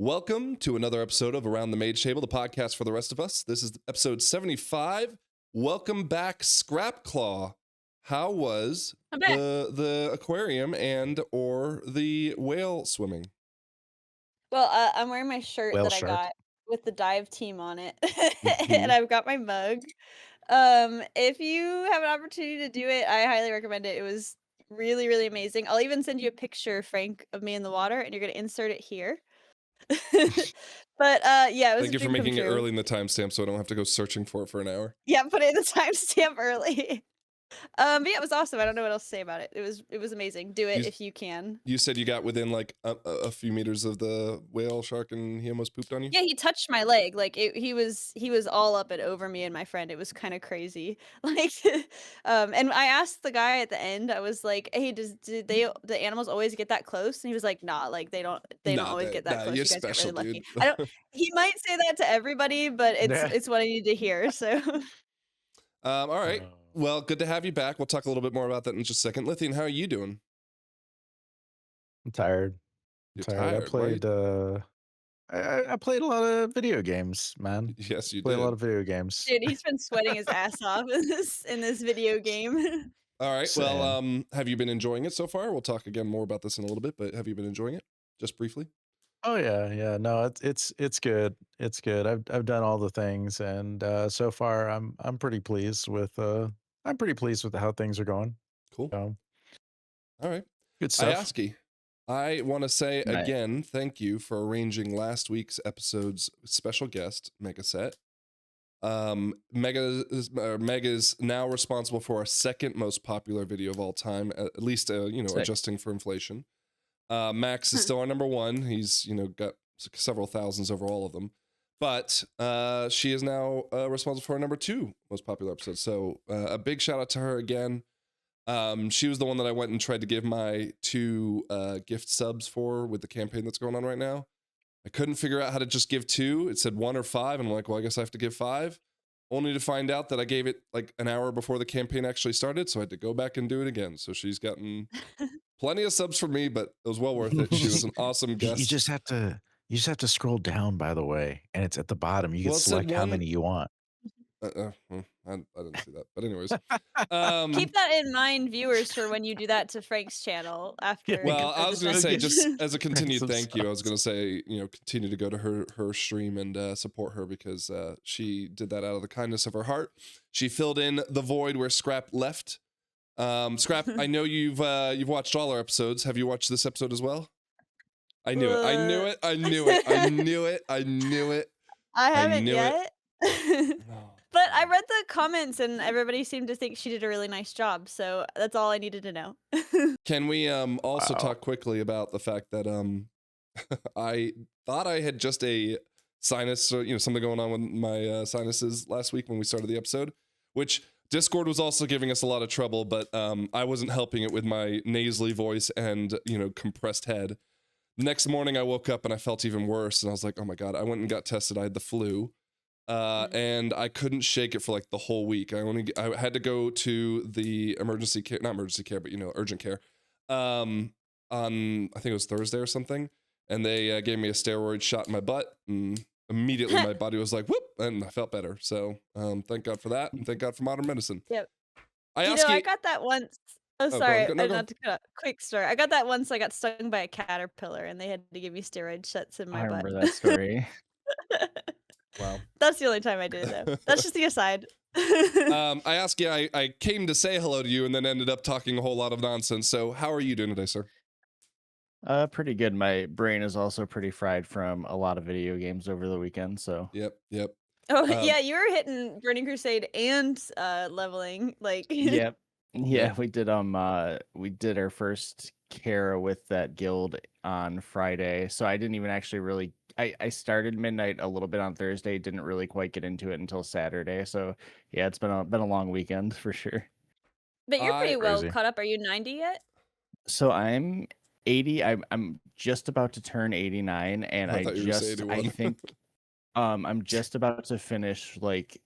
Welcome to another episode of Around the Mage Table, the podcast for the rest of us. This is episode 75. Welcome back, Scrapclaw. How was the aquarium and or the whale swimming? Well, I'm wearing my shirt Whale that I shark. got with the dive team on it, Mhm. and I've got my mug. If you have an opportunity to do it, I highly recommend it. It was really, really amazing. I'll even send you a picture, Frank, of me in the water, and you're gonna insert it here. But yeah, it was Thank a you for dream come making it true. early in the timestamp so I don't have to go searching for it for an hour. Yeah, put it in the timestamp early. But yeah, it was awesome. I don't know what else to say about it. It was amazing. Do it You, if you can. you said you got within like a few meters of the whale shark and he almost pooped on you? Yeah, he touched my leg, like, he was all up and over me and my friend, it was kinda crazy, like, and I asked the guy at the end, I was like, "Hey, the animals always get that close?" And he was like, "Nah, like, they don't always get that Nah, close, you're you guys got special, really lucky." dude. I don't He might say that to everybody, but Yeah. it's what I need to hear, so All right. Oh. Well, good to have you back. We'll talk a little bit more about that in just a second. Lithian, how are you doing? I'm tired. You're I tired. Why? played I played a lot of video games, man. Yes, you Played a lot did. of video games. dude, he's been sweating his ass off in this video game. All right. Well, Same. have you been enjoying it so far? We'll talk again more about this in a little bit, but have you been enjoying it? Just briefly? Oh yeah. No, it's good. It's good. I've done all the things, and so far I'm pretty pleased with how things are going. Cool. So All right. good stuff. Ayaski, I want to say Right. again, thank you for arranging last week's episode's special guest, Mega Set. Meg is now responsible for our second most popular video of all time, at least Sick. adjusting for inflation. Max is still our number one. He's got several thousands over all of them, but she is now responsible for our number two most popular episode. So a big shout out to her again. She was the one that I went and tried to give my two gift subs for with the campaign that's going on right now. I couldn't figure out how to just give two. It said 1 or 5, and I'm like, well, I guess I have to give 5. Only to find out that I gave it like an hour before the campaign actually started, so I had to go back and do it again. So she's gotten plenty of subs from me, but it was well worth it. She was an awesome You guest. just have to scroll down, by the way, and it's at the bottom. You can Well, it said select how one. many you want. I didn't see that, but anyways, Keep that in mind, viewers, for when you do that to Frank's channel after. well, I was gonna say, just episode. as a continued Some thank you, I was subs. gonna say, continue to go to her stream and support her because she did that out of the kindness of her heart. She filled in the void where Scrap left. Scrap, I know you've watched all our episodes. Have you watched this episode as well? I knew it. I knew it. I knew it. I knew it. I knew it. I haven't knew it. yet. But I read the comments and everybody seemed to think she did a really nice job, so that's all I needed to know. Can we also Wow. talk quickly about the fact that I thought I had just a sinus, or, something going on with my sinuses last week when we started the episode, which Discord was also giving us a lot of trouble, but I wasn't helping it with my nasally voice and compressed head. Next morning I woke up and I felt even worse, and I was like, oh my god. I went and got tested. I had the flu. And I couldn't shake it for like the whole week. I had to go to the emergency care, not emergency care, but urgent care. On I think it was Thursday or something, and they gave me a steroid shot in my butt, and immediately my body was like whoop, and I felt better. So thank God for that, and thank God for modern medicine. Yep. I You ask know, I you. got that once. Oh, Oh, sorry. go on. No, go on. Not to cut. Quick story. I got that once. I got stung by a caterpillar, and they had to give me steroid shots in my I butt. remember that story. Wow. That's the only time I did it, though. That's just the aside. I ask you. I came to say hello to you, and then ended up talking a whole lot of nonsense. So how are you doing today, sir? Pretty good. My brain is also pretty fried from a lot of video games over the weekend. So Yep. Oh yeah, you were hitting Burning Crusade and leveling like. yeah, Yeah. we did our first Kara with that guild on Friday. So I didn't even actually really. I started midnight a little bit on Thursday. Didn't really quite get into it until Saturday. So yeah, it's been a long weekend for sure. But you're pretty well Crazy. caught up. Are you 90 yet? So I'm 80. I'm just about to turn 89, and I thought you were gonna say 81. I think I'm just about to finish like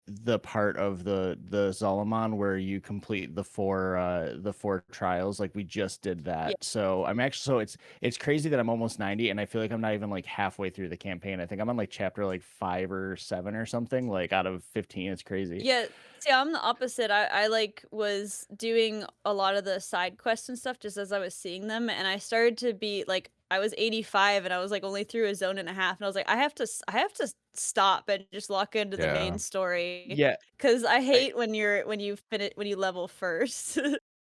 the part of the Zolomon where you complete the four trials. Like we just did that. Yeah. So I'm actually it's crazy that I'm almost 90 and I feel like I'm not even like halfway through the campaign. I think I'm on like chapter like 5 or 7 or something, like out of 15. It's crazy. Yeah, see, I'm the opposite. I like was doing a lot of the side quests and stuff just as I was seeing them, and I started to be like, I was 85 and I was like only through a zone and a half, and I was like, I have to stop and just lock into the Yeah. main story Yeah. because I hate when you level first.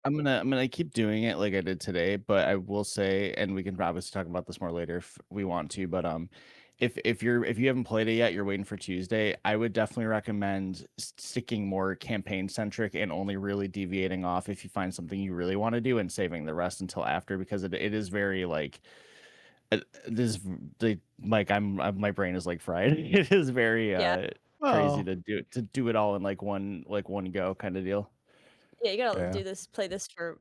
I'm gonna keep doing it like I did today, but I will say, and we can obviously talk about this more later if we want to, but if you haven't played it yet, you're waiting for Tuesday, I would definitely recommend sticking more campaign centric and only really deviating off if you find something you really want to do and saving the rest until after, because it is very like this like my brain is like fried. It is very Yeah. crazy Well, to do it all in like one go kind of deal. Yeah, you gotta yeah. play this for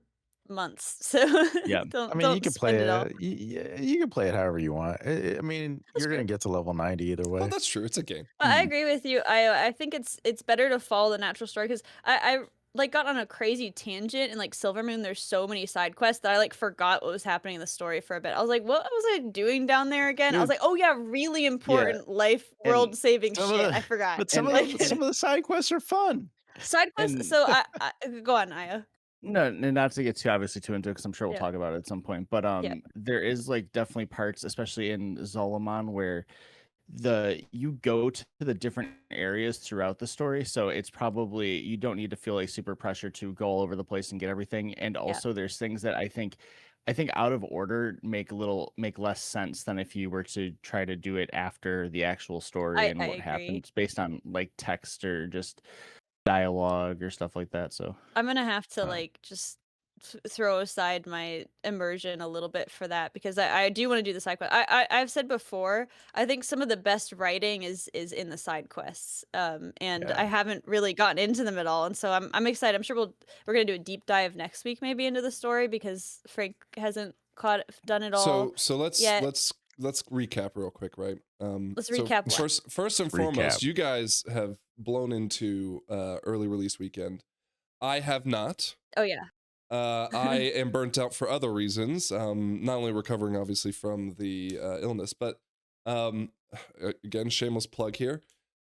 months, so Yeah. I mean, you don't can play spend it all. it. You can play it however you want. I mean, That's you're true. gonna get to level 90 either Well, way. that's true. It's a game. But I Mhm. agree with you. I think it's better to follow the natural story because I like got on a crazy tangent in like Silvermoon. There's so many side quests that I like forgot what was happening in the story for a bit. I was like, what was I doing down there again? I was Dude, like, oh yeah, really yeah. important life And world saving Some of shit. the, I forgot. but some and of Like the side quests are fun. side quests. and So I go on, Aya. no, not to get too obviously too into it because I'm sure we'll Yeah. talk about it at some point. But Yeah. there is like definitely parts, especially in Zolomon, where you go to the different areas throughout the story, so it's probably you don't need to feel like super pressure to go all over the place and get everything. And also there's things that I think out of order make less sense than if you were to try to do it after the actual story and I what agree. happens based on like text or just dialogue or stuff like that. So I'm gonna have to Oh. like just throw aside my immersion a little bit for that because I do want to do the side quest. I've said before, I think some of the best writing is in the side quests. And Yeah. I haven't really gotten into them at all. And so I'm excited. I'm sure we're gonna do a deep dive next week maybe into the story because Frank hasn't done it all. So let's yet. let's recap real quick, right? Let's So recap what? first and foremost, you guys have blown into early release weekend. I have not. Oh yeah. I am burnt out for other reasons. Not only recovering obviously from the illness, but again, shameless plug here.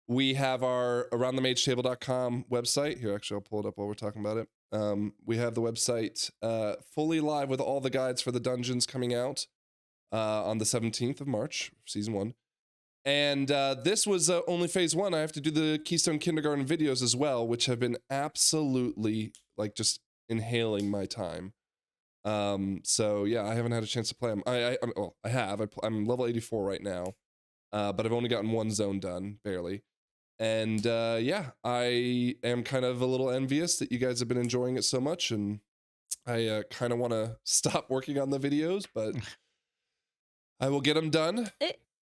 We have our aroundthemagetable.com website. Here, actually, I'll pull it up while we're talking about it. We have the website fully live with all the guides for the dungeons coming out on the 17th of March, season 1. And this was only phase 1. I have to do the Keystone Kindergarten videos as well, which have been absolutely like just inhaling my time. So yeah, I haven't had a chance to play them. I have. I'm level 84 right now, but I've only gotten one zone done, barely. And yeah, I am kind of a little envious that you guys have been enjoying it so much, and I kind of want to stop working on the videos, but I will get them done.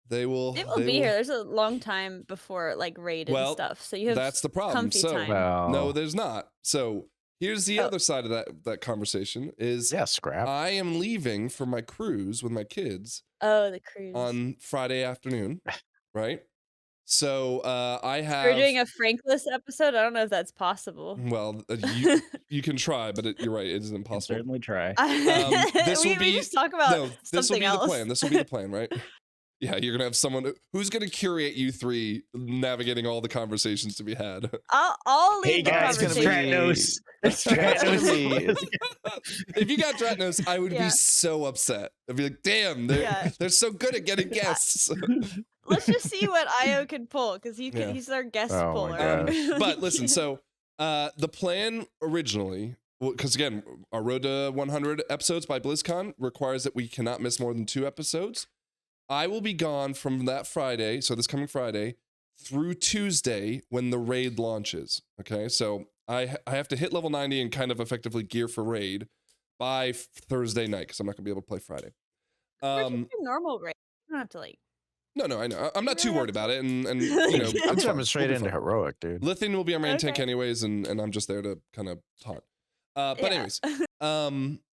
They will be here. There's a long time before like raid and stuff. So you have that's the problem. comfy So time. no, there's not. So here's the other side of that conversation is Scrap. I am leaving for my cruise with my kids. Oh, the cruise. On Friday afternoon, right? So I have. We're doing a Frankless episode. I don't know if that's possible. Well, you can try, but you're right. It isn't possible. Certainly try. This will be. We just talk about this will be else. the plan. This will be the plan, right? Yeah, you're gonna have someone who's gonna curate you three, navigating all the conversations to be had. I'll lead the conversation. If you got Dratnos, I would be so upset. I'd be like, damn, they're so good at getting guests. Let's just see what Io can pull because he's our guest puller. But listen, so the plan originally, because again, our road to 100 episodes by BlizzCon requires that we cannot miss more than 2 episodes. I will be gone from that Friday, so this coming Friday, through Tuesday when the raid launches. Okay, so I have to hit level 90 and kind of effectively gear for raid by Thursday night because I'm not gonna be able to play Friday. Normal raid. You don't have to like. No, I know. I'm not too worried about it, and you know, I'm jumping straight into heroic, dude. Lithian will be our main tank anyways, and I'm just there to kind of taunt. But anyways,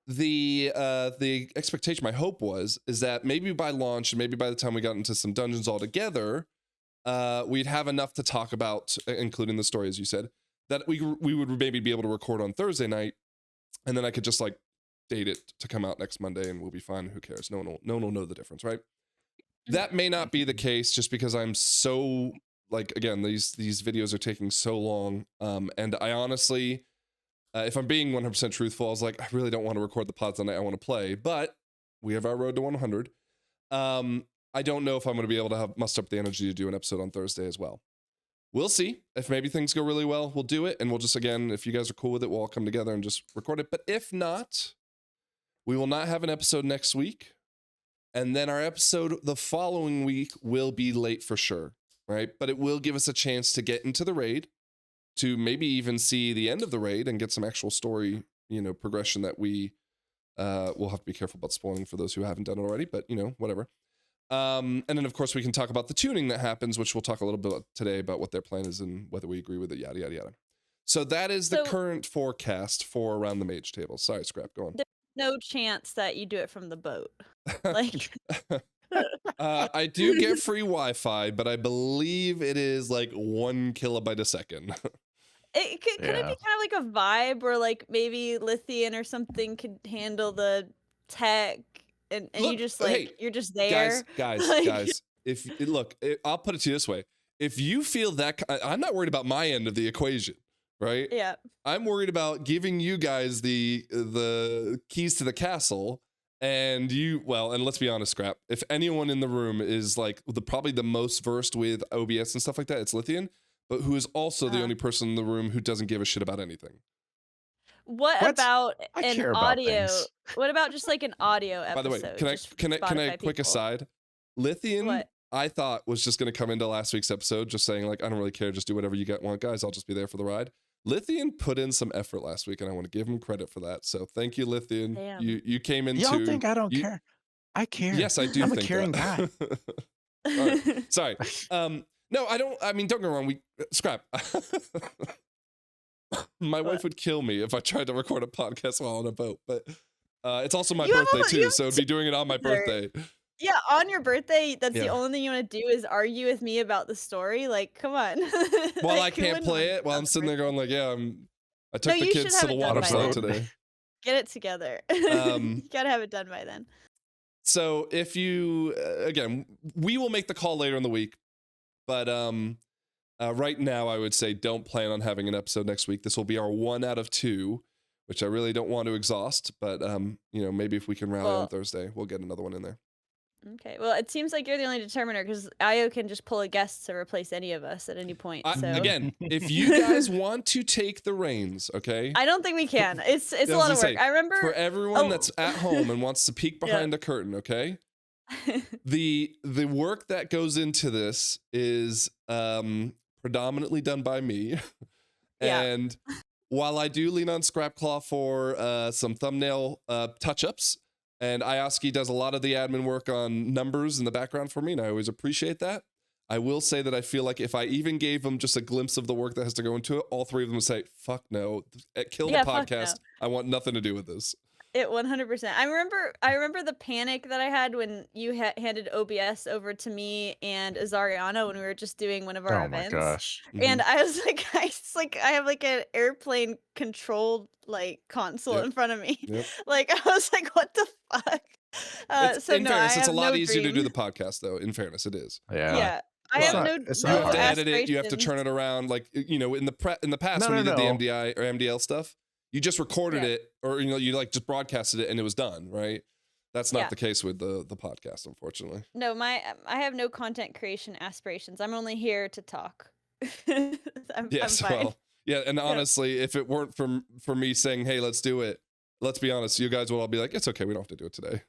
the expectation, my hope is that maybe by launch, and maybe by the time we got into some dungeons all together, we'd have enough to talk about, including the story, as you said, that we would maybe be able to record on Thursday night, and then I could just like date it to come out next Monday, and we'll be fine. Who cares? No one will know the difference, right? That may not be the case, just because I'm so like, again, these videos are taking so long, and I honestly, if I'm being 100% truthful, I was like, I really don't want to record the pods the night I want to play, but we have our road to 100. I don't know if I'm going to be able to muster up the energy to do an episode on Thursday as well. We'll see. If maybe things go really well, we'll do it, and we'll just, again, if you guys are cool with it, we'll all come together and just record it. But if not, we will not have an episode next week, and then our episode the following week will be late for sure, right? But it will give us a chance to get into the raid, to maybe even see the end of the raid and get some actual story, progression that we will have to be careful about spoiling for those who haven't done it already, but whatever. And then of course we can talk about the tuning that happens, which we'll talk a little bit about today about what their plan is and whether we agree with it, yada, yada, yada. So that is the current forecast for Around the Mage Table. Sorry, Scrap, go on. There's no chance that you do it from the boat. Like, I do get free Wi-Fi, but I believe it is like 1 kilobyte a second. could it be kind of like a vibe where like maybe Lithian or something could handle the tech, and Look, you just like, hey, you're just there. Guys, I'll put it to you this way. If you feel that, I'm not worried about my end of the equation, right? Yeah. I'm worried about giving you guys the keys to the castle, and and let's be honest, Scrap, if anyone in the room is like probably the most versed with OBS and stuff like that, it's Lithian, but who is also the only person in the room who doesn't give a shit about anything. What about an audio? Things. What about just like an audio episode? By the way, can I quick aside? Lithian, I thought was just going to come into last week's episode just saying like, I don't really care, just do whatever you want, guys, I'll just be there for the ride. Lithian put in some effort last week, and I want to give him credit for that. So thank you, Lithian. Damn. You came into. Y'all think I don't care? I care. Yes, I do. I'm think a caring that. guy. Right. Sorry. No, I don't. I mean, don't get me wrong. Scrap. My wife would kill me if I tried to record a podcast while on a boat, but it's also my birthday too, so it'd be doing it on my birthday. Yeah, on your birthday, that's the only thing you want to do is argue with me about the story. Like, come on. While Like, I can't play it, while I'm sitting there going like, I took the kids to the water slide today. Get it together. You gotta have it done by then. So if you, again, we will make the call later in the week, but right now I would say don't plan on having an episode next week. This will be our 1 out of 2, which I really don't want to exhaust, but maybe if we can rally on Thursday, we'll get another one in there. Okay, well, it seems like you're the only determiner because Io can just pull a guest to replace any of us at any point. So Again, if you guys want to take the reins, okay? I don't think we can. It's a lot of work. I remember for everyone that's at home and wants to peek behind the curtain, okay? The work that goes into this is predominantly done by me, and while I do lean on Scrapclaw for some thumbnail touch-ups, and Ioski does a lot of the admin work on numbers in the background for me, and I always appreciate that. I will say that I feel like if I even gave them just a glimpse of the work that has to go into it, all three of them would say, fuck no, kill the podcast. No. I want nothing to do with this. It 100%. I remember the panic that I had when you handed OBS over to me and Azariano when we were just doing one of our events. Oh my gosh. And I was like, I have like an airplane controlled like console in front of me. Like I was like, what the fuck? In fairness, it's a lot easier to do the podcast though. In fairness, it is. Yeah. I have no you have to edit it, you have to turn it around, like in the past when you did the MDI or MDL stuff, you just recorded it, or you like just broadcasted it and it was done, right? That's not the case with the podcast, unfortunately. No, I have no content creation aspirations. I'm only here to talk. I'm fine. And honestly, if it weren't for me saying, hey, let's do it, let's be honest, you guys would all be like, it's okay, we don't have to do it today.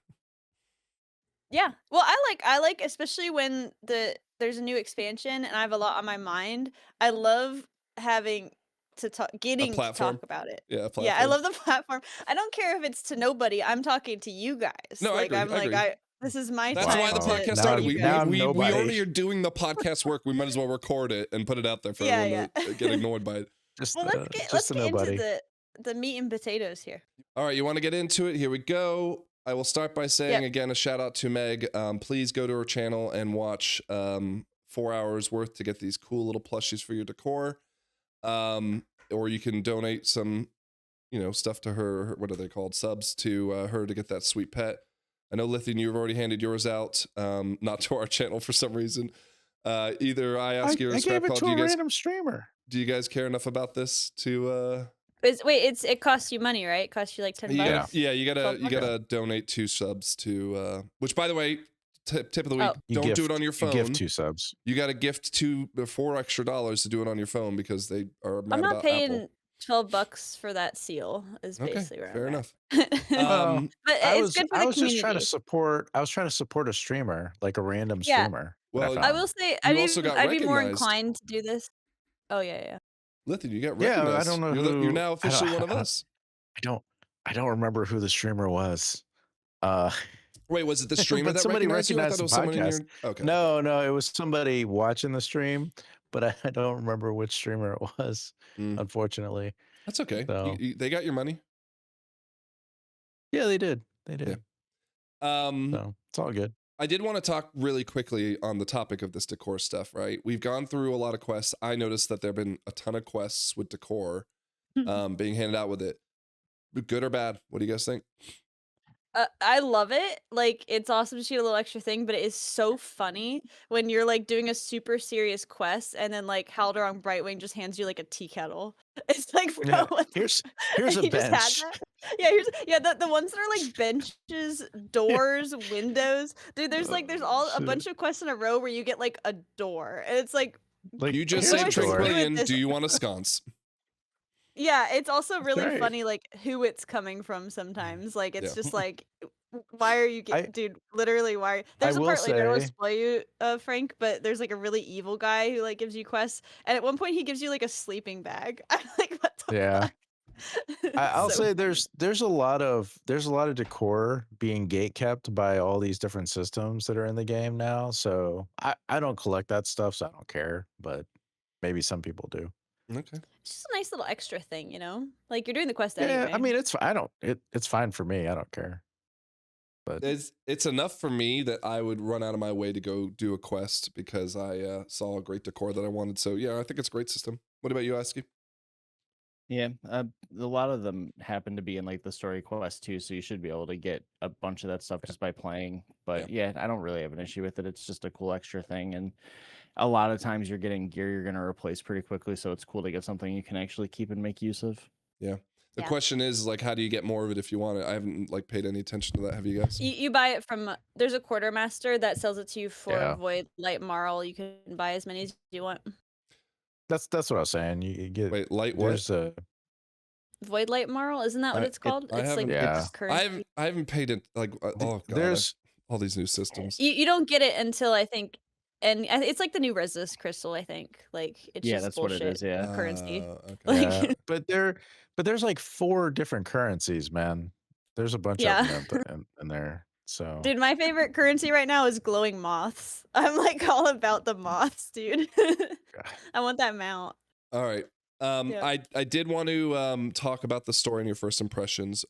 Yeah. Well, I like especially when there's a new expansion and I have a lot on my mind. I love having to talk about it. Yeah, I love the platform. I don't care if it's to nobody. I'm talking to you guys. No, like I agree. this is my That's time. why the podcast started. We already are doing the podcast work. We might as well record it and put it out there for everyone to get ignored by it. Let's get into the meat and potatoes here. All right, you want to get into it? Here we go. I will start by saying again a shout out to Meg. Please go to her channel and watch 4 hours worth to get these cool little plushies for your decor. Or you can donate some, stuff to her. What are they called? Subs to her to get that sweet pet. I know, Lithian, you've already handed yours out, not to our channel for some reason. Either I ask you or I Scrap gave it Call, to a random streamer. do you guys care enough about this to it costs you money, right? It costs you like $10. you gotta $12. donate 2 subs to which, by the way, tip of the week, Oh. don't do it on your phone. You gift 2 subs. You gotta gift $4 extra to do it on your phone because they are mad I'm not about paying Apple. $12 for that seal. Is Okay, basically where fair I'm enough. at. But it's good for the I was community. just trying to support. I was trying to support a streamer, like a random Yeah. streamer. Well, I will say you also got I'd be more recognized. inclined to do this. Oh yeah. Lithian, you got Yeah, recognized. I don't know You're who. now officially one of us. I don't remember who the streamer was. Wait, was it the streamer But that somebody recognized you? I thought recognized it was the someone in your. podcast. Okay. No, it was somebody watching the stream, but I don't remember which streamer it was. Unfortunately, That's okay. So- They got your money. yeah, they did. They did. So it's all good. I did want to talk really quickly on the topic of this decor stuff, right? We've gone through a lot of quests. I noticed that there have been a ton of quests with decor being handed out with it. Good or bad? What do you guys think? I love it. Like, it's awesome to see a little extra thing, but it is so funny when you're like doing a super serious quest and then like Haldarong Brightwing just hands you like a tea kettle. It's like, bro, Yeah, what the- here's a he just had bench. that? Yeah, the ones that are like benches, doors, windows. Dude, there's all a shit. bunch of quests in a row where you get like a door, and it's like, Like, You just here's said a Trick door. William. Trillion. Do you want a sconce? yeah, it's also really right. funny like who it's coming from sometimes. Like it's Yeah. just like, why are you dude, literally why there's a will part later I don't want to say- spoil you, Frank, but there's like a really evil guy who like gives you quests, and at one point he gives you like a sleeping bag. I'm like, what the Yeah. fuck? I'll So say funny. there's a lot of decor being gatekept by all these different systems that are in the game now. So I don't collect that stuff, so I don't care. But maybe some people do. Okay. It's just a nice little extra thing, you know? Like you're doing the quest Yeah, anyway. I mean it's it's fine for me. I don't care. But It's enough for me that I would run out of my way to go do a quest because I saw a great decor that I wanted. So yeah, I think it's a great system. What about you, Aski? Yeah, a lot of them happen to be in like the story quest too, so you should be able to get a bunch of that stuff just by playing. But yeah, I don't really have an issue with it. It's just a cool extra thing, and a lot of times you're getting gear you're going to replace pretty quickly, so it's cool to get something you can actually keep and make use of. The Yeah. question is like, how do you get more of it if you want it? I haven't like paid any attention to that. Have you guys? You buy it from there's a quartermaster that sells it to you for Yeah. Void Light Marl. You can buy as many as you want. that's what I was saying. You get Wait, light what? there's a Void Light Marl, isn't that what it's called? I It's like haven't- Yeah. it's currency. I haven't paid it like oh god, there's all these new systems. You don't get it until I think, and it's like the new Resist crystal. I think like it's Yeah, just that's bullshit what it is. Yeah. currency. Okay. Like- yeah, but there's like 4 different currencies, man. There's a bunch Yeah. of them in there. So Dude, my favorite currency right now is glowing moths. I'm like all about the moths, dude. I want that mount. All right. Yeah. I did want to talk about the story and your first impressions.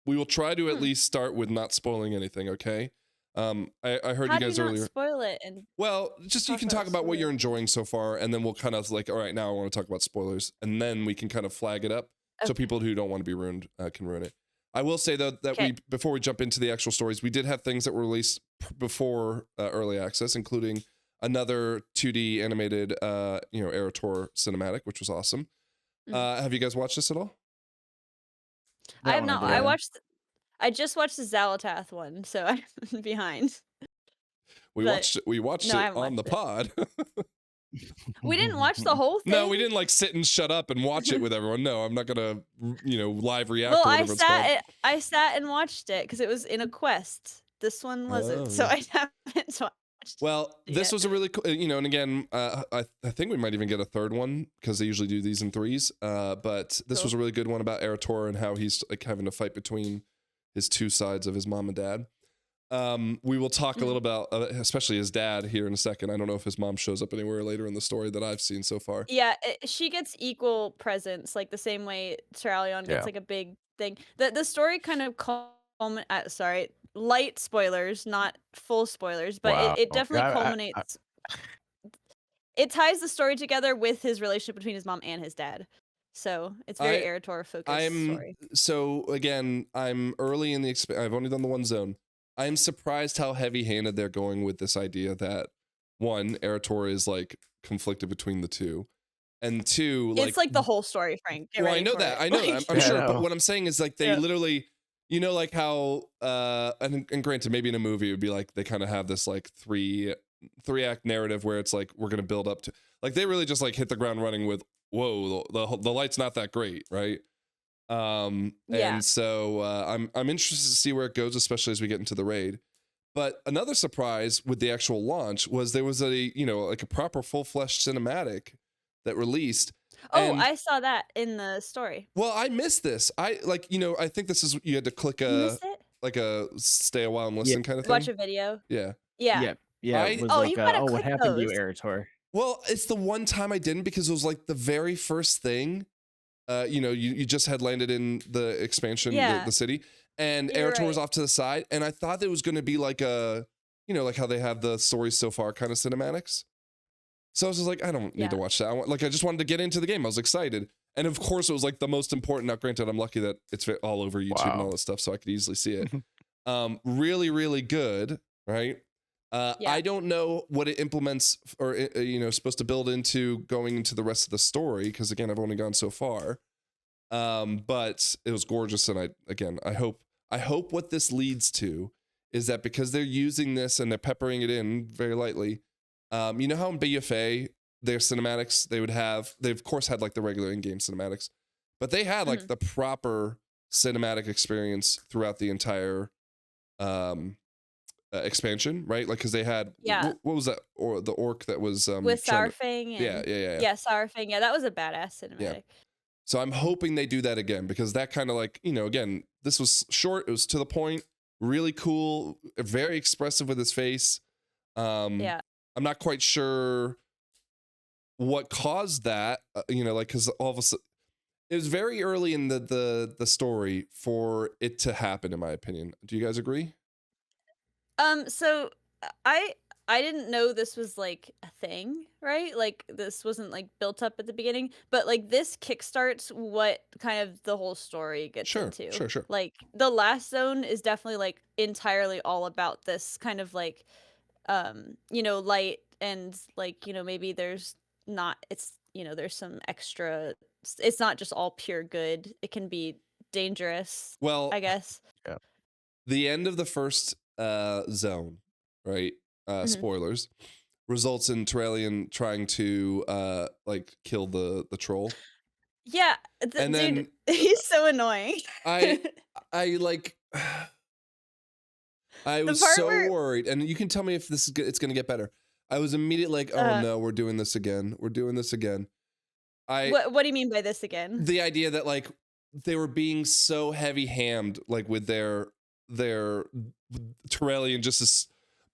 We will try to at least start with not spoiling anything, okay? I heard How you do guys you not earlier. spoil it? And Well, just you talk can about talk about what spoilers? you're enjoying so far, and then we'll kind of like, all right, now I want to talk about spoilers, and then we can kind of flag it up so Okay. people who don't want to be ruined can ruin it. I will say though that Okay. before we jump into the actual stories, we did have things that were released before early access, including another 2D animated, Erator cinematic, which was awesome. Have you guys watched this at all? I have one not. did. I just watched the Zalatath one, so I'm behind. We But- watched no, I it haven't on the watched pod. We didn't watch the whole thing. No, we didn't like sit and shut up and watch it with everyone. No, I'm not gonna, live react. Well, or I whatever it's called. sat and watched it because it was in a quest. This one wasn't, so Oh. I haven't watched. Well, this Yeah. was a really cool, and again, I think we might even get a third one because they usually do these in 3s. But this Cool. was a really good one about Erator and how he's like having to fight between his two sides of his mom and dad. We will talk a little about, especially his dad here in a second. I don't know if his mom shows up anywhere later in the story that I've seen so far. Yeah, she gets equal presence, like the same way Terralion gets Yeah. like a big thing. The story kind of sorry, light spoilers, not full spoilers, but Wow. it definitely I- culminates. it ties the story together with his relationship between his mom and his dad. So it's very Erator focused story. So again, I'm early in the I've only done the one zone. I'm surprised how heavy-handed they're going with this idea that one, Erator is like conflicted between the two, and two, like It's like the whole story, Frank. Get well, I ready know for that. it. I know Like, that. I'm Yeah, I sure. But know. what I'm saying is like they Yeah. literally, you know, like how and granted, maybe in a movie it would be like they kind of have this like three act narrative where it's like we're gonna build up to like they really just like hit the ground running with whoa the light's not that great, right? Yeah. And so I'm interested to see where it goes, especially as we get into the raid. But another surprise with the actual launch was there was a, you know, like a proper full-fledged cinematic that released. Oh, And I saw that in the story. well, I missed this. I like, you know, I think this is you had to click You a missed it? like a stay a while and listen kind of thing. Watch a video. Yeah. Yeah. Yeah, I- it was Oh, like, you gotta oh, what click happened to you, those. Erator? Well, it's the one time I didn't because it was like the very first thing. You know, you just had landed in the expansion, Yeah. the city, and You're Erator was right. off to the side, and I thought it was going to be like a, you know, like how they have the stories so far kind of cinematics. So I was just like, I don't need to Yeah. watch that. I just wanted to get into the game. I was excited, and of course, it was like the most important. Now, granted, I'm lucky that it's all over YouTube and Wow. all this stuff, so I could easily see it. Really, really good, right? Yeah. I don't know what it implements or you know supposed to build into going into the rest of the story because again I've only gone so far, but it was gorgeous and I hope what this leads to is that because they're using this and they're peppering it in very lightly, you know how in BFA their cinematics they of course had like the regular in-game cinematics, but they had like the proper cinematic experience throughout the entire expansion, right? Like because they had Yeah. what was that or the orc that was With trying to- Sourfang and yeah. Sourfang. Yeah, that was a badass cinematic. So I'm hoping they do that again because that kind of like, you know, again, this was short, it was to the point, really cool, very expressive with his face. Yeah. I'm not quite sure what caused that, you know, like because all of a sudden it was very early in the story for it to happen, in my opinion. Do you guys agree? So I didn't know this was like a thing, right? Like this wasn't like built up at the beginning, but like this kickstarts what kind of the whole story gets into. Sure. Like the last zone is definitely like entirely all about this kind of like you know, light and like, you know, maybe there's not it's, you know, there's some extra it's not just all pure good. It can be dangerous, Well, I guess. the end of the first zone, right? Spoilers, results in Terralion trying to like kill the troll. Yeah, And dude, then- he's so annoying. I like I was part so where- worried, and you can tell me if this is it's gonna get better. I was immediately like, oh no, we're doing this again. We're doing this again. What do you mean by this again? The idea that like they were being so heavy-handed, like with their Terralion just is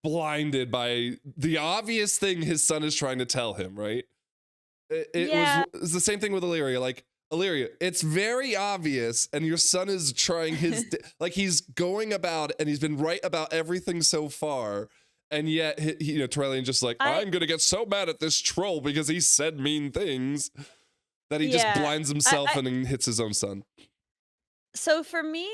blinded by the obvious thing his son is trying to tell him, right? It was the same thing with Illyria. Like, Illyria, it's very obvious, and your son is trying his like he's going about and he's been right about everything so far, and yet he, you know, Terralion just like I'm gonna get so mad at this troll because he said mean things that he just blinds himself and hits his own son. So for me,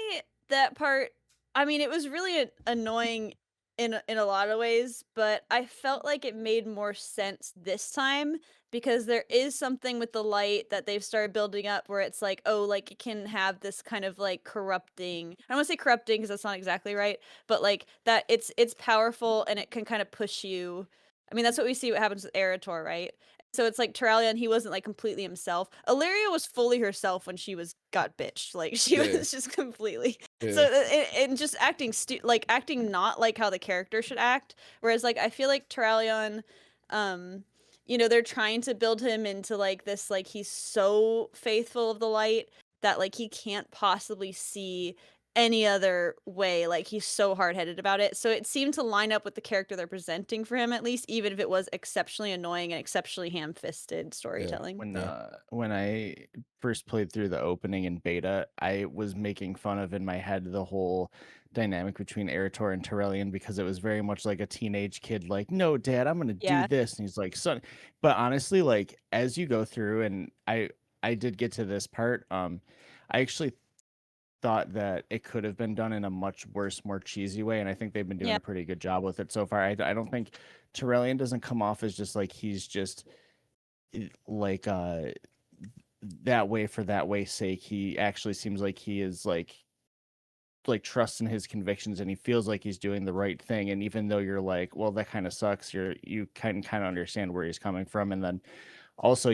that part, I mean, it was really annoying in a lot of ways, but I felt like it made more sense this time because there is something with the light that they've started building up where it's like, oh, like it can have this kind of like corrupting. I don't want to say corrupting because that's not exactly right, but like that it's powerful and it can kind of push you. I mean, that's what we see what happens with Erator, right? So it's like Terralion, he wasn't like completely himself. Illyria was fully herself when she got bitched. Like she was just completely. Yeah. So and just acting like acting not like how the character should act. Whereas like I feel like Terralion, you know, they're trying to build him into like this like he's so faithful of the light that like he can't possibly see any other way. Like he's so hard-headed about it. So it seemed to line up with the character they're presenting for him, at least, even if it was exceptionally annoying and exceptionally ham-fisted storytelling. When I first played through the opening in beta, I was making fun of in my head the whole dynamic between Erator and Terrellian because it was very much like a teenage kid, like, no, Dad, I'm gonna Yeah. do this, and he's like, son. But honestly, like as you go through, and I did get to this part, I actually thought that it could have been done in a much worse, more cheesy way, and I think they've been doing Yeah. a pretty good job with it so far. I don't think Terrellian doesn't come off as just like he's just like that way for that way's sake. He actually seems like he is like trusts in his convictions, and he feels like he's doing the right thing. And even though you're like, well, that kind of sucks, you kind of understand where he's coming from, and then also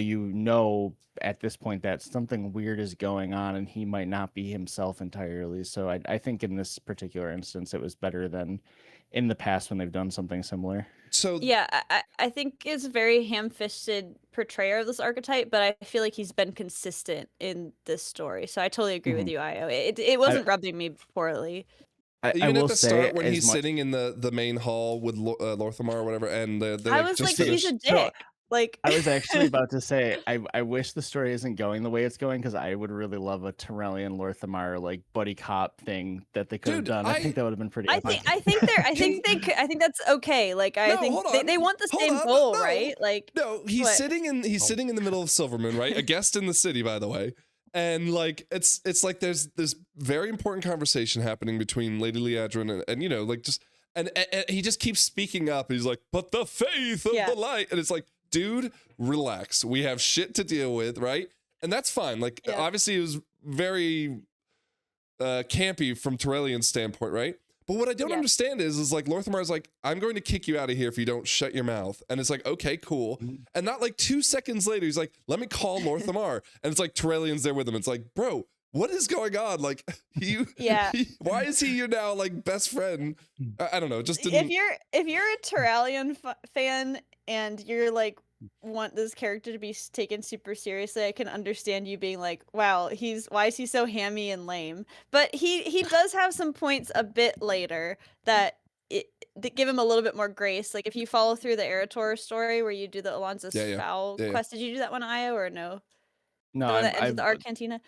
at this point that something weird is going on and he might not be himself entirely. So I think in this particular instance it was better than in the past when they've done something similar. So Yeah, I think it's a very ham-fisted portrayal of this archetype, but I feel like he's been consistent in this story. So I totally agree with you, Io. It wasn't rubbing me poorly. I even will at the say, start when as he's much- sitting in the main hall with Lorthamar or whatever, and they're I like was just like, he's finished. a dick. Like I was actually about to say, I wish the story isn't going the way it's going, because I would really love a Terrellian Lorthamar like buddy cop thing that they could have Dude, done. I think that would have been pretty I epic. think that's okay. Like I No, think hold on. they want the Hold same on. goal, No. right? Like No, he's What? sitting in the middle of Silvermoon, right? A guest in the city, by the way. And like it's like there's this very important conversation happening between Lady Leadrin and you know, like just and he just keeps speaking up. He's like, but the faith of the light. And it's like, dude, relax. We have shit to deal with, right? And that's fine. Like obviously it was very campy from Terrellian's standpoint, right? But what I don't understand is like Lorthamar's like, I'm going to kick you out of here if you don't shut your mouth. And it's like, okay, cool. And not like 2 seconds later, he's like, let me call Lorthamar. And it's like Terrellian's there with him. It's like, bro, what is going on? Like why is he your now like best friend? I don't know. Just didn't... if you're a Terrellian fan and you're like want this character to be taken super seriously, I can understand you being like, wow, why is he so hammy and lame? But he does have some points a bit later that give him a little bit more grace. Like if you follow through the Erator story where you do the Alonzo Fowl quest, did you do that one, Io, or no? No, the one that ends with the Art Cantina?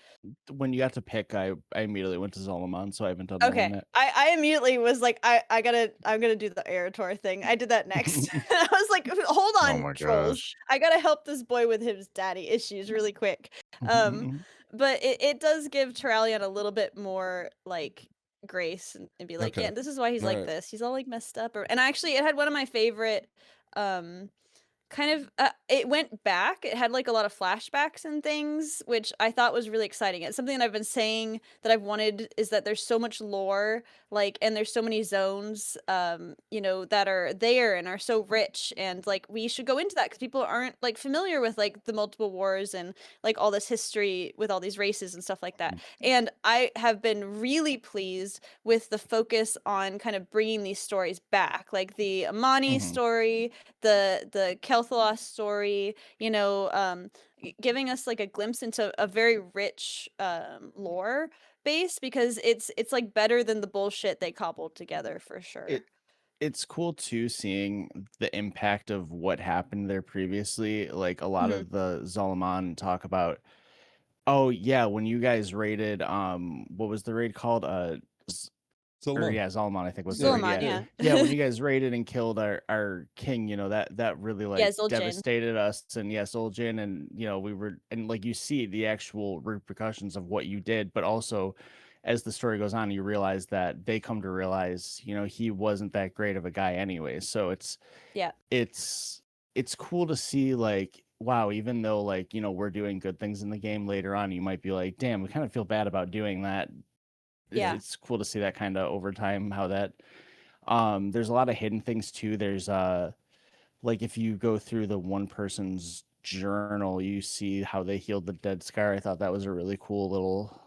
When you got to pick, I immediately went to Zolomon, so I haven't done that one yet. I immediately was like, I'm gonna do the Erator thing. I did that next. I was like, hold on, my trolls. gosh. I gotta help this boy with his daddy issues really quick. But it does give Terrellian a little bit more like grace and be like, yeah, this is why he's like this. He's all like messed up. And actually, it had one of my favorite kind of it went back. It had like a lot of flashbacks and things, which I thought was really exciting. It's something that I've been saying that I've wanted, is that there's so much lore, like, and there's so many zones you know, that are there and are so rich, and like we should go into that because people aren't like familiar with like the multiple wars and like all this history with all these races and stuff like that. And I have been really pleased with the focus on kind of bringing these stories back, like the Amani story, the Kel'Thuzad story, you know, giving us like a glimpse into a very rich lore base, because it's like better than the bullshit they cobbled together for sure. It's cool too seeing the impact of what happened there previously. Like a lot of the Zolomon talk about, oh yeah, when you guys raided what was the raid called? Zolomon, I think was Zolomon, yeah. When you guys raided and killed our king, you know, that really like devastated us. And Zul'jin, and you know, we were, and like you see the actual repercussions of what you did, but also as the story goes on, you realize that they come to realize, you know, he wasn't that great of a guy anyway. So it's cool to see, like, wow, even though like, you know, we're doing good things in the game, later on you might be like, damn, we kind of feel bad about doing that. It's cool to see that kind of over time, how that there's a lot of hidden things too. There's like if you go through the one person's journal, you see how they healed the dead scar. I thought that was a really cool little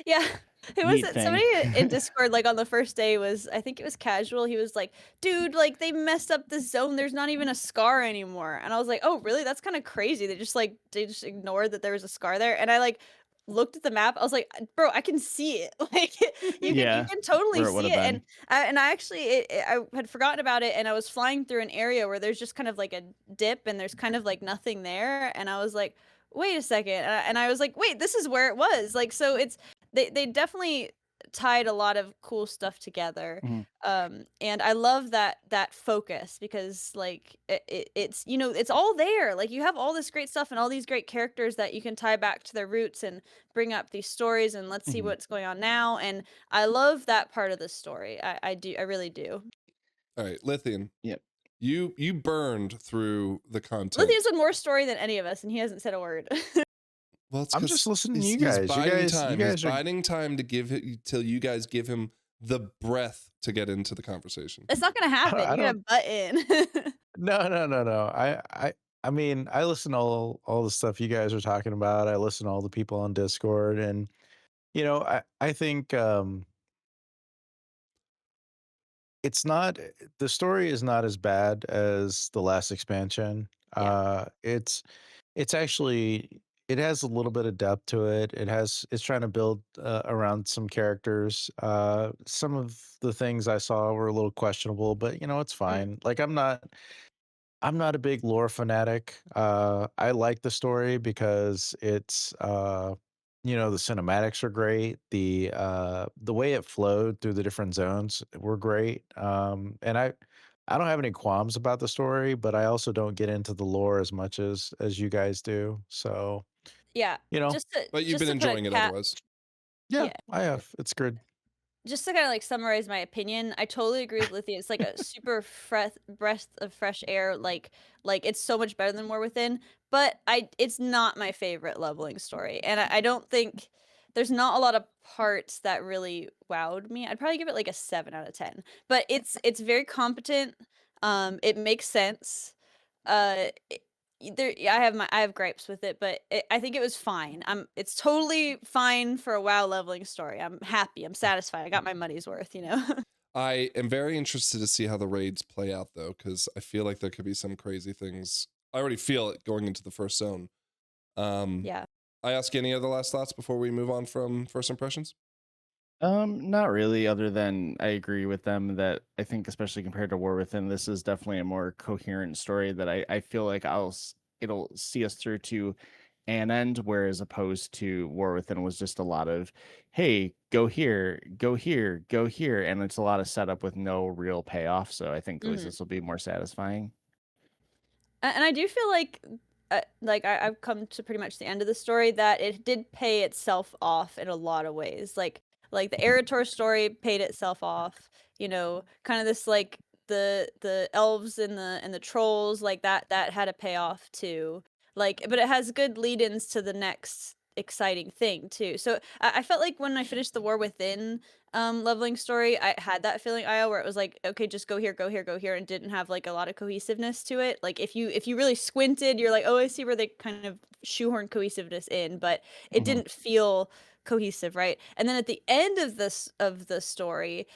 It was somebody in Discord, like on the first day, was, I think it was Casual, he was like, dude, like they messed up this zone, there's not even a scar anymore. And I was like, oh really? That's kind of crazy. They just ignored that there was a scar there. And I like looked at the map, I was like, bro, I can see it. Like you can totally see it. And I actually I had forgotten about it, and I was flying through an area where there's just kind of like a dip and there's kind of like nothing there, and I was like, wait a second, and I was like, wait, this is where it was. Like, so it's they definitely tied a lot of cool stuff together. Mhm. And I love that focus because like it's it's all there. Like you have all this great stuff and all these great characters that you can tie back to their roots and bring up these stories and let's see Mhm. what's going on now. And I love that part of the story. I really do. All right, Lithian. Yep. You burned through the content. Lithia's had more story than any of us, and he hasn't said a word. Well, it's I'm 'cause just listening to he's- you He's guys. You biding guys- you time. guys He's are- biding time to give it till you guys give him the breath to get into the conversation. It's not gonna happen. I You're gonna butt in. No. I mean, I listen to all the stuff you guys are talking about. I listen to all the people on Discord, and I think it's not the story is not as bad as the last expansion. Yeah. It's actually it has a little bit of depth to it. It's trying to build around some characters. Some of the things I saw were a little questionable, but it's fine. Like I'm not a big lore fanatic. I like the story because it's the cinematics are great. The way it flowed through the different zones were great. And I don't have any qualms about the story, but I also don't get into the lore as much as you guys do. So, Yeah. Just to But you've just been to put a enjoying it cap- otherwise. yeah, Yeah. I have. It's good. Just to kind of like summarize my opinion, I totally agree with Lithia. It's like a super breath of fresh air. Like it's so much better than War Within. But it's not my favorite leveling story, and I don't think there's not a lot of parts that really wowed me. I'd probably give it like a 7 out of 10. But it's very competent. It makes sense. I have gripes with it, but I think it was fine. It's totally fine for a WoW leveling story. I'm happy. I'm satisfied. I got my money's worth. I am very interested to see how the raids play out, though, because I feel like there could be some crazy things. I already feel it going into the first zone. Yeah. I ask you any other last thoughts before we move on from first impressions? Not really, other than I agree with them that I think, especially compared to War Within, this is definitely a more coherent story that I feel like it'll see us through to an end, whereas opposed to War Within was just a lot of, hey, go here, go here, go here, and it's a lot of setup with no real payoff. So I think at least Mhm. this will be more satisfying. And I do feel like I've come to pretty much the end of the story that it did pay itself off in a lot of ways. Like the Erator story paid itself off. Kind of this like the elves and the trolls like that had a payoff too. Like, but it has good lead-ins to the next exciting thing too. So I felt like when I finished the War Within leveling story, I had that feeling, where it was like, okay, just go here, go here, go here, and didn't have like a lot of cohesiveness to it. Like if you really squinted, you're like, oh, I see where they kind of shoehorn cohesiveness in, but it Mhm. didn't feel cohesive, right? And then at the end of the story,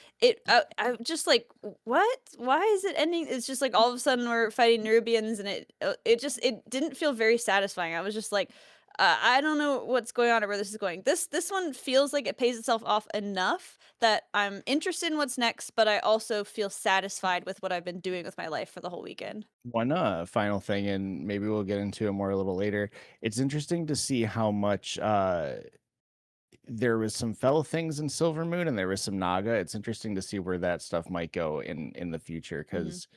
I'm just like, what? Why is it ending? It's just like all of a sudden we're fighting Nerubians, and it didn't feel very satisfying. I was just like, I don't know what's going on or where this is going. This one feels like it pays itself off enough that I'm interested in what's next, but I also feel satisfied with what I've been doing with my life for the whole weekend. One final thing, and maybe we'll get into it more a little later. It's interesting to see how much there was some fellow things in Silvermoon, and there was some Naga. It's interesting to see where that stuff might go in the future, because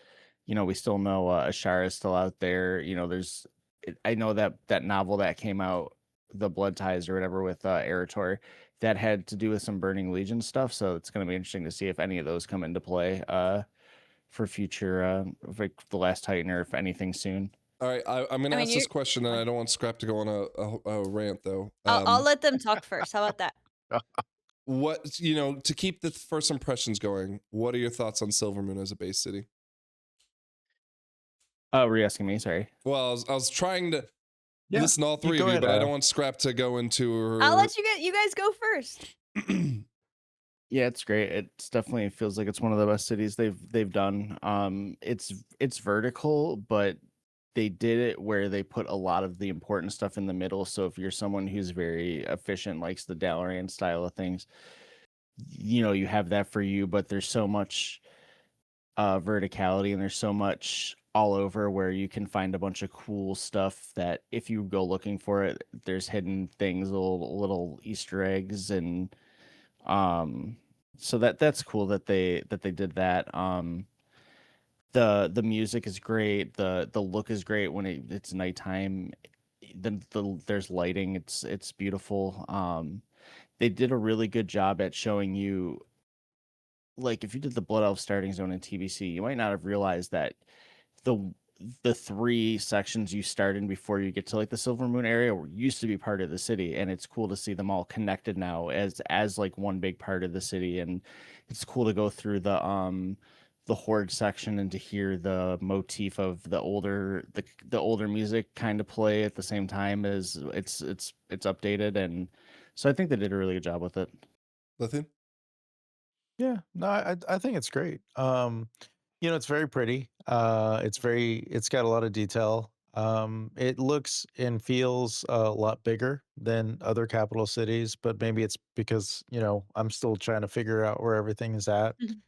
we still know Ashara is still out there. I know that novel that came out, The Blood Ties or whatever, with Erator, that had to do with some Burning Legion stuff. So it's going to be interesting to see if any of those come into play for future, like The Last Titan, or if anything soon. All right, I'm going to I mean, ask this question, and I don't want Scrap to go on a rant, though. I'll let them talk first. How about that? What, to keep the first impressions going, what are your thoughts on Silvermoon as a base city? Oh, were you asking me? Sorry. Well, I was trying to Yeah, listen to all three go of you, ahead, but I Al. don't want Scrap to go into her. I'll let you guys go first. Yeah, it's great. It's definitely feels like it's one of the best cities they've done. It's vertical, but they did it where they put a lot of the important stuff in the middle. So if you're someone who's very efficient, likes the Dalaran style of things, you have that for you. But there's so much verticality, and there's so much all over where you can find a bunch of cool stuff that if you go looking for it, there's hidden things, little Easter eggs and So that's cool that they did that. The music is great. The look is great when it's nighttime. There's lighting. It's beautiful. They did a really good job at showing you, like, if you did the Blood Elf starting zone in TBC, you might not have realized that the the three sections you start in before you get to like the Silvermoon area used to be part of the city, and it's cool to see them all connected now as like one big part of the city. And it's cool to go through the Horde section and to hear the motif of the older music kind of play at the same time as it's updated. And so I think they did a really good job with it. Lithium? Yeah, no, I think it's great. It's very pretty. It's got a lot of detail. It looks and feels a lot bigger than other capital cities, but maybe it's because, I'm still trying to figure out where everything is at. Mhm.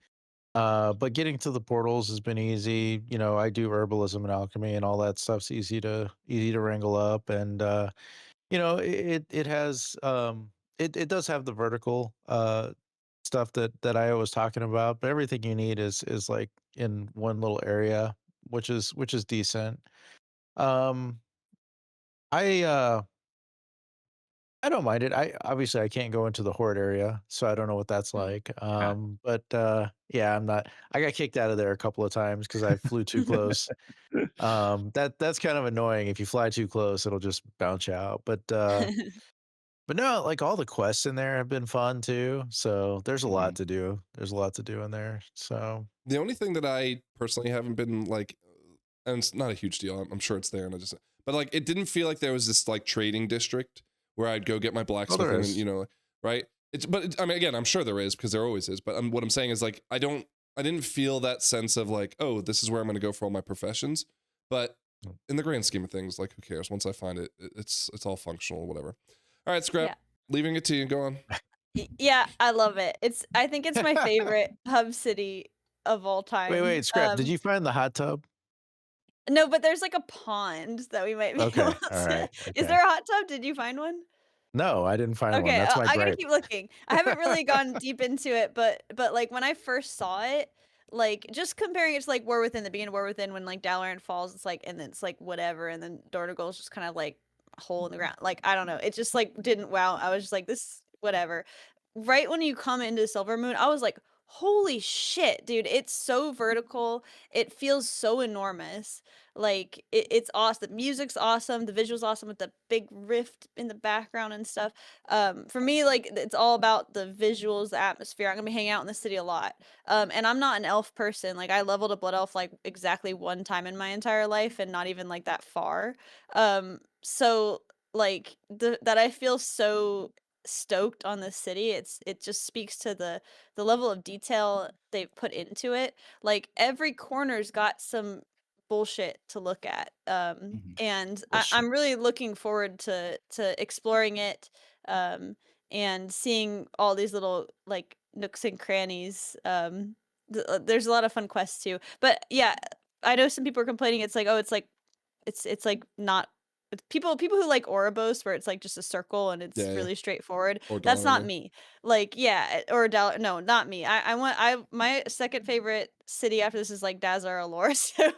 But getting to the portals has been easy. I do herbalism and alchemy and all that stuff's easy to wrangle up. And it has it does have the vertical stuff that I was talking about, but everything you need is like in one little area, which is decent. Um I I don't mind it. I obviously I can't go into the horde area, so I don't know what that's Mm. like. But yeah, I got kicked out of there a couple of times because I flew too close. That's kind of annoying. If you fly too close, it'll just bounce you out. But no, like all the quests in there have been fun too. So there's a lot Mhm. to do. There's a lot to do in there. So The only thing that I personally haven't been like, and it's not a huge deal. I'm sure it's there, and but like, it didn't feel like there was this like trading district where I'd go get my oh, there blacksmithing, and is. right. I mean, again, I'm sure there is because there always is. But what I'm saying is like, I didn't feel that sense of like, oh, this is where I'm going to go for all my professions. But Mm. in the grand scheme of things, like, who cares? Once I find it, it's all functional, whatever. All right, Yeah. Scrap. Leaving it to you. Go on. Yeah, I love it. I think it's my favorite hub city of all time. Wait, Scrap. Did you find the hot tub? No, but there's like a pond that we might be able Okay. All to. right. Is Okay. there a hot tub? Did you find one? No, I didn't find one. Okay, That's my I gotta gripe. keep looking. I haven't really gone deep into it, but like when I first saw it, like just comparing it to like War Within, the beginning of War Within, when like Dalaran falls, it's like, and then it's like whatever, and then Dordogne is just kind of like a hole in the ground. Like I don't know, it just like didn't wow. I was just like this whatever. Right when you come into Silvermoon, I was like, holy shit, dude! It's so vertical. It feels so enormous. Like it's awesome. The music's awesome. The visuals awesome with the big rift in the background and stuff. For me, like it's all about the visuals, the atmosphere. I'm gonna be hanging out in the city a lot. And I'm not an elf person. Like I leveled a blood elf like exactly one time in my entire life, and not even like that far. So like that I feel so stoked on this city. It just speaks to the level of detail they've put into it. Like every corner's got some bullshit to look at. Mhm. And That's true. I'm really looking forward to exploring it, and seeing all these little like nooks and crannies. There's a lot of fun quests too. But yeah, I know some people are complaining. It's like, oh, it's like not. People who like Ouroboros, where it's like just a circle and it's Yeah, yeah. really straightforward. Or That's not Dalaran, me. Like, yeah, or no, not me. I my second favorite city after this is like Dazar Allure, so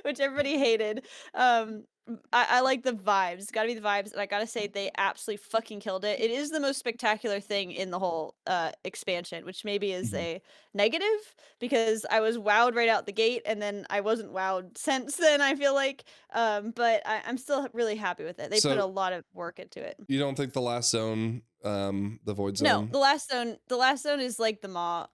which everybody hated. I like the vibes. It's gotta be the vibes, and I gotta say they absolutely fucking killed it. It is the most spectacular thing in the whole expansion, which maybe is Mhm. a negative because I was wowed right out the gate, and then I wasn't wowed since then. I feel like, but I'm still really happy with it. They put a So lot of work into it. you don't think the last zone, the void No, zone? the last zone is like the maw.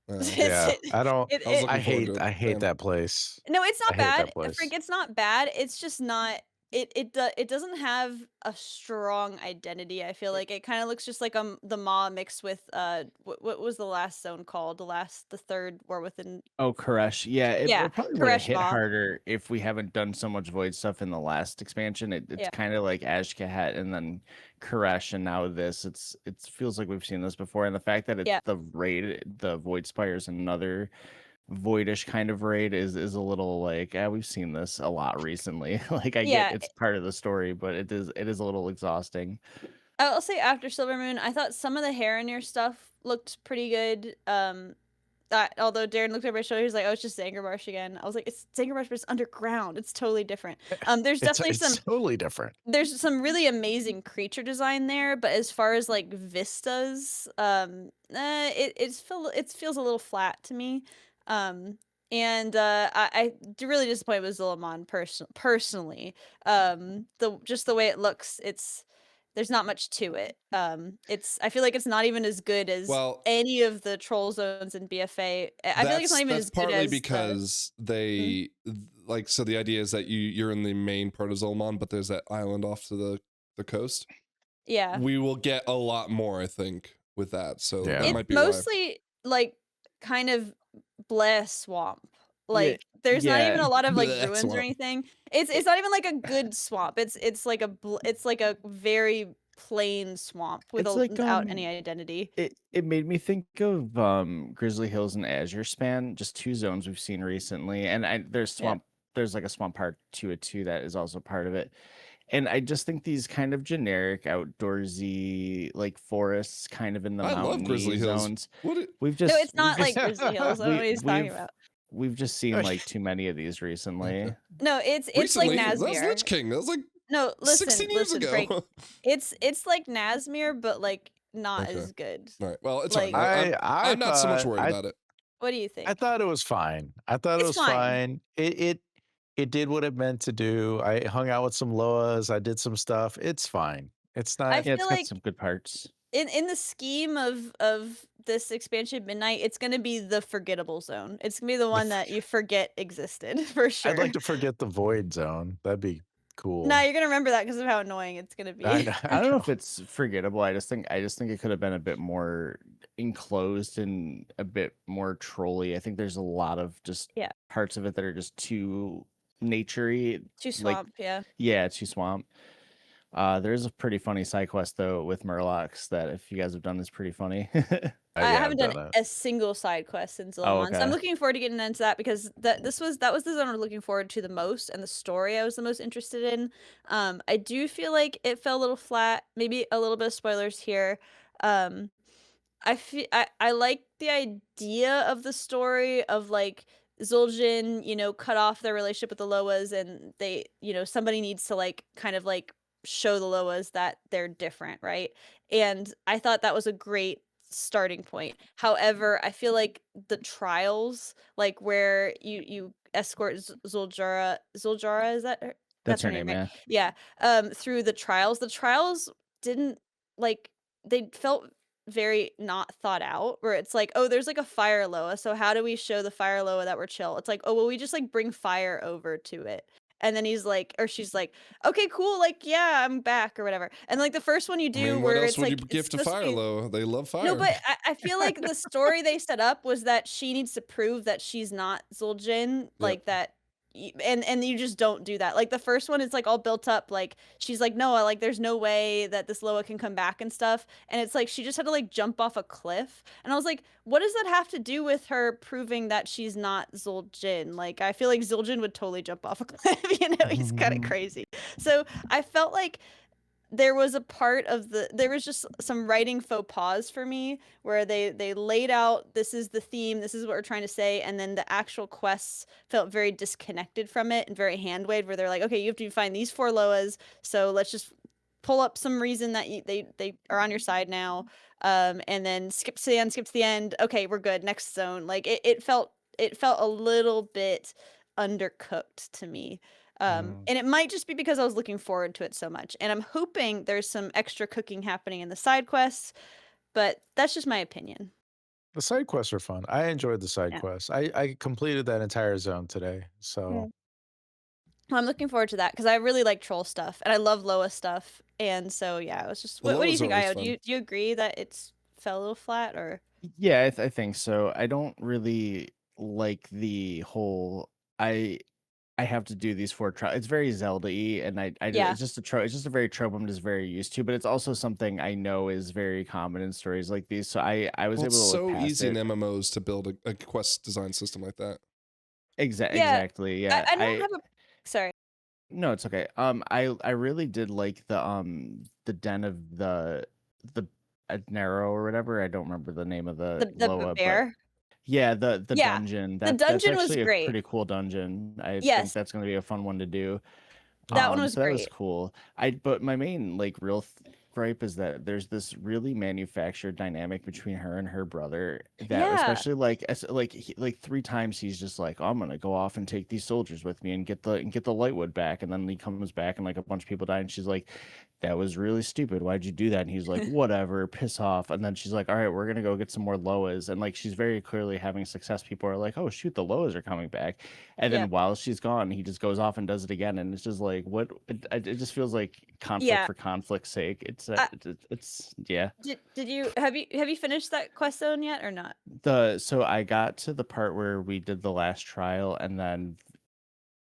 It's Yeah. it, I don't. it, I was it looking forward to it. I hate Damn. that place. No, it's I not hate bad. that place. Frank, it's not bad. It's just not it doesn't have a strong identity. I feel like it kind of looks just like the Maw mixed with what was the last zone called? The third War Within. Oh, Koresh. Yeah, Yeah, it probably would have Koresh hit Maw. harder if we haven't done so much void stuff in the last expansion. It's Yeah. kind of like Ashkahet and then Koresh and now this. It feels like we've seen this before. And the fact that it's Yeah. the Void Spires, another voidish kind of raid is a little like, we've seen this a lot recently. Like I get Yeah, it's part of the story, but it is a little exhausting. I'll say after Silvermoon, I thought some of the Harrenir stuff looked pretty good. Although Darren looked over my shoulder, he was like, "Oh, it's just Zangarmarsh again." I was like, "It's Zangarmarsh, but it's underground. It's totally different." There's definitely It's totally different. there's some really amazing creature design there, but as far as like vistas, it feels a little flat to me. And I really disappointed with Zul'Aman personally. The way it looks, there's not much to it. I feel like it's not even as good as Well, any of the troll zones in BFA. I feel like it's not even that's as good partly as because they like, so the idea is that you're in the main Protozolmon, but there's that island off to the coast. yeah. We will get a lot more, I think, with that. So Yeah. that It's might be why. mostly like kind of bleh swamp. Yeah, Like there's not even yeah. a lot of like Bleh ruins or swamp. anything. It's not even like a good swamp. It's like a very plain swamp It's like without any identity. it made me think of Grizzly Hills and Azure Span, just two zones we've seen recently. And there's swamp, there's like a swamp part to it too that is also part of it. And I just think these kind of generic outdoorsy like forests kind of in the I love mountainy Grizzly Hills. zones. What it, We've just No, it's we've not like just- Grizzly Hills. I don't know what he's talking about. We've just seen like too many of these recently. Okay. No, it's recently, like that was Nazmir. Lich King. That was like No, listen, 16 years listen, ago. Frank. It's like Nazmir, but like not Okay. as good. All right. Well, it's Like- fine. I'm not so much thought- worried about it. What do you think? I thought it was fine. I thought it It's was fine. fine. It did what it meant to do. I hung out with some Loas. I did some stuff. It's fine. It's not. I Yeah, feel it's got like some good parts. in the scheme of this expansion Midnight, it's gonna be the forgettable zone. It's gonna be the one that you forget existed for sure. I'd like to forget the Void Zone. That'd be cool. No, you're gonna remember that because of how annoying it's gonna be. I know. I don't know if it's forgettable. I just think it could have been a bit more enclosed and a bit more trolly. I think there's a lot of just Yeah. parts of it that are just too naturey. Too like- swamp, yeah. Yeah, too swamp. There's a pretty funny side quest though with Murlocs that if you guys have done is pretty funny. I Yeah, haven't done it. a single side quest in Zul'Aman, so I'm okay. looking forward to getting into that because that was the zone I'm looking forward to the most, and the story I was the most interested in. I do feel like it fell a little flat. Maybe a little bit of spoilers here. I like the idea of the story of like Zul'jin, cut off their relationship with the Loas, and they, somebody needs to like kind of like show the Loas that they're different, right? And I thought that was a great starting point. However, I feel like the trials, like where you escort Zuljara, is that her? That's her name, name, right? yeah. Yeah. Through the trials didn't like, they felt very not thought out, where it's like, oh, there's like a fire Loa, so how do we show the fire Loa that we're chill? It's like, oh, well, we just like bring fire over to it. And then he's like, or she's like, okay, cool, like, yeah, I'm back or whatever. And like the first one you do I mean, where what else it's would like you it's give to supposed to be- Firelo? They love fire. No, but I feel like the story they set up was that she needs to prove that she's not Zul'jin, like that. And you just don't do that. Like the first one is like all built up, like she's like, no, like there's no way that this Loa can come back and stuff, and it's like she just had to like jump off a cliff, and I was like, what does that have to do with her proving that she's not Zul'jin? Like I feel like Zul'jin would totally jump off a cliff, he's kind of crazy. So I felt like there was there was just some writing faux pas for me where they laid out, this is the theme, this is what we're trying to say, and then the actual quests felt very disconnected from it and very hand-waved, where they're like, okay, you have to find these 4 Loas, so let's just pull up some reason that they are on your side now, and then skip to the end, okay, we're good, next zone. Like it felt a little bit undercooked to me. And it might just be because I was looking forward to it so much, and I'm hoping there's some extra cooking happening in the side quests, but that's just my opinion. The side quests are fun. I enjoyed the side Yeah. quests. I completed that entire zone today. So Well, I'm looking forward to that because I really like troll stuff and I love Loa stuff, and so yeah, it was just. The What do you Loas think, are always Io? fun. Do you agree that it's fell a little flat, or? Yeah, I think so. I don't really like the whole I have to do these 4 trials. It's very Zelda-y, and Yeah. it's just a trope. It's just a very trope I'm just very used to. But it's also something I know is very common in stories like these. So I was Well, able to it's look so past easy it. in MMOs to build a quest design system like that. Yeah, Exactly. Yeah. I don't have a. Sorry. No, it's okay. I really did like the den of the Adnero or whatever. I don't remember the name of the The Loa, but bear. yeah, the Yeah, dungeon. the That's dungeon was actually a great. pretty cool dungeon. I think Yes, that's going to be a fun one to do. that one was So that was great. cool. But my main like real gripe is that there's this really manufactured dynamic between her and her brother that Yeah, especially like 3 times he's just like, I'm gonna go off and take these soldiers with me and get the Lightwood back, and then he comes back and like a bunch of people die, and she's like, that was really stupid. Why'd you do that? And he's like, whatever, piss off. And then she's like, all right, we're gonna go get some more Loas, and like she's very clearly having success. People are like, oh shoot, the Loas are coming back. And yeah, then while she's gone, he just goes off and does it again, and it's just like, what? It just feels like conflict yeah. for conflict's sake. It's I- yeah. Did you have you finished that quest zone yet or not? So I got to the part where we did the last trial, and then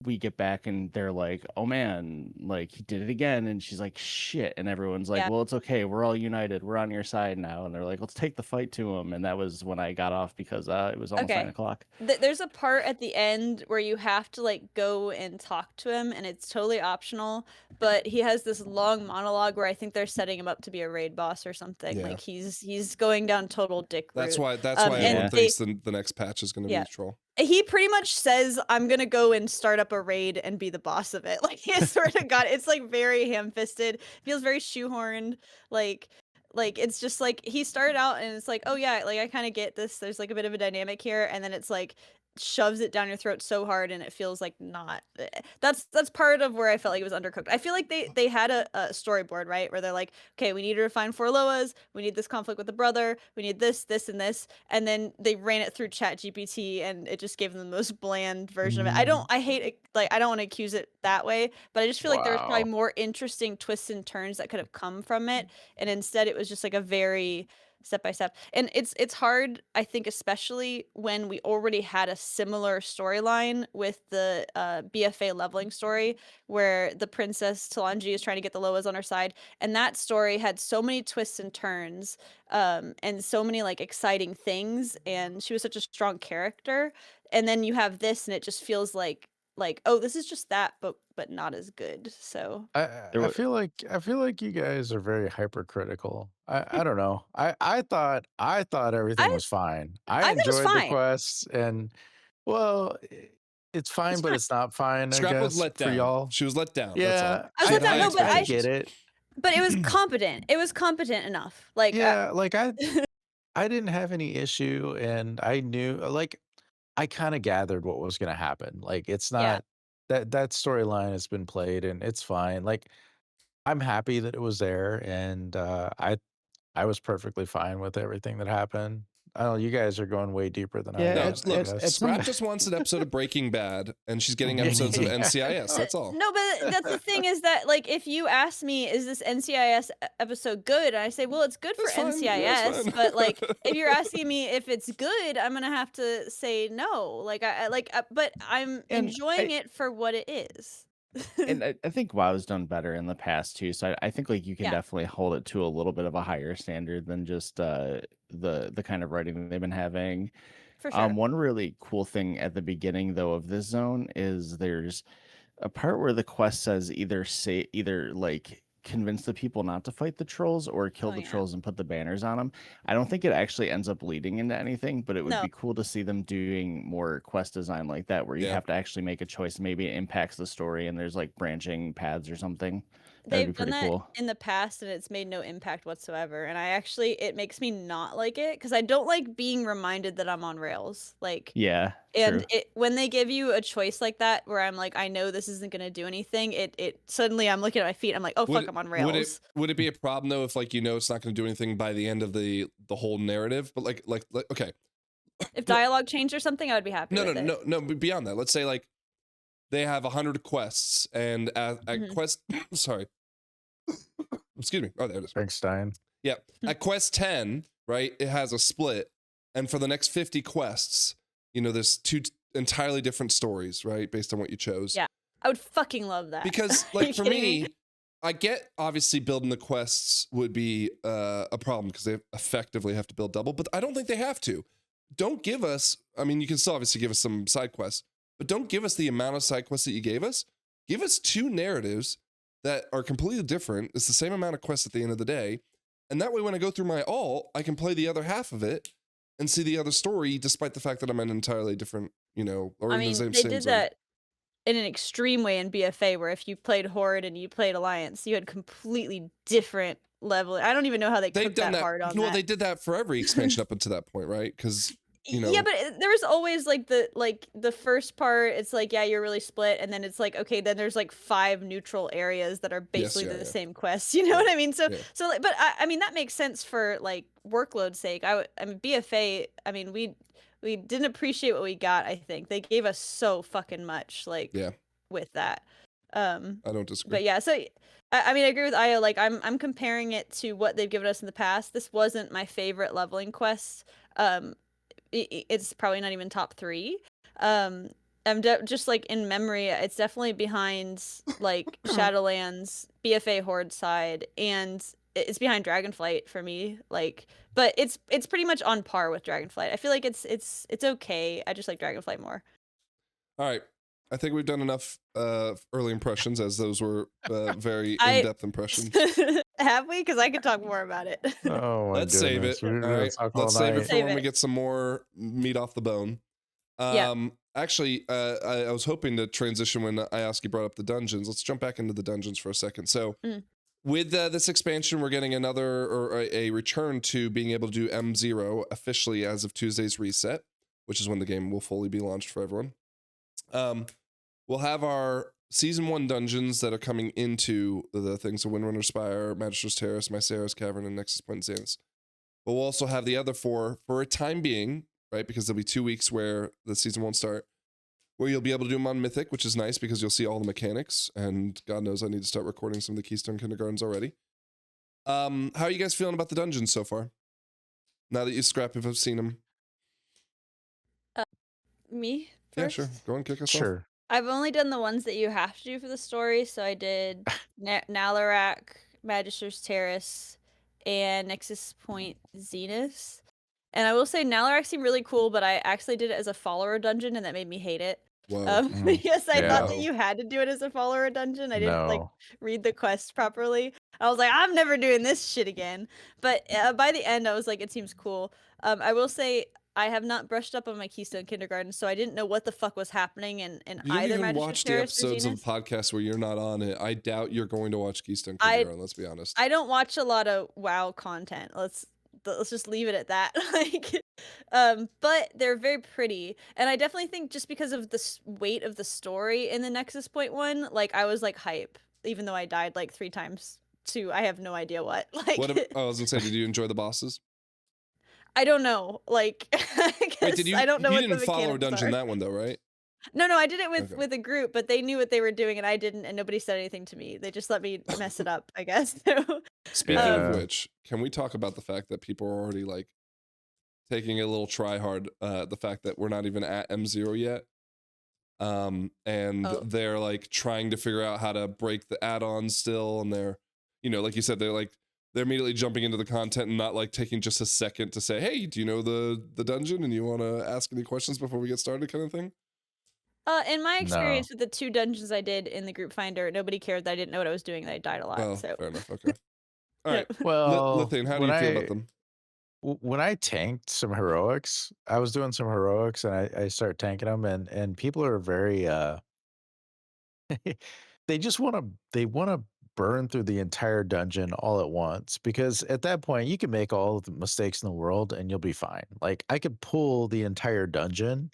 we get back and they're like, oh man, like he did it again, and she's like, shit, and everyone's like, Yeah. well, it's okay, we're all united, we're on your side now, and they're like, let's take the fight to him. And that was when I got off because it was almost Okay. 9 o'clock. There's a part at the end where you have to like go and talk to him, and it's totally optional, but he has this long monologue where I think they're setting him up to be a raid boss or something. Yeah. Like he's going down total dick route. That's why and everyone they- thinks the next patch is going to Yeah. be troll. He pretty much says, I'm gonna go and start up a raid and be the boss of it. Like, he sort of got it's like very ham-fisted, feels very shoehorned. Like it's just like he started out and it's like, oh yeah, like I kind of get this. There's like a bit of a dynamic here, and then it's like shoves it down your throat so hard, and it feels like not. That's part of where I felt like it was undercooked. I feel like they had a storyboard, right, where they're like, okay, we need to refine 4 Loas, we need this conflict with the brother, we need this, and this, and then they ran it through Chat GPT, and it just gave them the most bland version of it. I hate it, like I don't want to accuse it that way, but I just feel like there was probably Wow. more interesting twists and turns that could have come from it, and instead it was just like a very step by step. And it's hard, I think, especially when we already had a similar storyline with the BFA leveling story, where the princess Talanji is trying to get the Loas on her side, and that story had so many twists and turns, and so many like exciting things, and she was such a strong character. And then you have this, and it just feels like oh, this is just that, but not as good. So I feel like you guys are very hypercritical. I don't know. I thought everything was fine. I I thought it was enjoyed the fine. quests, and well, it's fine, It's but fine. it's not fine. I Scrap was guess let for down. y'all. She was let down. Yeah, I was let down, no, but I I get it. But it was competent. It was competent enough. Like Yeah, like I didn't have any issue, and I knew like I kind of gathered what was going to happen. Like it's Yeah. not that storyline has been played, and it's fine. Like I'm happy that it was there, and I was perfectly fine with everything that happened. I don't know, you guys are going way deeper than I Yeah, am. No, I look, guess. Scrap just wants an episode of Breaking Bad, and she's getting episodes of Yeah. NCIS. That's all. No, but that's the thing, is that like if you ask me, is this NCIS episode good? And I say, well, it's good for That's fine. Yeah, it's NCIS, fine. but like if you're asking me if it's good, I'm gonna have to say no. Like but I'm And enjoying it for what it is. and I think WoW's done better in the past too. So I think like you can Yeah. definitely hold it to a little bit of a higher standard than just the kind of writing that they've been having. For sure. One really cool thing at the beginning though of this zone is there's a part where the quest says either like convince the people not to fight the trolls or kill Oh, the yeah. trolls and put the banners on them. I don't think it actually ends up leading into anything, but it would No. be cool to see them doing more quest design like that, where you Yeah. have to actually make a choice. Maybe it impacts the story and there's like branching paths or something. That would They've be done pretty that cool. in the past, and it's made no impact whatsoever. And it makes me not like it, because I don't like being reminded that I'm on rails. Like, Yeah. and True. when they give you a choice like that, where I'm like, I know this isn't gonna do anything, it suddenly I'm looking at my feet, I'm like, oh fuck, I'm on rails. Would it be a problem though if like it's not going to do anything by the end of the whole narrative? But like okay, If dialogue changed or something, I would be happy. with it. no. But beyond that, let's say like they have 100 quests, and at Mhm. quest, sorry, excuse me. Oh, there it is. Frankenstein. Yeah, Hmm. at quest 10, right? It has a split, and for the next 50 quests, there's 2 entirely different stories, right, based on what you chose. Yeah. I would fucking love that. Because Are you like for kidding me, I get obviously building the quests would be a problem because they effectively have to build double, but I don't think they have to. Don't give us, I mean, you can still obviously give us some side quests, but don't give us the amount of side quests that you gave us. Give us 2 narratives that are completely different. It's the same amount of quests at the end of the day, And that way, when I go through my alt, I can play the other half of it and see the other story, despite the fact that I'm in an entirely different, or I in the mean, same they same did zone. that in an extreme way in BFA, where if you played Horde and you played Alliance, you had completely different level. I don't even know how they They've cooked done that that. hard on Well, that. they did that for every expansion up until that point, right? Because Yeah, but there was always like the first part, it's like, yeah, you're really split, and then it's like, okay, then there's like 5 neutral areas that are basically the same quests. You know what I mean? So like, but I mean that makes sense for like workload sake. I mean BFA. I mean we didn't appreciate what we got. I think they gave us so fucking much. Like with that. I don't disagree. But yeah, so I mean I agree with Io. Like I'm comparing it to what they've given us in the past. This wasn't my favorite leveling quest. It's probably not even top 3. I'm just like in memory, it's definitely behind like Shadowlands, BFA Horde side, and it's behind Dragonflight for me. Like, but it's pretty much on par with Dragonflight. I feel like it's okay. I just like Dragonflight more. All right. I think we've done enough early impressions, as those were very in-depth impressions. Have we? Because I could talk more about it. Oh my Let's goodness. save it. All right. Let's save it for when we get some more meat off the bone. Actually, I was hoping to transition when Ioski brought up the dungeons. Let's jump back into the dungeons for a second. So with this expansion, we're getting a return to being able to do M0 officially as of Tuesday's reset, which is when the game will fully be launched for everyone. We'll have our Season 1 dungeons that are coming into the things of Windrunner Spire, Magister's Terrace, Mycera's Cavern, and Nexus Point Xanus. But we'll also have the other 4 for a time being, right? Because there'll be 2 weeks where the season won't start, where you'll be able to do them on Mythic, which is nice because you'll see all the mechanics. And God knows I need to start recording some of the Keystone Kindergartens already. How are you guys feeling about the dungeons so far? Now that you scrap if I've seen them. Me first? Yeah, sure. Go and kick us off. I've only done the ones that you have to do for the story. So I did Nalarak, Magister's Terrace, and Nexus Point Xanus. And I will say Nalarak seemed really cool, but I actually did it as a follower dungeon, and that made me hate it. Because I thought that you had to do it as a follower dungeon. I didn't like read the quest properly. I was like, I'm never doing this shit again. But by the end, I was like, it seems cool. I will say I have not brushed up on my Keystone Kindergarten, so I didn't know what the fuck was happening in you either don't even Magister's watch the Terrace or episodes of Xanus. the podcast where you're not on it. I doubt you're going to watch Keystone Kindergarten, let's be honest. I don't watch a lot of WoW content. Let's just leave it at that. Like, but they're very pretty, and I definitely think just because of the weight of the story in the Nexus Point one, like I was like hype, even though I died like 3 times to I have no idea what. Like, I was gonna say, did you enjoy the bosses? I don't know. Like, wait, I don't know. You what didn't the follow a dungeon are. that one though, right? No, I did it with a group, but they knew what they were doing, and I didn't, and nobody said anything to me. They just let me mess it up, I guess. Speaking of which, can we talk about the fact that people are already like taking a little try hard, the fact that we're not even at M0 yet, and they're like trying to figure out how to break the add-ons still, and they're, like you said, they're immediately jumping into the content and not like taking just a second to say, hey, do you know the dungeon and you want to ask any questions before we get started, kind of thing. In my experience with the 2 dungeons I did in the group finder, nobody cared that I didn't know what I was doing, and I died a lot. Oh, so fair enough. Okay. All right. Well, Lithian, how do you feel about them? When I tanked some heroics, I was doing some heroics, and I started tanking them, and people are very they want to burn through the entire dungeon all at once, because at that point you can make all of the mistakes in the world and you'll be fine. Like, I could pull the entire dungeon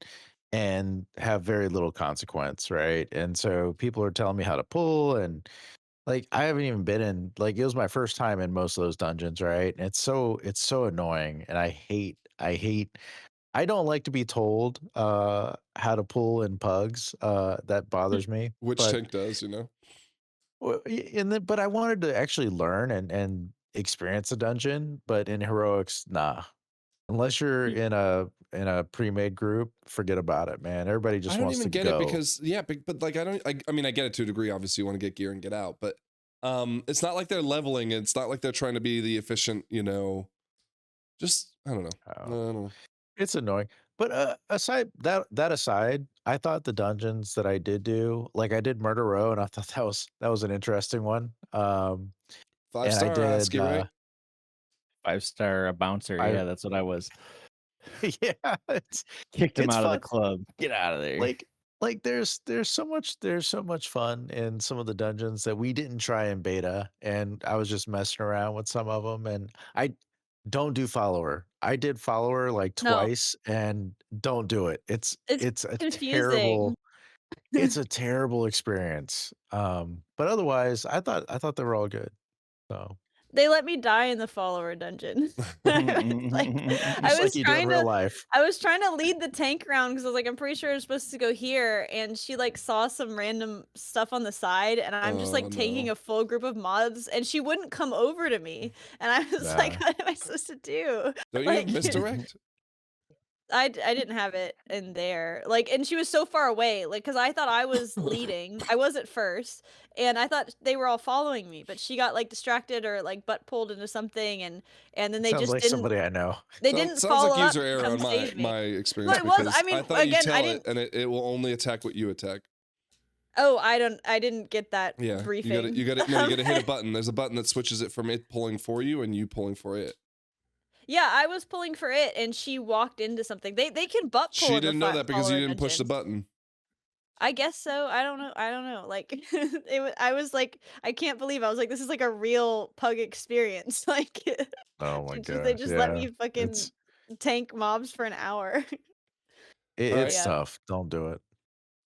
and have very little consequence, right? And so people are telling me how to pull, and like, I haven't even been in, like, it was my first time in most of those dungeons, right? And it's so annoying, and I don't like to be told how to pull in pugs. That bothers me. Which tank does, Well, but I wanted to actually learn and experience a dungeon, but in heroics, nah. Unless you're in a pre-made group, forget about it, man. Everybody just wants to go. I don't even get it because but like I mean I get it to a degree. Obviously, you want to get gear and get out, but it's not like they're leveling. It's not like they're trying to be the efficient, Just I don't know. I don't know. It's annoying. But aside aside, I thought the dungeons that I did do, like I did Murder Row, and I thought that was an interesting one. 5-star ASCII, right? 5-star bouncer. I- Yeah, that's what I was. Yeah, it's Kicked him It's out of the fun. club. Get out of there. like there's so much fun in some of the dungeons that we didn't try in beta, and I was just messing around with some of them, and I don't do follower. I did follower like No. twice, and don't do it. It's a confusing. terrible experience. But otherwise, I thought they were all good. So They let me die in the follower dungeon. I just like was you do in trying real to life. I was trying to lead the tank around because I was like, I'm pretty sure it's supposed to go here, and she like saw some random stuff on the side, and I'm just like taking no. a full group of mobs, and she wouldn't come over to me, and I was like, Nah. what am I supposed to do? Don't you Like, misdirect? I didn't have it in there, like, and she was so far away, like, because I thought I was leading. I was at first, and I thought they were all following me, but she got like distracted or like butt pulled into something, and then they Sounds just like didn't. somebody I know. They didn't Sounds follow like up user to error come on save me. my experience Well, it was. because I mean, I thought you again, I tell didn't. it and it will only attack what you attack. Oh, I didn't get that Yeah, briefing. you gotta hit a button. There's a button that switches it from it pulling for you and you pulling for it. Yeah, I was pulling for it, and she walked into something. They can butt pull She in the didn't know that because you follower didn't push the dungeons. button. I guess so. I don't know. I don't know. Like, I was like, I can't believe I was like, this is like a real pug experience. Like, Oh my they gosh, just let yeah. me fucking tank mobs for an hour. It, All it's right. Yeah. tough. Don't do it.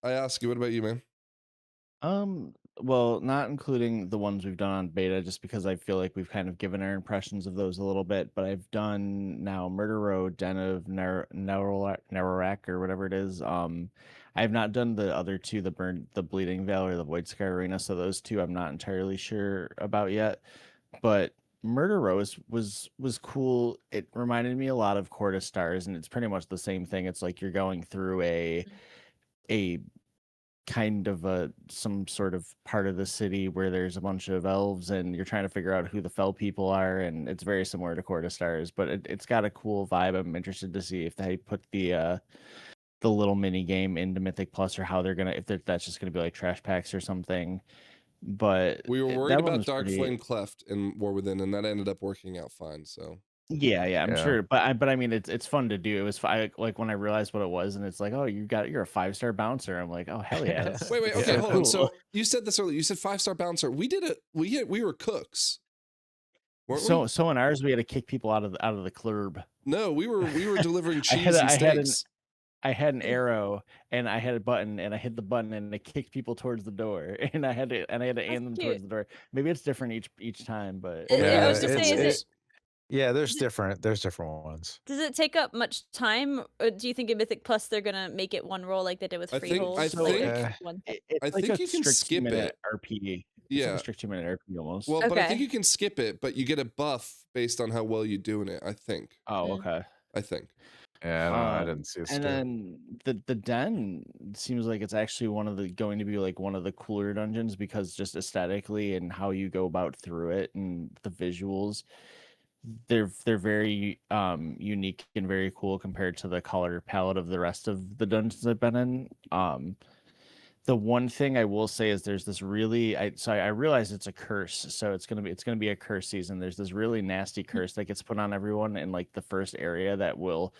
I ask you, what about you, man? Well, not including the ones we've done on beta, just because I feel like we've kind of given our impressions of those a little bit. But I've done now Murder Row, Den of Narrowack, or whatever it is. I have not done the other two, the Bleeding Veil or the Void Sky Arena. So those two I'm not entirely sure about yet. But Murder Row was cool. It reminded me a lot of Court of Stars, and it's pretty much the same thing. It's like you're going through a kind of some sort of part of the city where there's a bunch of elves and you're trying to figure out who the fell people are, and it's very similar to Court of Stars, but it's got a cool vibe. I'm interested to see if they put the little mini game into Mythic Plus, or how they're gonna, if that's just gonna be like trash packs or something. But We were worried that one about was Dark pretty. Flame Cleft in War Within, and that ended up working out fine. So Yeah, I'm Yeah. sure, but I mean, it's fun to do. It was like when I realized what it was, and it's like, oh, you're a 5-star bouncer. I'm like, oh hell yeah. wait, Yeah. okay, hold on. Cool. So you said this earlier. You said 5-star bouncer. We did it. We were cooks. Weren't we? So in ours, we had to kick people out of the club. No, we were delivering I cheese and steaks. I had an arrow, and I had a button, and I hit the button, and it kicked people towards the door, and I had to aim them towards cute. the door. Maybe it's different each time, but Well, maybe I it was has just different saying, rules. Yeah, there's different ones. does it take up much time, or do you think in Mythic Plus they're gonna make it one roll like they did with I think- Freehold? I like, think- one. it's I like think a you can strict skip 2-minute it. RP. It's Yeah. like a strict 2-minute RP almost. Well, but I think Okay. you can skip it, but you get a buff based on how well you're doing it. I think. Oh, okay. I think. Yeah, I don't know. I didn't see a And skip. then the den seems like it's actually going to be like one of the cooler dungeons, because just aesthetically and how you go about through it and the visuals, they're very unique and very cool compared to the color palette of the rest of the dungeons I've been in. The one thing I will say is there's this really I realize it's a curse, so it's gonna be a curse season. There's this really nasty curse that gets put on everyone in like the first area that will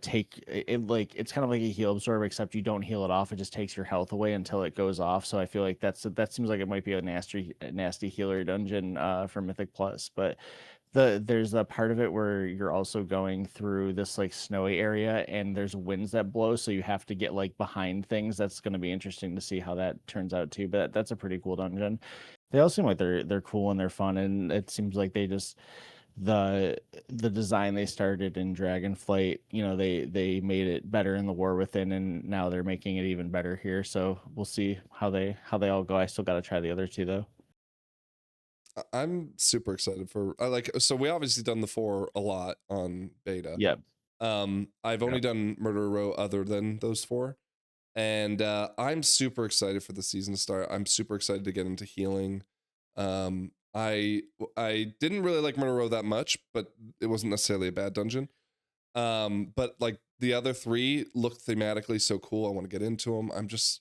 take it, like it's kind of like a heal absorb, except you don't heal it off. It just takes your health away until it goes off. So I feel like that seems like it might be a nasty healer dungeon for Mythic Plus. But there's a part of it where you're also going through this like snowy area, and there's winds that blow, so you have to get like behind things. That's going to be interesting to see how that turns out too. But that's a pretty cool dungeon. They all seem like they're cool and they're fun, and it seems like they just the design they started in Dragonflight, they made it better in the War Within, and now they're making it even better here. So we'll see how they all go. I still got to try the other two though. I'm super excited for. So we obviously done the 4 a lot on beta. Yep. I've only done Murder Row other than those 4, and I'm super excited for the season to start. I'm super excited to get into healing. I didn't really like Murder Row that much, but it wasn't necessarily a bad dungeon. But like the other 3 look thematically so cool. I want to get into them. I just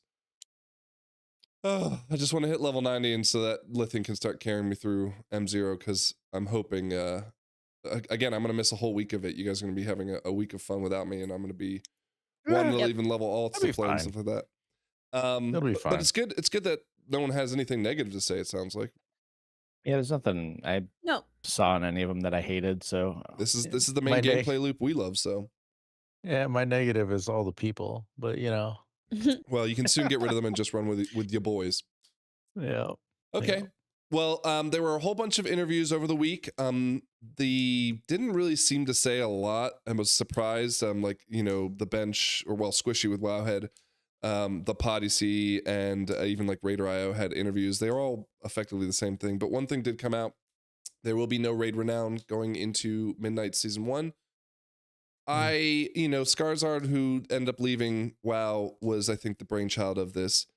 want to hit level 90, and so that Lithium can start carrying me through M0, because I'm hoping again, I'm gonna miss a whole week of it. You guys are gonna be having a week of fun without me, and I'm gonna be wanting to Yep. even level alts That'll to be play and fine. stuff like that. It'll be But fine. it's good. It's good that no one has anything negative to say. It sounds like Yeah, there's nothing I No. saw in any of them that I hated. So this is Yeah. the main My day- gameplay loop we love. So Yeah, my negative is all the people, but well, you can soon get rid of them and just run with your boys. yeah. Okay. Yeah. Well, there were a whole bunch of interviews over the week. They didn't really seem to say a lot. I was surprised. Like, the bench, or well, Squishy with Wowhead, the Podyssey, and even like Raider.io had interviews. They were all effectively the same thing. But one thing did come out. There will be no Raid Renown going into Midnight Season 1. Skarzard, who ended up leaving WoW, was, I think, the brainchild of this.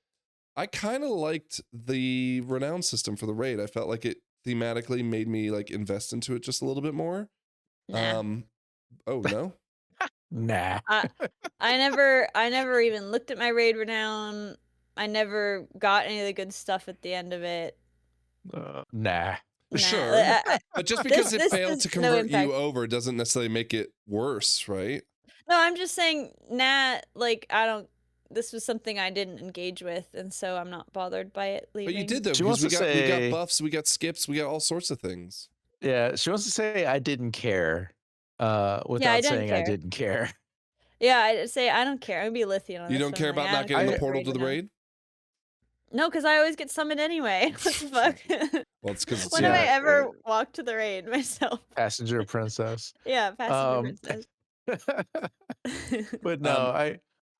I kind of liked the Renown system for the raid. I felt like it thematically made me like invest into it just a little bit more. Nah. Oh no. Nah. I never even looked at my Raid Renown. I never got any of the good stuff at the end of it. Nah. Nah. Sure. But just because it this failed is to no convert impact. you over doesn't necessarily make it worse, right? No, I'm just saying, like, this was something I didn't engage with, and so I'm not bothered by it leaving. But you did though, She because wants to we got say- buffs, we got skips, we got all sorts of things. Yeah, she wants to say I didn't care. Without didn't saying I care. didn't care. Yeah, I say I don't care. I'm gonna be Lithian on You this don't one. care Like, about I not don't getting care the about portal to the Renown. raid? No, because I always get summoned anyway. What the fuck? Well, it's because it's When have I Yeah, ever walked to the raid myself? Passenger princess. Yeah, passenger princess. But no,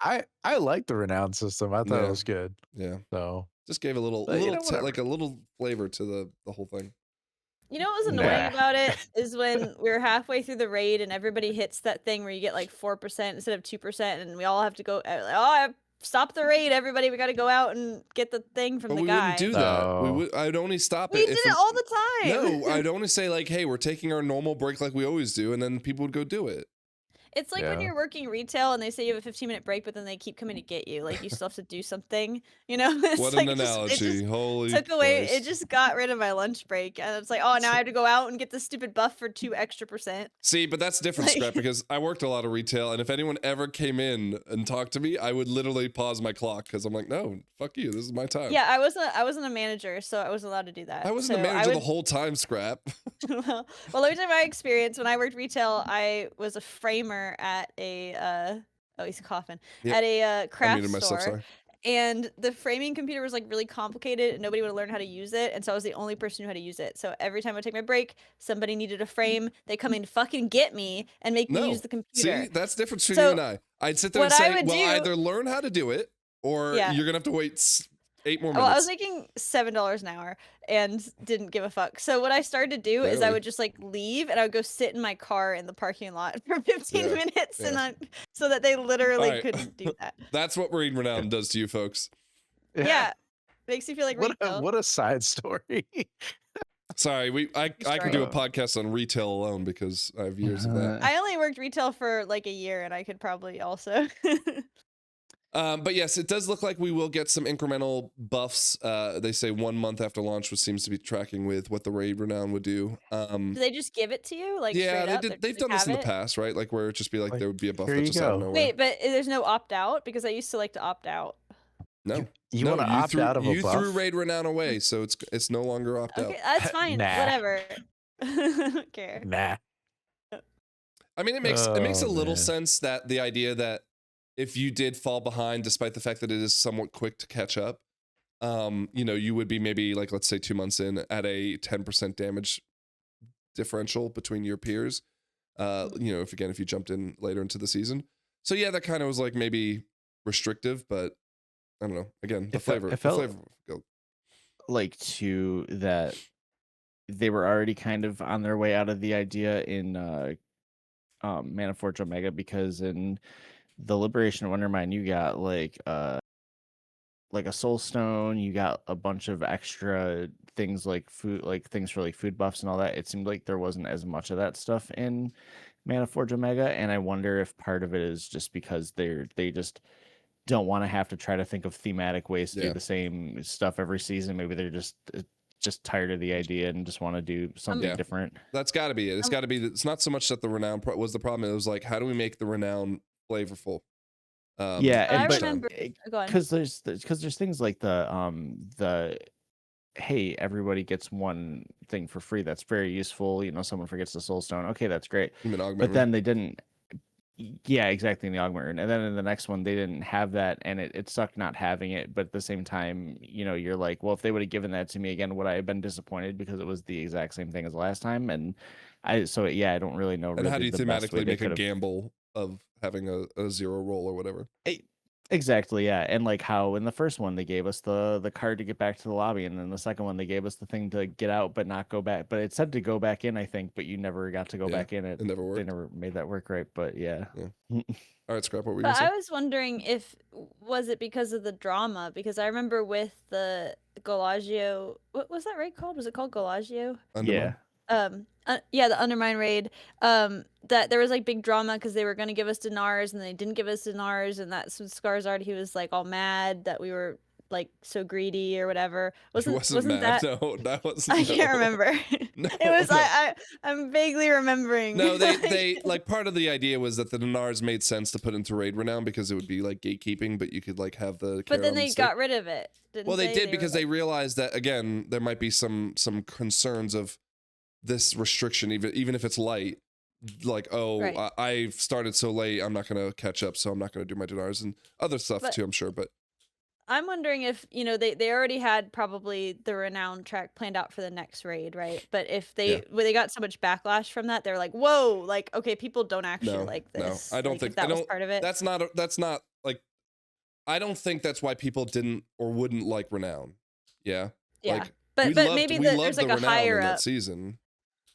I like the Renown system. I thought Yeah. it was good. yeah. So Just gave a little But, whatever. like a little flavor to the whole thing. You know what was annoying Nah. about it is when we were halfway through the raid and everybody hits that thing where you get like 4% instead of 2%, and we all have to go. Stop the raid, everybody! We got to go out and get the thing from But the we guy. wouldn't do that. No. I'd only stop We it did if it all the time. No, I'd only say like, hey, we're taking our normal break like we always do, and then people would go do it. It's like when Yeah. you're working retail and they say you have a 15-minute break, but then they keep coming to get you. Like, you still have to do something, It's What like an analogy. it just Holy took away. Christ. It just got rid of my lunch break, and it's like, oh, now I have to go out and get this stupid buff for 2 extra %. See, but that's different, Like- Scrap, because I worked a lot of retail, and if anyone ever came in and talked to me, I would literally pause my clock because I'm like, no, fuck you. This is my time. Yeah, I wasn't a manager, so I wasn't allowed to do that. I wasn't So a manager would, the whole time, Scrap. well, let me tell you my experience. When I worked retail, I was a framer at a he's coughing. Yep. At a I craft muted myself, store. sorry. And the framing computer was like really complicated and nobody would learn how to use it. And so I was the only person who had to use it. So every time I take my break, somebody needed a frame. They come in fucking get me and make me No. use the computer. See, that's different between So, you and I. I'd sit there and what I say, would well, do- either learn how to do it, or Yeah. you're going to have to wait 8 more Well, minutes. I was making $7 an hour and didn't give a fuck. So what I started to do is I Barely. would just like leave and I would go sit in my car in the parking lot for 15 Yeah, minutes yeah. and so that they literally Alright. couldn't do that. That's what Raid Renown does to you folks. Yeah. Makes you feel like What retail. a side story. Sorry, I could do a podcast on retail alone because I have years of that. I only worked retail for like a year and I could probably also. But yes, it does look like we will get some incremental buffs. They say 1 month after launch, which seems to be tracking with what the Raid Renown would do. Do they just give it to you? Like Yeah, straight up? they've done this in the past, right? Like where it'd just be like, Like, there would be a buff here that you just out of go. nowhere. Wait, but there's no opt out? Because I used to like to opt out. No, You no, want to opt threw, out of a you buff? threw Raid Renown away, so it's no longer opt out. Okay, that's fine. Nah. Whatever. I don't care. Nah. I mean, it makes a Oh, little man. sense that the idea that if you did fall behind, despite the fact that it is somewhat quick to catch up, you would be maybe like, let's say 2 months in at a 10% damage differential between your peers. If you jumped in later into the season. So yeah, that kind of was like maybe restrictive, but I don't know. Again, the It felt- flavor. it felt- the flavor. like to that they were already kind of on their way out of the idea in Mana Forge Omega, because in the Liberation of Undermine you got like a soul stone, you got a bunch of extra things like food, like things for like food buffs and all that. It seemed like there wasn't as much of that stuff in Mana Forge Omega, and I wonder if part of it is just because they just don't want to have to try to think of thematic ways to Yeah. do the same stuff every season. Maybe they're just just tired of the idea and just want to do something Yeah. different. That's got to be it. It's got to be. It's not so much that the Renown was the problem. It was like, how do we make the Renown flavorful? Yeah, I each remember. Go on. because there's things like the hey, everybody gets one thing for free. That's very useful. Someone forgets the soul stone. Okay, that's great. Human augment But rune. then they didn't. Yeah, exactly, in the augment rune. And then in the next one, they didn't have that, and it sucked not having it. But at the same time, you're like, well, if they would have given that to me again, would I have been disappointed because it was the exact same thing as last time? And I don't really know. And really how do you the best way thematically they make a could've- gamble of having a 0 roll or whatever? Exactly, yeah. And like how in the first one they gave us the card to get back to the lobby, and then the second one they gave us the thing to get out but not go back. But it said to go back in, I think, but you never got to go Yeah, back in. It never They worked. never made that work right. But yeah. All right, Scrap, what were you But gonna I say? was wondering if was it because of the drama? Because I remember with the Galagio, what was that raid called? Was it called Galagio? Undermine? Yeah, the Undermine raid. That there was like big drama because they were gonna give us dinars and they didn't give us dinars, and that's when Skarsgård, he was like all mad that we were like so greedy or whatever. He wasn't mad. that? No, that wasn't. I can't remember. No, It was no. I'm vaguely remembering. No, they like part of the idea was that the dinars made sense to put into Raid Renown because it would be like gatekeeping, but you could like have the. But then Carom they stick. got rid of it. Well, they did were because like- they realized that again there might be some concerns of this restriction, even if it's light. Like, oh, Right. I've started so late, I'm not gonna catch up, so I'm not gonna do my dinars and other stuff But- too. I'm sure, but I'm wondering if they already had probably the Renown track planned out for the next raid, right? But if they when they got so much backlash from that, they're like, whoa, like okay, people don't actually No, like no, this. I don't Like, think- if that I was don't- part of it. that's not like. I don't think that's why people didn't or wouldn't like Renown. Yeah, Yeah, like, but maybe we there's loved like the a Renown higher in that up. season.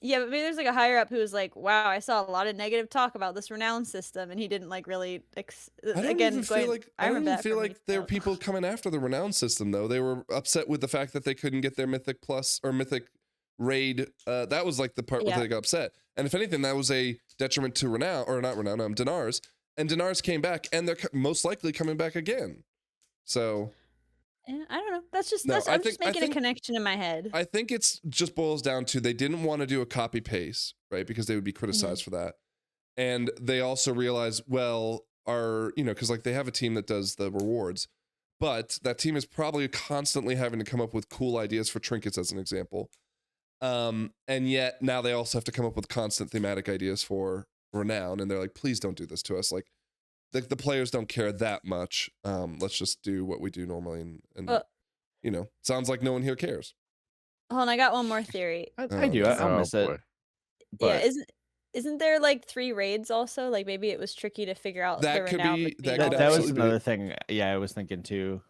Yeah, but maybe there's like a higher up who was like, wow, I saw a lot of negative talk about this Renown system, and he didn't like really. I don't even feel like I don't even feel like there were people coming after the Renown system though. They were upset with the fact that they couldn't get their Mythic Plus or Mythic Raid. That was like the part where Yeah. they got upset. And if anything, that was a detriment to Renown or not Renown, Dinars. And Dinars came back, and they're most likely coming back again. So Yeah, I don't know. That's just No, that's, I I'm think- just making a connection in my head. I think it's just boils down to they didn't want to do a copy paste, right? Because they would be criticized for that. And they also realized, well, because like they have a team that does the rewards, but that team is probably constantly having to come up with cool ideas for trinkets, as an example. And yet now they also have to come up with constant thematic ideas for Renown, and they're like, please don't do this to us. Like the players don't care that much. Let's just do what we do normally, and Well- sounds like no one here cares. Hold on, I got one more theory. I do. I'll miss it. boy. Yeah, But isn't there like 3 raids also? Like maybe it was tricky to figure out That the could Renown be- between that all could of that them. was absolutely be. another thing. Yeah, I was thinking too.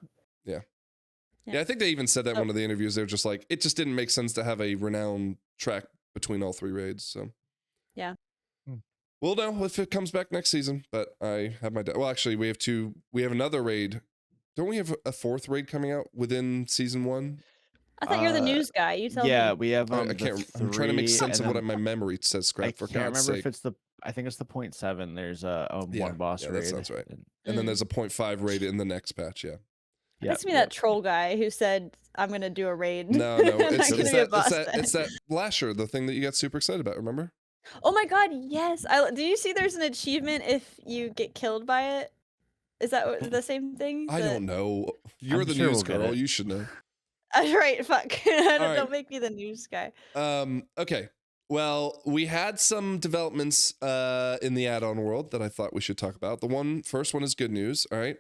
Yeah, I think they even said that in Oh. one of the interviews. They're just like, it just didn't make sense to have a Renown track between all 3 raids. So Yeah. we'll know if it comes back next season. But I have my well, actually, we have another raid. Don't we have a 4th raid coming out within season 1? I thought you're the Uh, news guy. You tell Yeah, me. we have. I the can't. I'm trying to make 3, sense of and what then my memory says. I Scrap, for can't God's remember sake. if it's the. I think it's the 0.7. There's Yeah, one boss yeah, raid. that sounds right. and- And then Mm. there's a 0.5 raid in the next patch. Yeah. Yeah, It's me that troll guy who said I'm gonna do a raid. No, I'm it's, not it's gonna be a that boss it's then. that Lasher, the thing that you got super excited about. Remember? Oh my god, yes! Do you see there's an achievement if you get killed by it? Is that the same thing? I don't know. You're I'm the sure news we'll get girl. it. You should know. Right, fuck. Don't right. make me the news guy. Okay. Well, we had some developments in the add-on world that I thought we should talk about. The first one is good news. All right.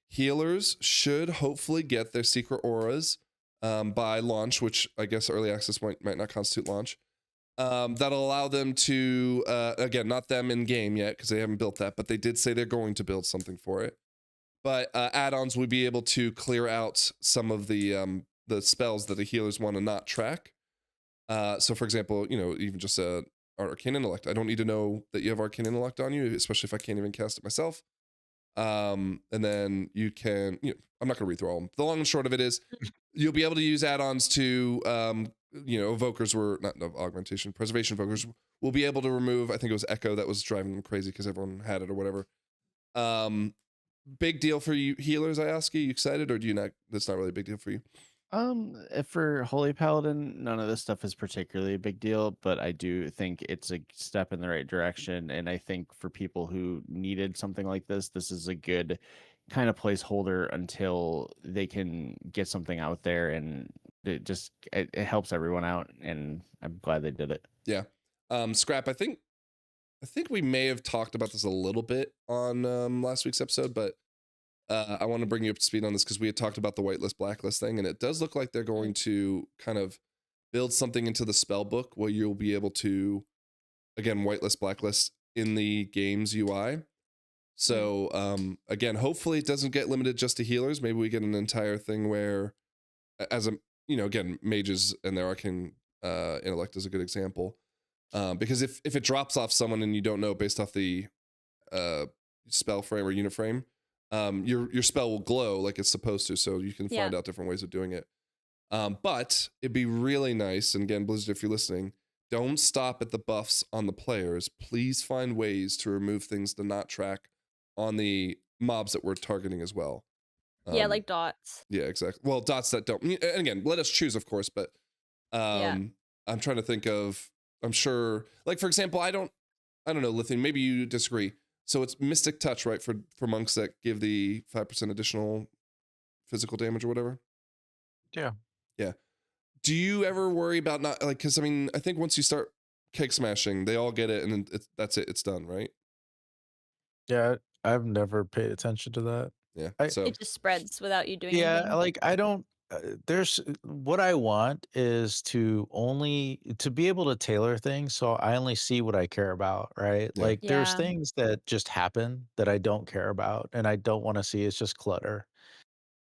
Healers should hopefully get their secret auras by launch, which I guess early access might not constitute launch. That'll allow them to, again, not them in game yet because they haven't built that, but they did say they're going to build something for it. But add-ons would be able to clear out some of the spells that the healers want to not track. So, for example, even just Arcane Intellect. I don't need to know that you have Arcane Intellect on you, especially if I can't even cast it myself. And then you can, I'm not going to read through all of them. The long and short of it is you'll be able to use add-ons to, evokers were, not no, augmentation, preservation evokers will be able to remove, I think it was Echo that was driving them crazy because everyone had it or whatever. Big deal for you healers, I ask you. You excited or do you not? That's not really a big deal for you. For Holy Paladin, none of this stuff is particularly a big deal, but I do think it's a step in the right direction. And I think for people who needed something like this is a good kind of placeholder until they can get something out there, and it helps everyone out. And I'm glad they did it. Yeah. Scrap, I think we may have talked about this a little bit on last week's episode, but I want to bring you up to speed on this because we had talked about the whitelist blacklist thing, and it does look like they're going to kind of build something into the spell book where you'll be able to, again, whitelist blacklist in the game's UI. So again, hopefully it doesn't get limited just to healers. Maybe we get an entire thing where, as a again, mages and their arcane intellect is a good example, because if it drops off someone and you don't know based off the spell frame or unit frame, your spell will glow like it's supposed to, so you can find out different ways of doing it. But it'd be really nice, and again, Blizzard, if you're listening, don't stop at the buffs on the players. Please find ways to remove things to not track on the mobs that we're targeting as well. Yeah, like dots. Yeah, exactly. Well, dots that don't. And again, let us choose, of course, but I'm trying to think of. I'm sure, like for example, I don't know, Lithium. Maybe you disagree. So it's Mystic Touch, right, for monks that give the 5% additional physical damage or whatever? Yeah. Yeah. Do you ever worry about not, like, because I mean, I think once you start cake smashing, they all get it, and then that's it. It's done, right? Yeah, I've never paid attention to that. Yeah. So It just spreads without you doing Yeah, anything. like I don't. There's what I want is to be able to tailor things, so I only see what I care about, right? Yeah. Like there's Yeah. things that just happen that I don't care about and I don't want to see. It's just clutter.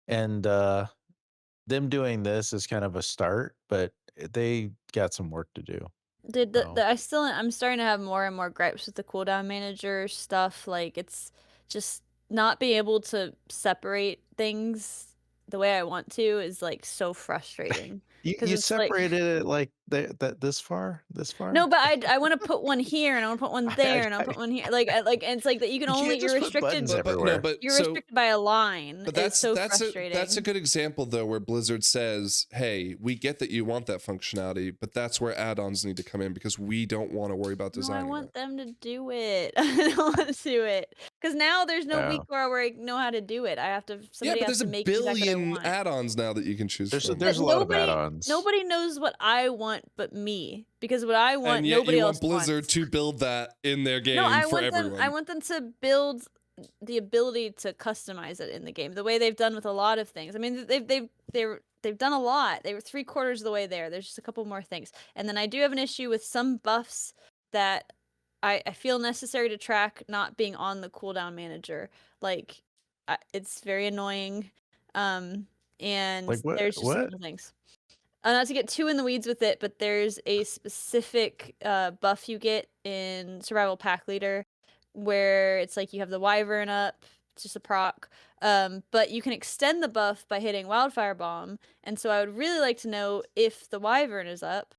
And them doing this is kind of a start, but they got some work to do. Dude, So I'm starting to have more and more gripes with the cooldown manager stuff. Like it's just not being able to separate things the way I want to is like so frustrating. you 'Cause it's like separated it like that this far, no, but I want to put one here and I want to put one there and I'll I- put one here. Like and it's like that you can You can't only just you're put restricted. buttons but everywhere. You're so restricted by a line. but It's so that's frustrating. a good example though, where Blizzard says, hey, we get that you want that functionality, but that's where add-ons need to come in because we don't want to worry about No, I designing want that. them to do it. I don't want to do it because now there's no Yeah. week where I know how to do it. I have to. Yeah, Somebody but has there's to a make exactly what I billion want. add-ons now that you can choose There's from. there's a But lot of add-ons. Nobody knows what I want but me because what I want And yet nobody you else want Blizzard wants. to build that in their game No, I for want everyone. them. I want them to build the ability to customize it in the game the way they've done with a lot of things. I mean, they've done a lot. They were 3/4 of the way there. There's just a couple more things, and then I do have an issue with some buffs that I feel necessary to track not being on the cooldown manager. Like, it's very annoying. And Like what? there's just a What? couple things. Not to get too in the weeds with it, but there's a specific buff you get in Survival Pack Leader where it's like you have the Wyvern up, it's just a proc, but you can extend the buff by hitting Wildfire Bomb, and so I would really like to know if the Wyvern is up,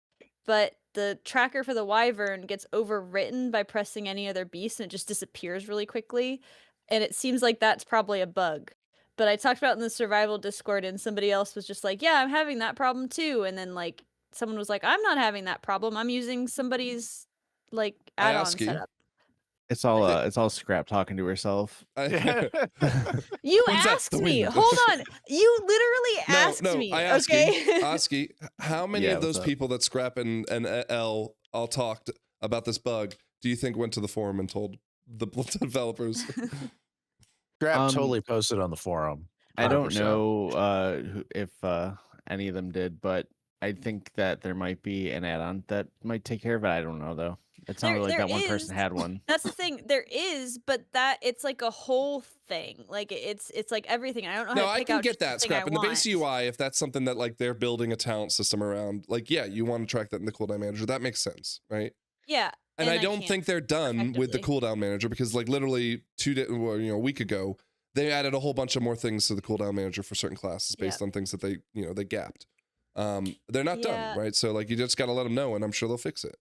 but the tracker for the Wyvern gets overwritten by pressing any other beast and it just disappears really quickly, and it seems like that's probably a bug. But I talked about it in the survival Discord and somebody else was just like, yeah, I'm having that problem too. And then like someone was like, I'm not having that problem. I'm using somebody's like add-on ask you. setup. It's all Scrap talking to herself. You Who's that? asked The me. wind. Hold on. You literally asked me. I ask Okay. you, Oski, how many Yeah, of those what's up? people that Scrap and L all talked about this bug do you think went to the forum and told the developers? Scrap totally posted on the forum. I don't 100%. know if any of them did, but I think that there might be an add-on that might take care of it. I don't know though. It sounded like There that one person is. had one. That's the thing. There is, but that it's like a whole thing. Like it's like everything. I don't know No, how to I pick can out get just the that, thing Scrap. I In the base want. UI, if that's something that like they're building a talent system around, like yeah, you want to track that in the cooldown manager. That makes sense, right? Yeah. And I don't can't think they're done with the effectively. cooldown manager because like literally a week ago, they added a whole bunch of more things to the cooldown manager for certain classes based on things that they gapped. They're not done, right? So like you just got to let them know and I'm sure they'll fix it.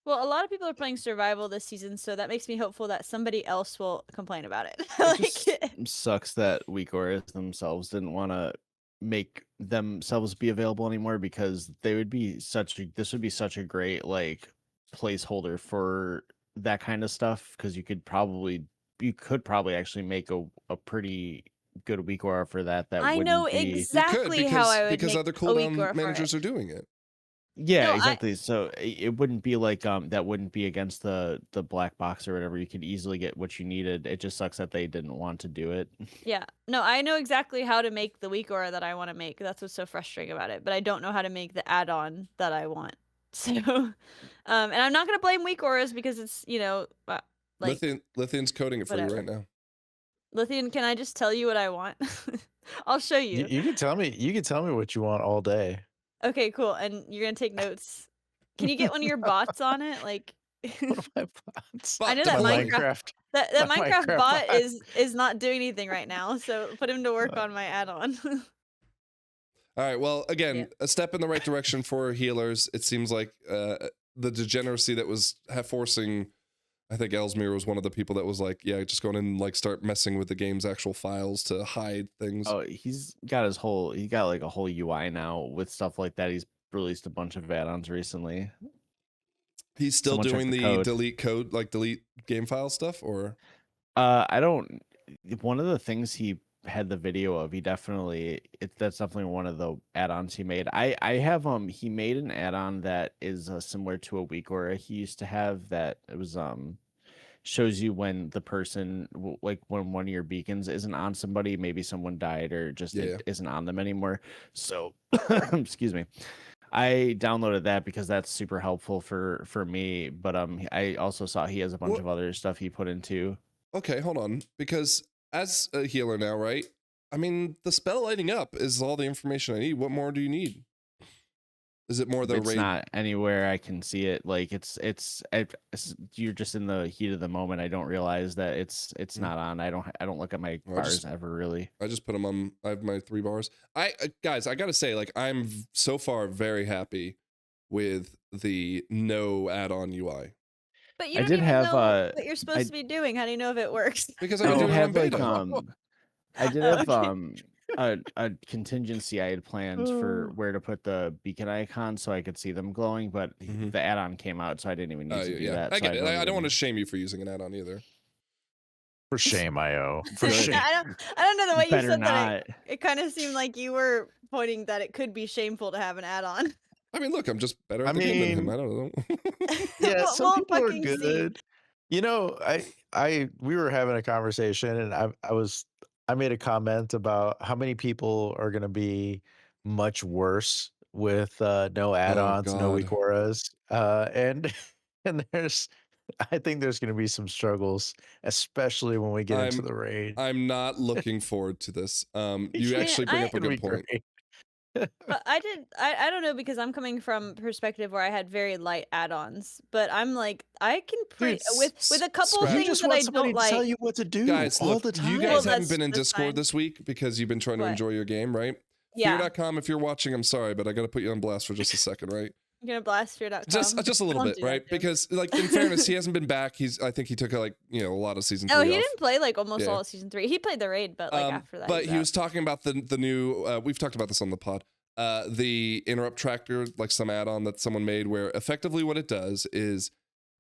Well, a lot of people are playing survival this season, so that makes me hopeful that somebody else will complain about it. It just sucks that WeakOris themselves didn't want to make themselves be available anymore, because they would be this would be such a great like placeholder for that kind of stuff, because you could probably actually make a pretty good week aura for that I know wouldn't be. You could exactly how I would because make other a week cooldown aura for managers it. are doing it. Yeah, No, exactly. So it wouldn't be like that wouldn't be against the black box or whatever. You could easily get what you needed. It just sucks that they didn't want to do it. Yeah. No, I know exactly how to make the weak aura that I want to make. That's what's so frustrating about it. But I don't know how to make the add-on that I want. So, and I'm not gonna blame weak auras because it's like Lithian's coding it for you whatever. right now. Lithian, can I just tell you what I want? I'll show you. You can tell me. You can tell me what you want all day. Okay, cool. And you're gonna take notes. Can you get one of your bots on it? Like, One of my bots. I know Bot that My deploy. Minecraft that my Minecraft bot bot. is not doing anything right now. So put him to work on my add-on. All right. Well, again, Yeah. a step in the right direction for healers. It seems like the degeneracy that was forcing. I think Ellesmere was one of the people that was like, yeah, just go in and like start messing with the game's actual files to hide things. Oh, he got like a whole UI now with stuff like that. He's released a bunch of add-ons recently. He's still Someone check doing the the code. delete code, like delete game file stuff, or I don't. One of the things he had the video of, that's definitely one of the add-ons he made. I have he made an add-on that is similar to a weak aura he used to have, that it was shows you when the person like when one of your beacons isn't on somebody, maybe someone died or just it isn't on them anymore. So excuse me. I downloaded that because that's super helpful for me, but I also saw he has a bunch of other stuff he put into. Okay, hold on, because as a healer now, right? I mean, the spell lighting up is all the information I need. What more do you need? Is it more the It's raid? not anywhere I can see it. Like it's you're just in the heat of the moment. I don't realize that it's not on. I don't look at my bars ever really. I just put them on. I have my 3 bars. Guys, I gotta say, like, I'm so far very happy with the no add-on UI. But you I don't did even have know what you're supposed to be doing. How do you know if it works? Because I've been doing it on beta. I did Oh, have okay. a contingency I had planned for where to put the beacon icon so I could see them glowing, but the add-on came out, so I didn't even need to do that. I get so it. I don't want to shame you for using an add-on either. For shame, IO. For Good. shame. I don't know the way you Better said not. that. It kind of seemed like you were pointing that it could be shameful to have an add-on. I mean, look, I'm just better at the game than him. I don't know. Yeah, Well, some we'll people are fucking see. good. You know, we were having a conversation, and I made a comment about how many people are going to be much worse with no add-ons, no weak God. auras, and I think there's going to be some struggles, especially when we get into the raid. I'm not looking forward to this. You Man, actually bring up a good point. But I don't know, because I'm coming from a perspective where I had very light add-ons, but I'm like, I can with a couple Scrap. things You just that want I somebody don't to tell like. you what to do Guys, all look, the time. you guys Well, haven't been in that's Discord fine. this week because you've been trying to What? enjoy your game, right? Yeah. Fear.com, if you're watching, I'm sorry, but I got to put you on blast for just a second, right? You're gonna blast Fear.com? Just a little Don't bit, do that, right? Jim. Because, like, in fairness, he hasn't been back. I think he took like, a lot of season 3 Oh, he off. didn't play like almost Yeah. all of season 3. He played the raid, but like after that. But he out. was talking about the new. We've talked about this on the pod. The interrupt tracker, like some add-on that someone made, where effectively what it does is,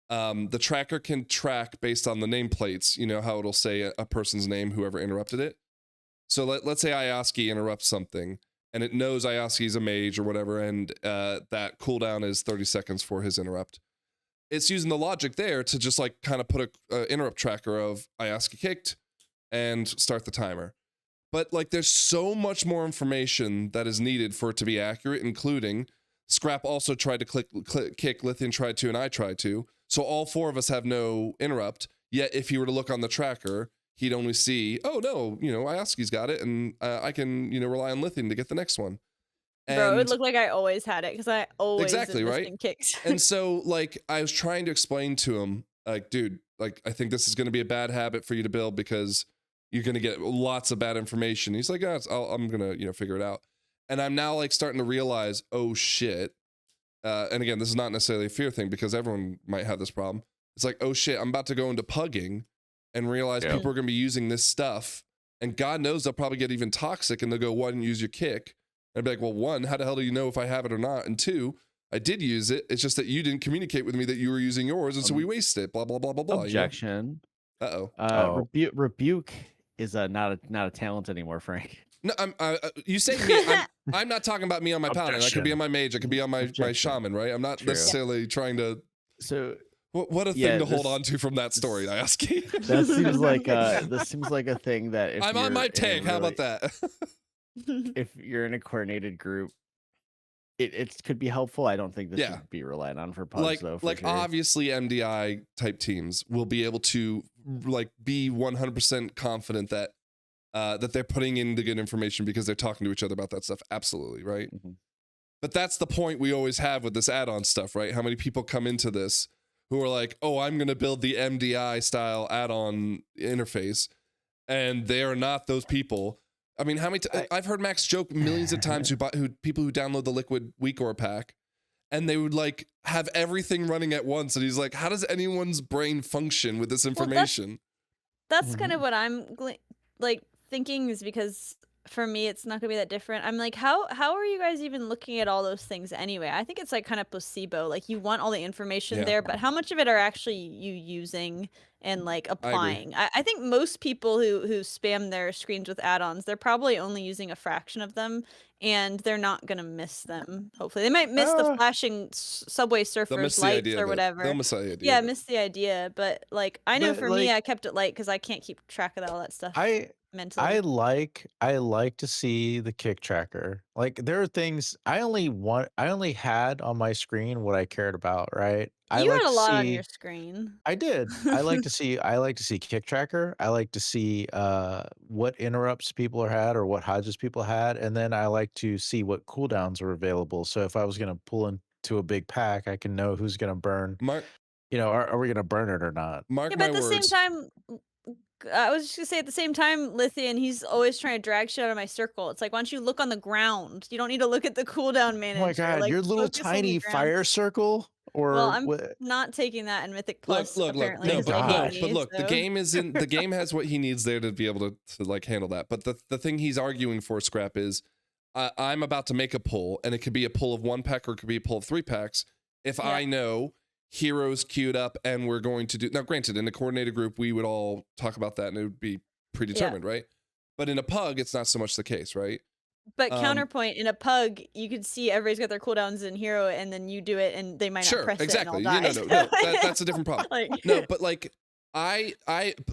the tracker can track based on the nameplates. You know how it'll say a person's name, whoever interrupted it. So let's say Ioski interrupts something, and it knows Ioski's a mage or whatever, and that cooldown is 30 seconds for his interrupt. It's using the logic there to just like kind of put a interrupt tracker of Ioski kicked and start the timer. But like, there's so much more information that is needed for it to be accurate, including Scrap also tried to kick, Lithian tried to, and I tried to. So all 4 of us have no interrupt. Yet if you were to look on the tracker, he'd only see, oh no, Ioski's got it, and I can, rely on Lithian to get the next one. And Bro, it would look like I always had it, because I always exactly am right. missing kicks. And so like, I was trying to explain to him, like, dude, like, I think this is going to be a bad habit for you to build because you're going to get lots of bad information. He's like, I'm going to, figure it out. And I'm now like starting to realize, oh shit. And again, this is not necessarily a fear thing because everyone might have this problem. It's like, oh shit, I'm about to go into pugging and realize people are going to be using this stuff And God knows they'll probably get even toxic and they'll go, why didn't you use your kick? And I'd be like, well, one, how the hell do you know if I have it or not? And two, I did use it. It's just that you didn't communicate with me that you were using yours, and so we wasted it. Blah blah blah blah blah. Objection. Uh-oh. Rebuke is not a talent anymore, Frank. No, you say me. I'm not talking about me on my paladin. I could be on my mage. I could be on my shaman, right? I'm not necessarily trying to. So what a thing to hold on to from that story, Ioski. That seems like a thing that if I'm on my tank. How about that? If you're in a coordinated group, it could be helpful. I don't think this should be relied on for pugs, though. For sure. Obviously, MDI type teams will be able to be 100% confident that that they're putting in the good information because they're talking to each other about that stuff. Absolutely, right? Mm-hmm. But that's the point we always have with this add-on stuff, right? How many people come into this who are like, oh, I'm going to build the MDI style add-on interface, and they are not those people. I mean, how many? I've heard Max joke millions of times who people who download the Liquid Weekor pack, and they would have everything running at once, and he's like, how does anyone's brain function with this information? Well, that's kind of what I'm thinking, is because for me it's not gonna be that different. I'm like, how are you guys even looking at all those things anyway? I think it's kind of placebo. You want all the information there, but how much of it are actually you using and applying? I think most people who spam their screens with add-ons, they're probably only using a fraction of them, and they're not gonna miss them. Hopefully they might miss the flashing Subway Surfers lights or whatever. They'll miss the idea. Yeah, miss the idea. But I know for me, I kept it light because I can't keep track of all that stuff. Mentally. I like to see the kick tracker. There are things I only had on my screen what I cared about, right? You had a lot on your screen. I did. I like to see kick tracker. I like to see what interrupts people had or what hodges people had, and then I like to see what cooldowns are available. So if I was gonna pull into a big pack, I can know who's gonna burn. Are we gonna burn it or not? But at the same time, I was just gonna say, at the same time, Lithian, he's always trying to drag shit out of my circle. It's why don't you look on the ground? You don't need to look at the cooldown manager. Oh my god, your little tiny fire circle? Well, I'm not taking that in Mythic Plus. Look. The game isn't. The game has what he needs there to be able to handle that. But the thing he's arguing for, Scrap, is I'm about to make a pull, and it could be a pull of 1 pack or it could be a pull of 3 packs. If I know heroes queued up and we're going to do, now granted, in a coordinated group we would all talk about that and it would be predetermined, right? But in a pug it's not so much the case, right? But counterpoint, in a pug you could see everybody's got their cooldowns in hero, and then you do it and they might not press it and all die. That's a different problem.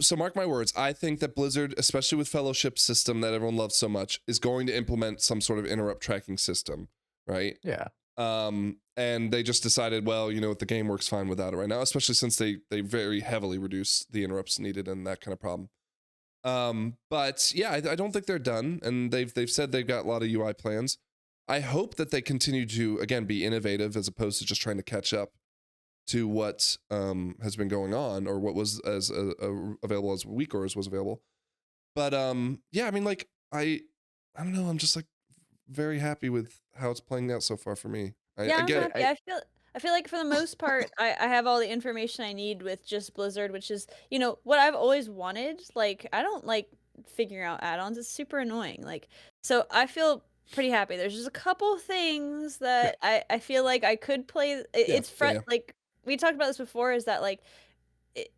So mark my words, I think that Blizzard, especially with Fellowship system that everyone loves so much, is going to implement some sort of interrupt tracking system, right? Yeah. And they just decided, well, the game works fine without it right now, especially since they very heavily reduce the interrupts needed and that kind of problem. But yeah, I don't think they're done, and they've said they've got a lot of UI plans. I hope that they continue to, again, be innovative as opposed to just trying to catch up to what has been going on or what was as available as Weekors was available. But yeah, I mean, I don't know, I'm just very happy with how it's playing out so far for me. I feel like for the most part, I have all the information I need with just Blizzard, which is, what I've always wanted. I don't like figuring out add-ons. It's super annoying. So I feel pretty happy. There's just a couple things that I feel like I could play. It's we talked about this before, is that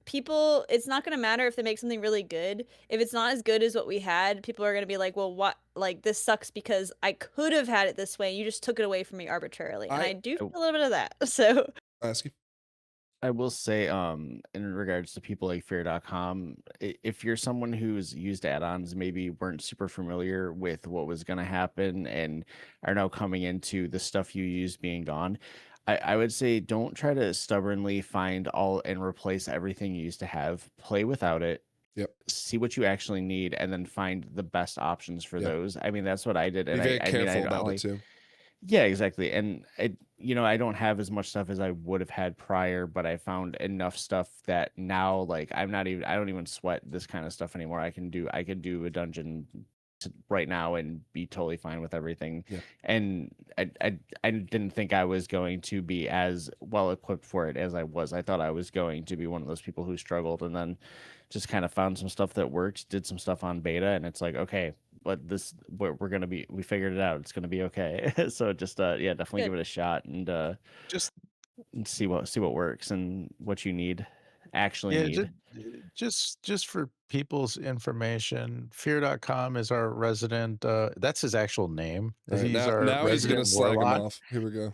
people, it's not going to matter if they make something really good. If it's not as good as what we had, people are going to be like, well, what, this sucks because I could have had it this way. You just took it away from me arbitrarily. And I do feel a little bit of that. So I'll ask you. I will say, in regards to people like Fear.com, if you're someone who's used add-ons, maybe weren't super familiar with what was going to happen and are now coming into the stuff you used being gone, I would say don't try to stubbornly find all and replace everything you used to have. Play without it. Yep. See what you actually need, and then find the best options for those. I mean, that's what I did. Be very careful about it too. Yeah, exactly. And I don't have as much stuff as I would have had prior, but I found enough stuff that now, I don't even sweat this kind of stuff anymore. I can do a dungeon right now and be totally fine with everything. Yeah. And I didn't think I was going to be as well equipped for it as I was. I thought I was going to be one of those people who struggled, and then just kind of found some stuff that works, did some stuff on beta, and it's like, okay, but we're gonna be, we figured it out. It's gonna be okay. So just yeah, definitely Good. give it a shot and Just see what works and what you actually yeah, need. just for people's information, fear.com is our resident that's his actual name. All right, He's now our now he's gonna resident slag him warlock. off. Here we go.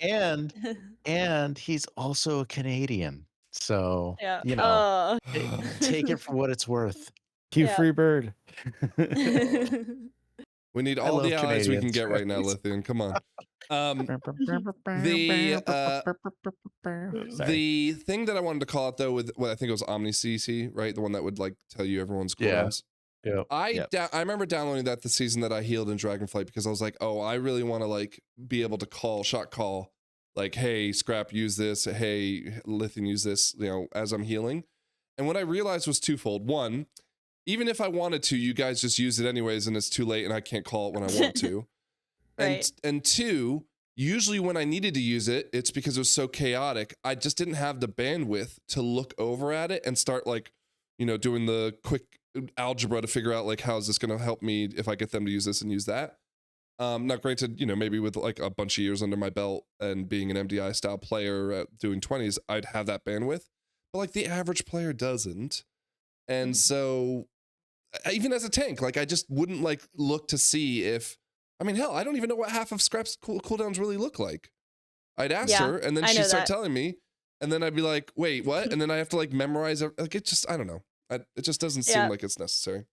And he's also a Canadian. So, Yeah. you know, take it for what it's worth. Cute Yeah. free bird. We need I all the love allies we can Canadians. get right now, Lithian. Come on. The thing that I wanted to call out though, with what I think it was OmniCC, right? The one that would like tell you everyone's Yeah. cooldowns. Yeah. I remember downloading that the season that I healed in Dragonflight because I was like, oh, I really want to like be able to shot call, like, hey, Scrap, use this. Hey, Lithian, use this, you know, as I'm healing. And what I realized was twofold. One, even if I wanted to, you guys just use it anyways, and it's too late, and I can't call it when I want to. Right. And two, usually when I needed to use it, it's because it was so chaotic. I just didn't have the bandwidth to look over at it and start like, you know, doing the quick algebra to figure out like, how is this going to help me if I get them to use this and use that. Not granted, you know, maybe with like a bunch of years under my belt and being an MDI style player doing 20s, I'd have that bandwidth, but like the average player doesn't. And so even as a tank, like I just wouldn't like look to see if, I mean, hell, I don't even know what half of Scrap's cooldowns really look like. I'd ask her, and then she'd start telling me, and then I'd be like, wait, what? And then I have to like memorize it. Like it just, I don't know. It just doesn't seem like it's necessary.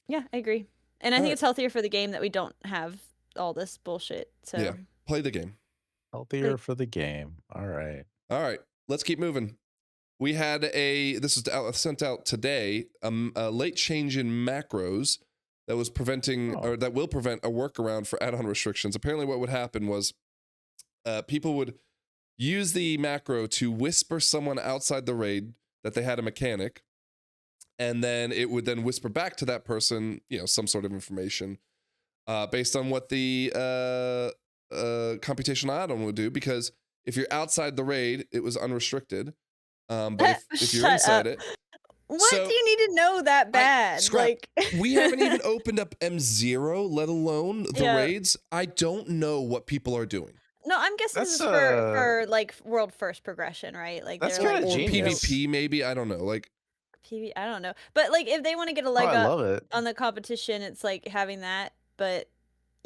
Yeah, I agree. And I All think right. it's healthier for the game that we don't have all this bullshit. So Yeah, play the game. Healthier for the game. All right. All right, let's keep moving. We had this was sent out today, a late change in macros that was preventing, or that will prevent a workaround for add-on restrictions. Apparently what would happen was people would use the macro to whisper someone outside the raid that they had a mechanic, and then it would then whisper back to that person, you know, some sort of information based on what the computational add-on would do, because if you're outside the raid, it was unrestricted. But if you're inside it, what do you need to know that bad? Scrap, we haven't even opened up M0, let alone the raids. I don't know what people are doing. No, I'm guessing this is for like world first progression, right? Like that's they're kind like, of genius. PvP maybe, I don't know. Like PvP, I don't know. But like if they want to get a leg I love up it. on the competition, it's like having that. But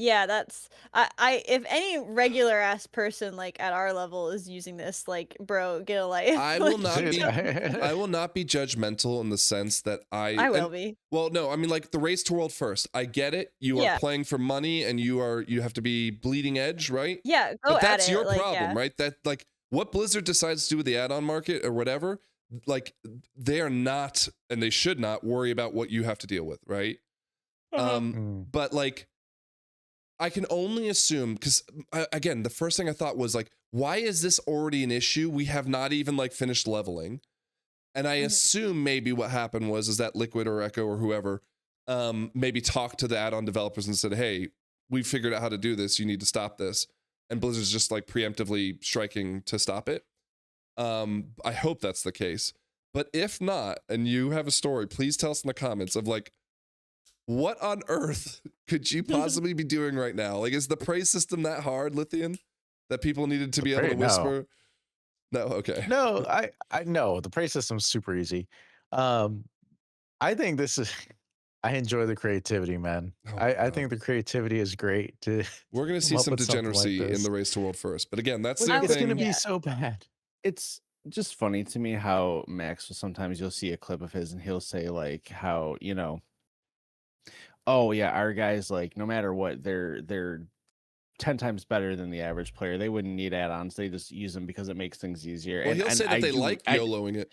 yeah, that's I if any regular ass person like at our level is using this, like, bro, get a life. I will not be I will not be judgmental in the sense that I will be. Well, no, I mean like the race to world first. I get it. You are playing for money and you have to be bleeding edge, right? Yeah, go but that's at it. your like, problem, right? That like what Blizzard decides to do with the add-on market or whatever, like they are not, and they should not worry about what you have to deal with, right? But like I can only assume, because again, the first thing I thought was like, why is this already an issue? We have not even like finished leveling. And I assume maybe what happened was that Liquid or Echo or whoever maybe talked to the add-on developers and said, hey, we figured out how to do this. You need to stop this. And Blizzard's just like preemptively striking to stop it. I hope that's the case. But if not, and you have a story, please tell us in the comments of like, what on earth could you possibly be doing right now? Like, is the praise system that hard, Lithian, that people needed to be able to whisper? No, okay. No, I know the praise system's super easy. I think this is. I enjoy the creativity, man. I think the creativity is great. We're gonna see some degeneracy in the race to world first, but again, that's the it's thing. gonna be so bad. It's just funny to me how Max, sometimes you'll see a clip of his and he'll say like how, you know, oh yeah, our guys, like, no matter what, they're 10 times better than the average player. They wouldn't need add-ons. They just use them because it makes things easier. Well, he'll say that they like YOLOing it.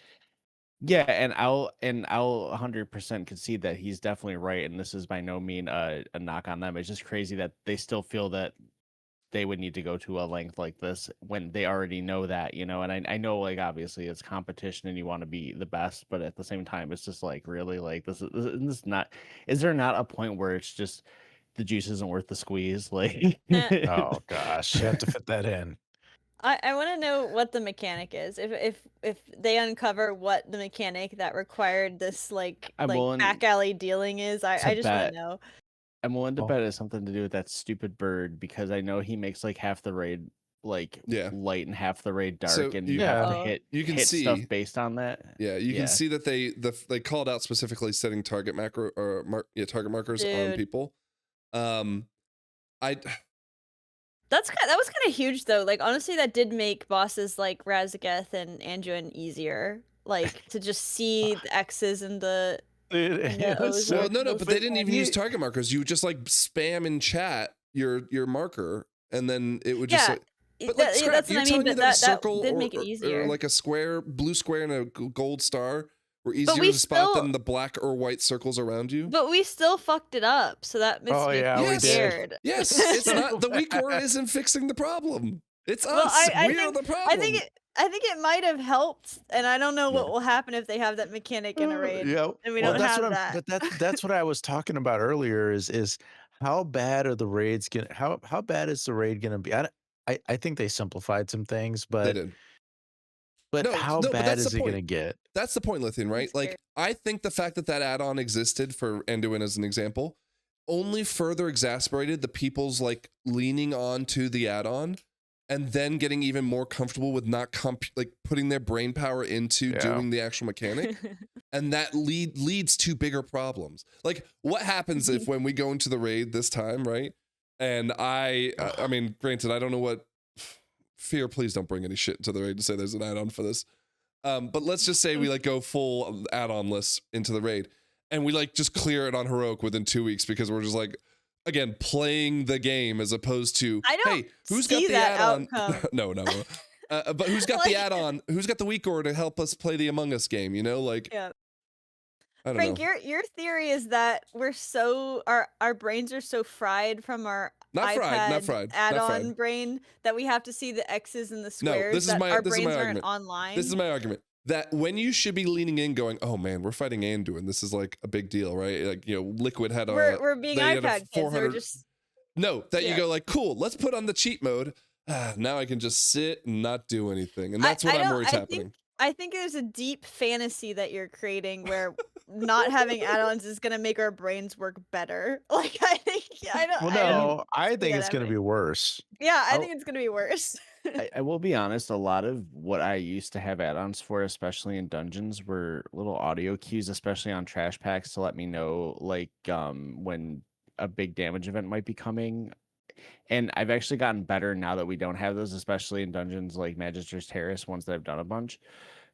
Yeah, and I'll 100% concede that he's definitely right, and this is by no mean a knock on them. It's just crazy that they still feel that they would need to go to a length like this when they already know that, you know. And I know, like, obviously it's competition and you want to be the best, but at the same time, it's just like, really, like, this is not. Is there not a point where it's just the juice isn't worth the squeeze? Like, Oh gosh, you have to fit that in. I want to know what the mechanic is. If they uncover what the mechanic that required this like I'm willing back alley dealing is, I to just want bet. to know. I'm willing to Oh. bet it's something to do with that stupid bird, because I know he makes like half the raid like Yeah. light and half the raid dark, So and you- you have to Oh. hit You can hit stuff see- based on that. Yeah, you can see that they called out specifically setting target macro or target markers on Dude. people. That was kind of huge though. Like honestly, that did make bosses like Razageth and Anduin easier. Like to just see the X's and the Dude, And it the was O's so- Well, no, but they didn't even you- use target markers. You would just like spam in chat your marker, and then it would just. Yeah, Like, but like, Scrap, that's you're what I mean. telling me But that a that circle did or, make it or easier. like a square, blue square, and a gold star were easier we to spot still- than the black or white circles around you. But we still fucked it up, so that makes Oh, me yeah, we did. scared. Yes, it's not the weak word isn't fixing the problem. It's us. Well, I We're think- the problem. I think it might have helped, and I don't know what No. will happen if they have that mechanic in a raid. Yeah, and we well, don't that's have what that. But that's what I was talking about earlier. Is how bad are the raids gonna? How bad is the raid gonna be? I think they simplified some things, They but did. but No, how no, but bad that's is the it gonna point. get? That's the point, Lithian, right? That's Like, fair. I think the fact that add-on existed for Anduin as an example only further exasperated the people's like leaning on to the add-on and then getting even more comfortable with not like putting their brain power into Yeah. doing the actual mechanic. And that leads to bigger problems. Like, what happens if when we go into the raid this time, right? And I mean, granted, I don't know what fear. Please don't bring any shit into the raid to say there's an add-on for this. But let's just say we like go full add-on list into the raid, and we like just clear it on heroic within 2 weeks because we're just like, again, playing the game as opposed to, I don't hey, who's got see the that add-on? outcome. no. But who's got the Like- add-on? Who's got the weak ore to help us play the Among Us game? You know, like. Yeah. I don't Frank, know. your theory is that we're so our brains are so fried from our Not iPad fried. add-on brain that we have to see the X's and the squares. this is that my- our this is brains my aren't argument. online. This is my argument. That when you should be leaning in going, oh man, we're fighting Anduin. This is like a big deal, right? Like, you know, Liquid had a. we're being they had a iPad kids. We're 400 just No, that you Yeah. go like, cool, let's put on the cheat mode. Now I can just sit and not do anything. And that's what I'm worried is happening. I think there's a deep fantasy that you're creating where not having add-ons is gonna make our brains work better. Like I think I don't. Well, I don't- no, I think that it's gonna happening. be worse. Yeah, I Oh. think it's gonna be worse. I will be honest, a lot of what I used to have add-ons for, especially in dungeons, were little audio cues, especially on trash packs, to let me know like when a big damage event might be coming. And I've actually gotten better now that we don't have those, especially in dungeons like Magister's Terrace, ones that I've done a bunch,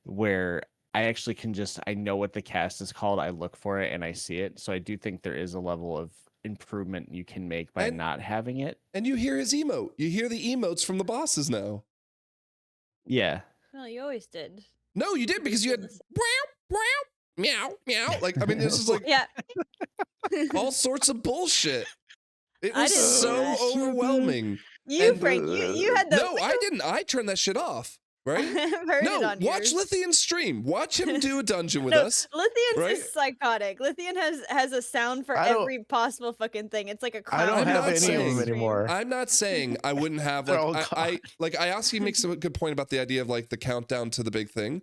where I actually can I know what the cast is called, I look for it and I see it. So I do think there is a level of improvement you can make by And- not having it. And you hear his emote. You hear the emotes from the bosses now. Yeah. Well, you always did. No, you did because you had meow, meow. Like, I mean, this is like Yeah. all sorts of bullshit. It I was didn't do so that. overwhelming. You, And, Frank, you had the. No, I didn't. I turned that shit off. Right? I've heard it No, on watch yours. Lithian stream. Watch him do a dungeon with No, us. Lithian's right? is psychotic. Lithian has a sound for I don't- every possible fucking thing. It's like a clown. I don't I'm have not any of saying- them anymore. I'm not saying I wouldn't have They're all like I Aski makes a good point about the idea of like the countdown to the big thing,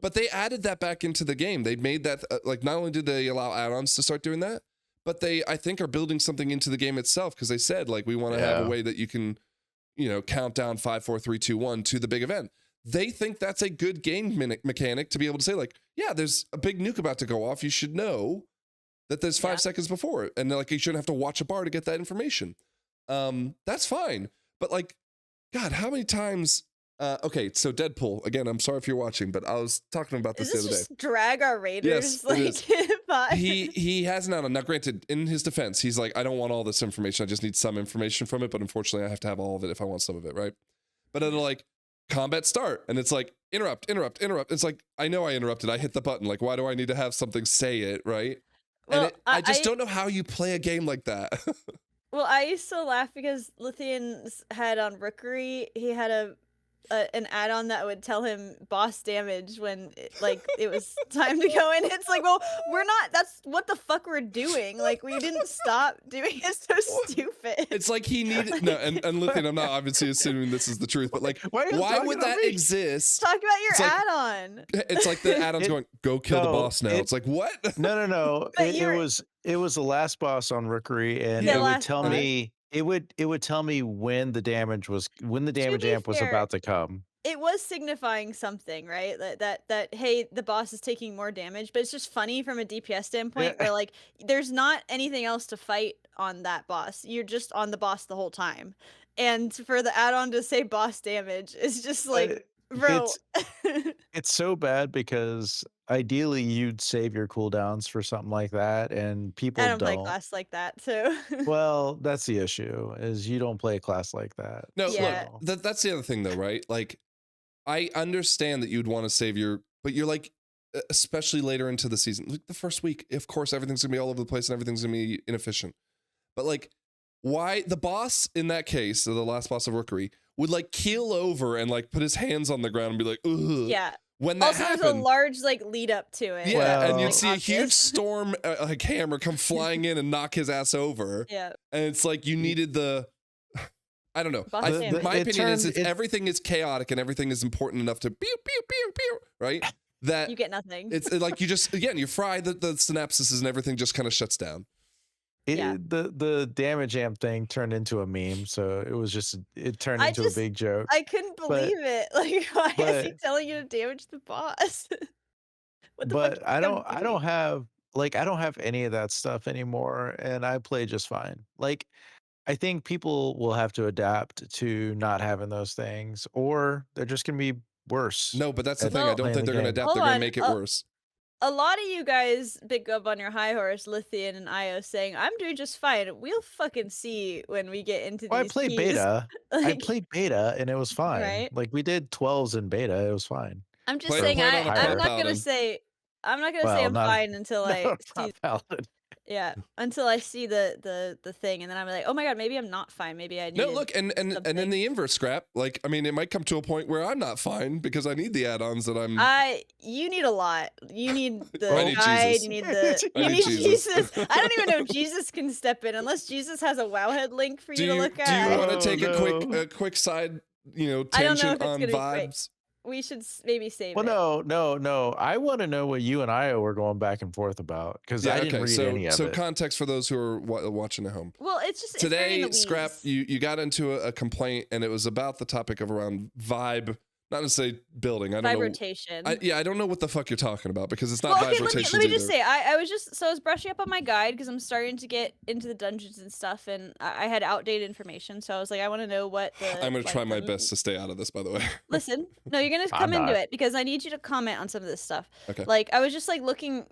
but they added that back into the game. They made that like not only did they allow add-ons to start doing that, but they I think are building something into the game itself because they said like we want to have Yeah. a way that you can, you know, count down 5, 4, 3, 2, 1 to the big event. They think that's a good game mechanic to be able to say like, yeah, there's a big nuke about to go off. You should know that there's 5 Yeah. seconds before it, and like you shouldn't have to watch a bar to get that information. That's fine. But like, God, how many times? Okay, so Deadpool again. I'm sorry if you're watching, but I was talking about this Is the this other day. just drag our raiders Yes, it is. by? He has an add-on. Now, granted, in his defense, he's like, I don't want all this information. I just need some information from it. But unfortunately, I have to have all of it if I want some of it, right? But it'll like combat start, and it's like interrupt. It's like I know I interrupted. I hit the button. Like, why do I need to have something say it, right? Well, and I just don't know how you play a game like that. Well, I used to laugh because Lithian's had on Rookery, he had an add-on that would tell him boss damage when it was time to go in. It's like, well, we're not. That's what the fuck we're doing. Like, we didn't stop doing. It's so stupid. It's like he needed no, and Lithian, I'm not obviously assuming this is the truth, but like, Why are you why talking would about that me? exist? Talk about your It's like- add-on. It's like the add-ons going, go kill the no, boss now. It's like, what? No. But It was the last boss on Rookery, and Yeah, it would last tell boss. me it would tell me when the damage be amp was fair, about to come. It was signifying something, right? That hey, the boss is taking more damage, but it's just funny from a DPS standpoint Yeah. where like there's not anything else to fight on that boss. You're just on the boss the whole time. And for the add-on to say boss damage is just like, bro. It's so bad because ideally you'd save your cooldowns for something like that, and people I don't play class like that, so Well, that's the issue, is you don't play a class like that. No, Yeah. look, that's the other thing though, right? Like, I understand that you'd want to save your, but you're like, especially later into the season, like the first week, of course, everything's gonna be all over the place and everything's gonna be inefficient. But like, why the boss in that case, or the last boss of Rookery, would like keel over and like put his hands on the ground and be like, ugh. yeah. When that Also, there's a happened, large like lead up to it. yeah, and Well- you'd Like, see a huge obvious. storm like hammer come flying in and knock his ass over. Yeah. And it's like you needed the, I don't know. Boss I, damage. my It opinion is turned- if it- everything is chaotic and everything is important enough to pew pew pew pew, right? That You get nothing. it's like you just again you fry the synapses and everything just kind of shuts down. Yeah. The damage amp thing turned into a meme, so it turned I into just- a big joke. I couldn't but- believe it. Like, why is he but- telling you to damage the boss? What the fuck But is I he don't doing? have any of that stuff anymore, and I play just fine. Like, I think people will have to adapt to not having those things, or they're just gonna be worse. No, but that's the at thing. I don't playing think the they're going to game. adapt. Hold They're going on, to make it oh, worse. A lot of you guys big up on your high horse, Lithian and Io, saying I'm doing just fine. We'll fucking see when we get into Well, I these played keys. beta. I Like, played beta, and it was fine. Right? Like, we did 12s in beta. It was fine. I'm just Play- saying play it on a I'm Paladin. not gonna Paladin. say I'm not gonna say Well, I'm not- fine until I No, see not Paladin. until I see the thing, and then I'm like, oh my god, maybe I'm not fine. Maybe I need. No, look, and in something. the inverse scrap, like I mean, it might come to a point where I'm not fine because I need the add-ons that I'm. You need a lot. You need the I need guide. Jesus. You need the. I You need need Jesus. Jesus. I don't even know if Jesus can step in unless Jesus has a Wowhead link for do you to you look do at. you want to Oh, take no. a quick side, I don't know tangent if it's on gonna be quick. vibes? We should maybe save Well, it. no. I want to know what you and Io were going back and forth about, because I didn't read any of so it. context for those who are watching at home. Well, it's just it's very in Today, the scrap, weeds. you got into a complaint, and it was about the topic of around vibe, not necessarily building. I don't Vibe know. rotation. I don't know what the fuck you're talking about because it's not Well, vibe okay, rotations let me just either. say, I was brushing up on my guide because I'm starting to get into the dungeons and stuff, and I had outdated information, so I was like, I want to know what the. I'm gonna like, try my the- best to stay out of this, by the way. Listen, no, you're gonna I'm come into not. it because I need you to comment on some of this stuff. Okay. Like, I was just like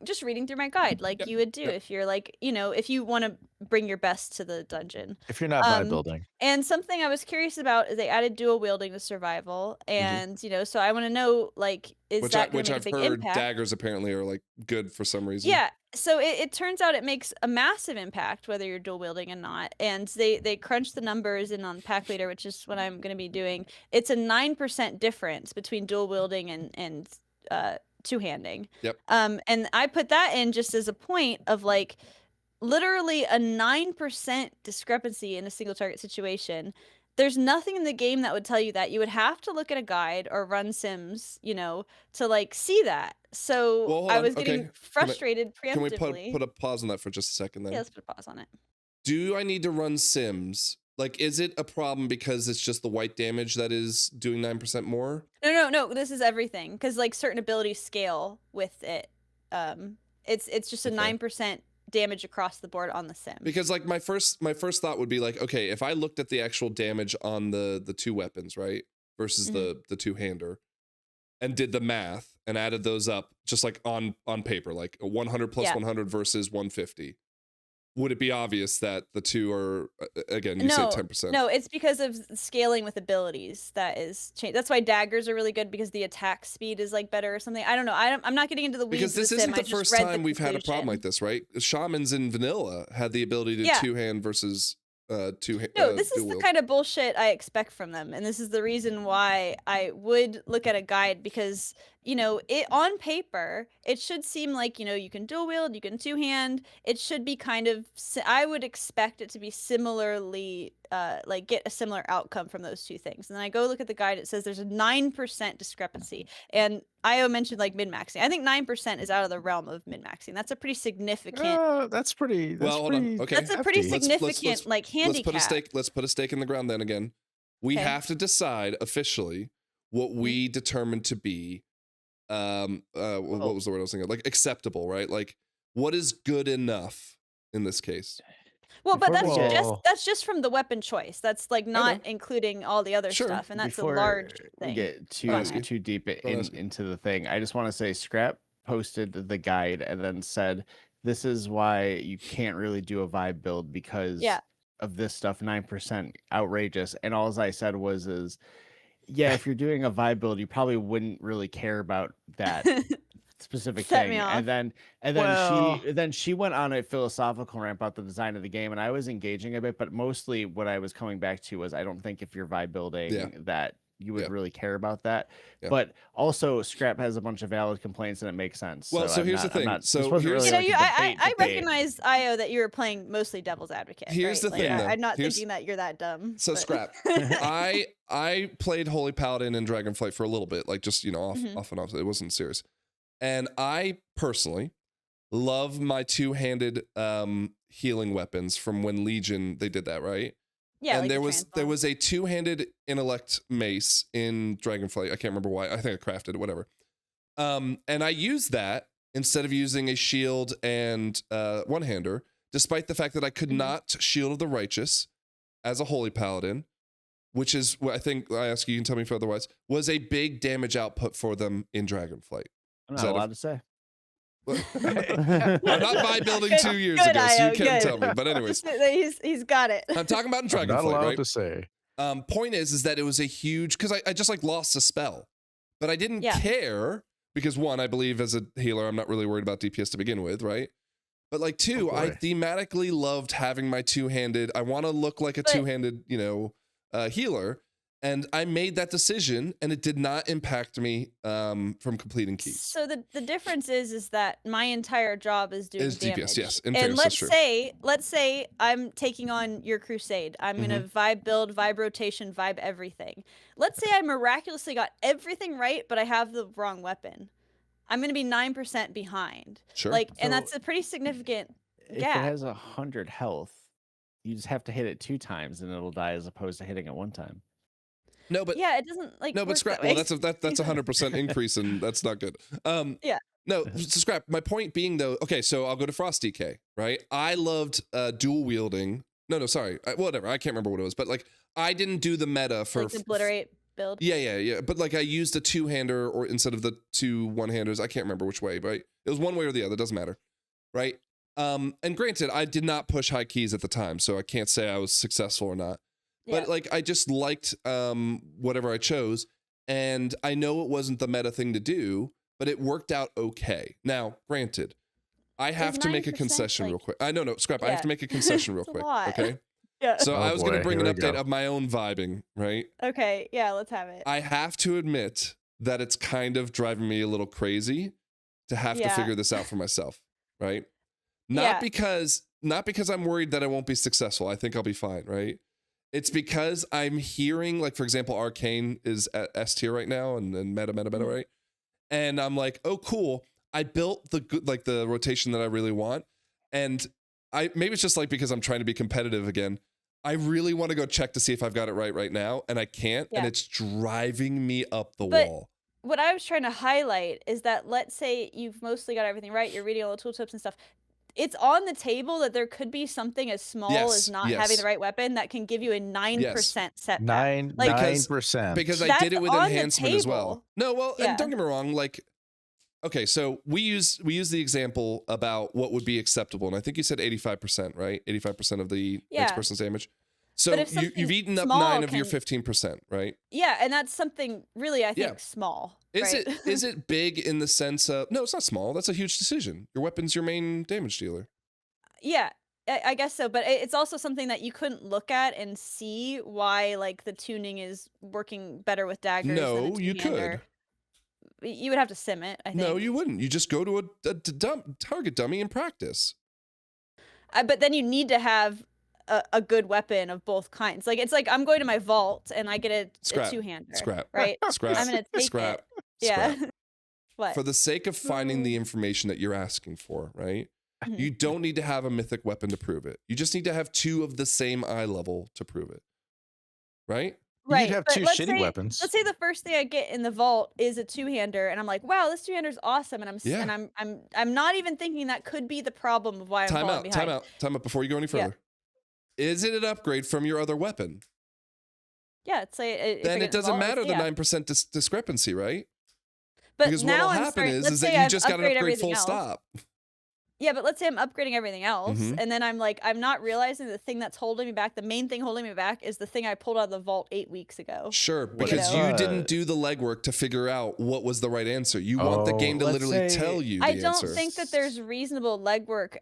just reading through my guide, like Yep, you would do yep. if you're like, if you want to bring your best to the dungeon. If you're not um, building, And something I was curious about is they added dual wielding to survival, and so I want to know, like, is which that going which to make I've a big heard impact? daggers apparently are like good for some reason. Yeah, so it turns out it makes a massive impact whether you're dual wielding and not. And they crunch the numbers in on Pack Leader, which is what I'm going to be doing. It's a 9% difference between dual wielding and two handing. Yep. And I put that in just as a point of like literally a 9% discrepancy in a single target situation. There's nothing in the game that would tell you that. You would have to look at a guide or run sims, to like see that. So Well, hold I on, was getting okay. frustrated Can we preemptively. put a pause on that for just a second then? Yeah, let's put a pause on it. Do I need to run Sims? Like, is it a problem because it's just the white damage that is doing 9% more? No. This is everything because like certain abilities scale with it. It's just a Okay. 9% damage across the board on the sim. Because like my first thought would be like, okay, if I looked at the actual damage on the two weapons, right, versus Mm-hmm. the two-hander, and did the math and added those up just like on paper, like 100 plus Yeah. 100 versus 150, would it be obvious that the two are again? You No, say 10%. No, it's because of scaling with abilities that is changed. That's why daggers are really good because the attack speed is like better or something. I don't know. I'm not getting into the weeds. Because this with isn't Sim. the I just first read the time we've had a problem conclusion. like this, right? Shamans in vanilla had the ability to Yeah. two-hand versus No, this is the kind of bullshit I expect from them, and this is the reason why I would look at a guide, because it on paper it should seem like you can dual wield, you can two-hand. It should be kind of I would expect it to be similarly like get a similar outcome from those two things. And then I go look at the guide, it says there's a 9% discrepancy, and Io mentioned like min-maxing. I think 9% is out of the realm of min-maxing. That's a pretty significant That's pretty. That's Well, hold on. pretty Okay. that's a pretty hefty. significant like handicap. Let's put a stake in the ground then again. We Okay. have to decide officially what we determine to be what was the word I was thinking? Like acceptable, right? Like what is good enough in this case? Well, but Before we that's just from the weapon choice. That's like not including all the other Sure. stuff, and that's Before a large we thing. get Go ahead. too deep Go ahead. into the thing, I just want to say Scrap posted the guide and then said this is why you can't really do a vibe build because Yeah. of this stuff. 9% outrageous. And all I said was yeah, if you're doing a vibe build, you probably wouldn't really care about that specific Set thing. me off. And Well- then she went on a philosophical rant about the design of the game, and I was engaging a bit, but mostly what I was coming back to was I don't think if you're vibe building that you would really care about that. Yeah. But also Scrap has a bunch of valid complaints and it makes sense. Well, so I'm here's the not- thing. I'm not- So this wasn't here's- really like a I debate. recognize Io that you were playing mostly devil's advocate. Here's right? the thing, Like, though. I'm not Here's- thinking that you're that dumb. So but- Scrap. I played Holy Paladin and Dragonflight for a little bit, like just off and off. It wasn't serious. And I personally love my two-handed healing weapons from when Legion they did that, right? Yeah, and like there the was transform. a two-handed intellect mace in Dragonflight. I can't remember why. I think I crafted it, whatever. And I used that instead of using a shield and one-hander, despite the fact that I could not shield of the righteous as a Holy Paladin, which is what I think, I ask you, you can tell me if otherwise, was a big damage output for them in Dragonflight. I'm Is not that a- allowed to say. I'm not by building 2 years Good, ago, so you Io, can't good. tell me. But anyways, he's got it. I'm talking about in I'm not Dragonflight, allowed right? to say. Point is that it was a huge, because I just like lost a spell, but I didn't care because one, I believe as a healer, I'm not really worried about DPS to begin with, right? But like two, I boy. thematically loved having my two-handed. I want to look like a two-handed, healer, and I made that decision, and it did not impact me from completing keys. So the difference is that my entire job is doing Is DPS, damage. yes. In And fairness, that's true. let's say I'm taking on your crusade. I'm gonna vibe build, vibe rotation, vibe everything. Let's say I miraculously got everything right, but I have the wrong weapon. I'm gonna be 9% behind. Sure. And So- that's a pretty significant If gap. it has 100 health, you just have to hit it 2 times and it'll die as opposed to hitting it 1 time. No, but Yeah, it doesn't like no, but work Scrap. that way. Well, that's 100% increase, and that's not good. Yeah. No, so Scrap. My point being though, okay, so I'll go to Frost DK, right? I loved dual wielding. No, sorry, whatever. I can't remember what it was, but like I didn't do the meta for like obliterate build. Yeah. But like I used a two-hander or instead of the 2 one-handers. I can't remember which way, right? It was one way or the other. Doesn't matter, right? And granted, I did not push high keys at the time, so I can't say I was successful or not. But Yeah. like I just liked whatever I chose, and I know it wasn't the meta thing to do, but it worked out okay. Now, granted, I have to make a 9%, concession real like- quick. I no, Scrap. I have Yeah. to make a concession real It's a quick. lot. Okay. Yeah. So Oh I was going to boy, bring here an we update go. of my own vibing, right? Okay, yeah, let's have it. I have to admit that it's kind of driving me a little crazy to have to Yeah. figure this out for myself, right? Not Yeah. because I'm worried that I won't be successful. I think I'll be fine, right? It's because I'm hearing, like, for example, Arcane is at S tier right now and meta, right? And I'm like, oh, cool. I built the good, like the rotation that I really want. And maybe it's just like because I'm trying to be competitive again. I really want to go check to see if I've got it right now, and I can't, and Yeah. it's driving me up the But- wall. What I was trying to highlight is that let's say you've mostly got everything right, you're reading all the tooltips and stuff. It's on the table that there could be something as small as not having yes. the right weapon that can give you a 9% setback. 9%. Because I That's did it with on the enhancement as well. table. No, well, Yeah. and don't get me wrong, like, okay, so we use the example about what would be acceptable, and I think you said 85%, right? 85% of the Yeah. next person's damage. So But if you've something eaten up small 9 of your can- 15%, right? Yeah, and that's something really, I think, Yeah. small. Is right? it is it big in the sense of no, it's not small. That's a huge decision. Your weapon's your main damage dealer. Yeah. I guess so, but it's also something that you couldn't look at and see why like the tuning is working better with daggers than a No, you two-hander. could. You would have to sim it, I think. No, you wouldn't. You just go to a target dummy and practice. But then you need to have a good weapon of both kinds. Like it's like I'm going to my vault and I get a two-hander. Scrap. Right? Scrap. I'm gonna take Scrap. it. Yeah. Scrap. What? For the sake of finding the information that you're asking for, right? Mhm. You don't need to have a mythic weapon to prove it. You just need to have 2 of the same eye level to prove it. Right? Right. You'd have but 2 let's shitty say- weapons. Let's say the first thing I get in the vault is a two-hander, and I'm like, "Wow, this two-hander is awesome," and Yeah. I'm not even thinking that could be the problem of why I'm falling behind. Time out before you go any Yeah. further. Is it an upgrade from your other weapon? Yeah, it's like if I Then get it doesn't vault, matter the yeah. 9% discrepancy, right? But Because now what'll I'm happen starting. is Let's that say you I've just got an upgraded upgrade everything full else. stop. Yeah, but let's say I'm upgrading everything else, Mhm. and then I'm like, I'm not realizing the thing that's holding me back. The main thing holding me back is the thing I pulled out of the vault 8 weeks ago. Sure, because know? you didn't do the legwork to figure out what was the right answer. You want the game to let's literally say- tell you the I answer. don't think that there's reasonable legwork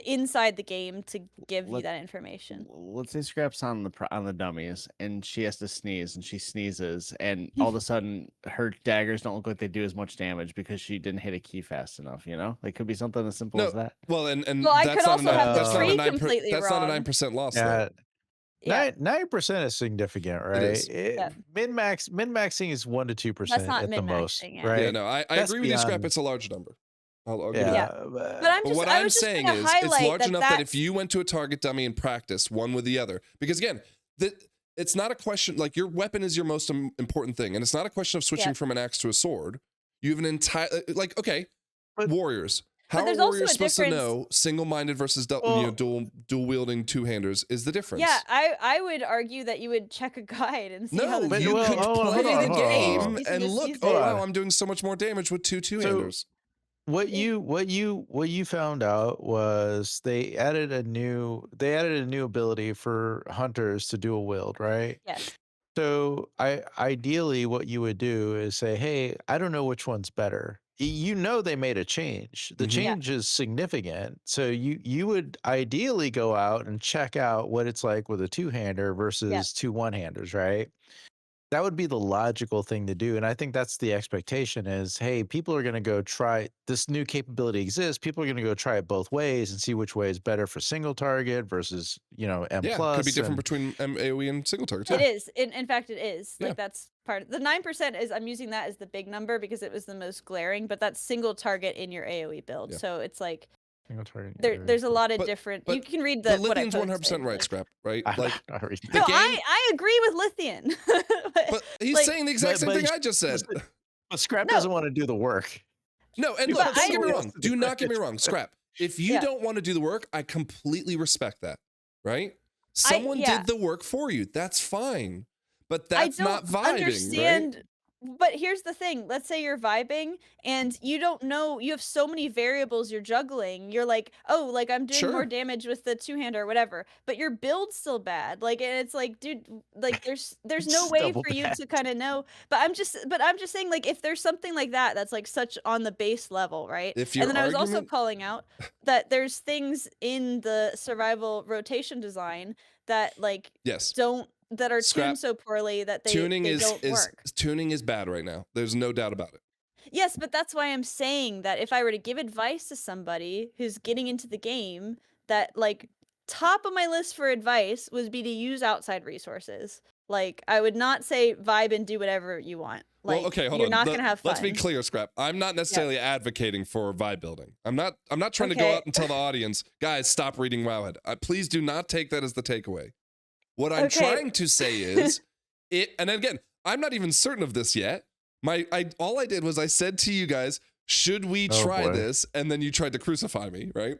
inside the game to give you Let- that information. Let's say Scrap's on the dummies and she has to sneeze and she sneezes and all of a sudden her daggers don't look like they do as much damage because she didn't hit a key fast enough, you know? It could be something as simple No, as that. Well, and Well, I that's could not also a have the that's not a tree 9 completely that's not a wrong. 9% loss. Yeah, though. Yeah, 9% is significant, right? is. Yeah. Min-maxing is 1 to 2% not at the most, min-maxing, yeah. right? Yeah, no, I That's agree with you, Scrap. beyond- It's a large number. I'll give you Yeah, that. but I'm But just. what I I'm was just saying gonna is, it's highlight large enough that if that's- you went to a target dummy and practiced one with the other, because again, it's not a question like your weapon is your most important thing, and it's not a question of switching Yeah. from an axe to a sword. You have an entire like okay, But- warriors. How But there's are also warriors a supposed to difference- know single-minded versus Well- dual wielding two-handers is the difference? Yeah, I would argue that you would check a guide and see how No, the you well, could hold on, play hold on, the hold on, hold game on. You can and just look. use Oh it. wow, I'm doing so much more damage with two-handers. What you found out was they added a new ability for hunters to dual wield, right? Yes. So ideally what you would do is say, hey, I don't know which one's better. You know they made a change. The Mhm. Yeah. change is significant. So you would ideally go out and check out what it's like with a two-hander versus 2 one-handers, right? That would be the logical thing to do. And I think that's the expectation is, hey, people are going to go try this new capability exists. People are going to go try it both ways and see which way is better for single target versus, M+. Yeah, could be different and- between AoE and single target. It is. In fact, it is. Yeah. Like that's part of the 9% is I'm using that as the big number because it was the most glaring, but that's single target in your AoE build. Yeah. So it's like single target. there's a lot of But- different. but you can read the. what I Lithian's 100% posted, right, like- Scrap. Right? I- Like I already- the No, game- I agree with Lithian. But he's like- saying the exact same but- thing I just said. But Scrap No. doesn't want to do the work. No, and You look, want don't get me somebody wrong. else to do Do not it. get me wrong. Scrap. If you Yeah. don't want to do the work, I completely respect that. Right? Someone yeah. did the work for you. That's fine. But I that's don't not vibing, understand. right? But here's the thing. Let's say you're vibing and you don't know, you have so many variables you're juggling. You're like, oh, like I'm doing more Sure. damage with the two-hander or whatever, but your build's still bad. Like, and it's like, dude, like there's no It's way double for you bad. to kind of know. But I'm just saying, like, if there's something like that that's like such on the base level, right? If And your then I was also argument- calling out that there's things in the survival rotation design that like Yes. that are Scrap. tuned so poorly that they Tuning is don't work. tuning is bad right now. There's no doubt about it. Yes, but that's why I'm saying that if I were to give advice to somebody who's getting into the game, that like top of my list for advice would be to use outside resources. Like I would not say vibe and do whatever you want. Like Well, okay, hold you're on. not gonna have fun. Let's be clear, Scrap. I'm not necessarily advocating for vibe building. I'm not trying to go Okay. out and tell the audience, guys, stop reading Wowhead. Please do not take that as the takeaway. What I'm Okay. trying to say is and again, I'm not even certain of this yet. All I did was I said to you guys, should we Oh, try boy. this? And then you tried to crucify me, right?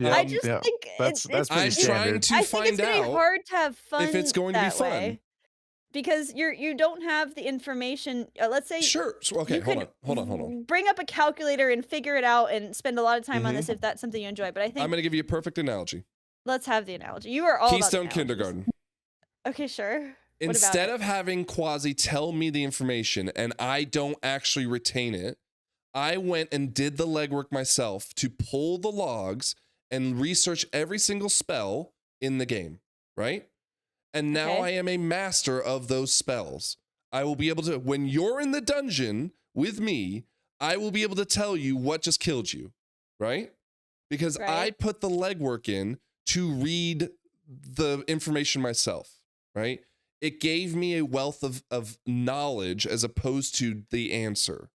I just think that's pretty I'm trying standard. to I think find it's gonna be out hard to have fun if it's going to be that fun. way. Because you don't have the information. Let's say Sure. So, okay, you hold could on. Bring up a calculator and figure it out and spend a lot of time on Mhm. this if that's something you enjoy. But I think I'm going to give you a perfect analogy. let's have the analogy. You are all about the Keystone analogies. Kindergarten. Okay, sure. What about Instead it? of having Quasi tell me the information and I don't actually retain it, I went and did the legwork myself to pull the logs and research every single spell in the game, right? And now Okay. I am a master of those spells. I will be able to, when you're in the dungeon with me, I will be able to tell you what just killed you, right? Because I Right. put the legwork in to read the information myself, right? It gave me a wealth of knowledge as opposed to the answer.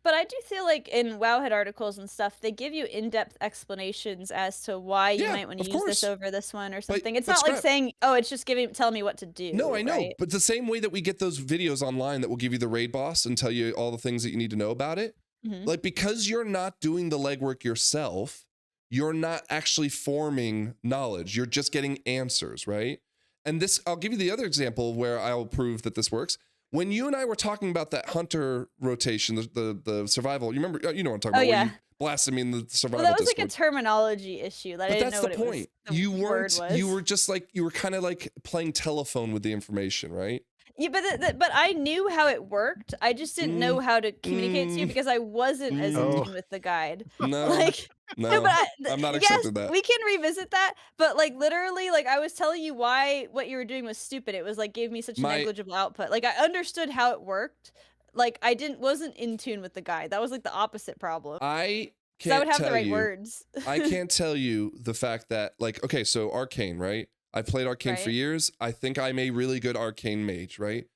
But I do feel like in Wowhead articles and stuff, they give you in-depth explanations as to why you Yeah, might want to of use this course. over this one or But something. It's but not like Scrap, saying, "Oh, it's just telling me what to do." no, I know, right? but the same way that we get those videos online that will give you the raid boss and tell you all the things that you need to know about it, Mhm. like because you're not doing the legwork yourself, you're not actually forming knowledge. You're just getting answers, right? And this, I'll give you the other example where I'll prove that this works. When you and I were talking about that hunter rotation, the survival, you remember, you know what I'm talking Oh about, where yeah. you blasted me in the Well, survival that was like a Discord. terminology issue that I But didn't that's know the what it was. point. The You word weren't, you was. were just like, you were kind of like playing telephone with the information, right? Yeah, but I knew how it worked. I just didn't know Mm, how to communicate it to you mm, because I wasn't as in Oh. tune with the guide. no, Like, no, but no, I'm not yes, accepting that. we can revisit that. But like literally, like I was telling you why what you were doing was stupid. It was like gave me such a My, negligible output. Like I understood how it worked. Like I wasn't in tune with the guide. That was like the opposite problem. I 'Cause I would can't have the tell right you, words. I can't tell you the fact that, like, okay, so Arcane, right? I've played Arcane for Right. years. I think I'm a really good Arcane mage, right?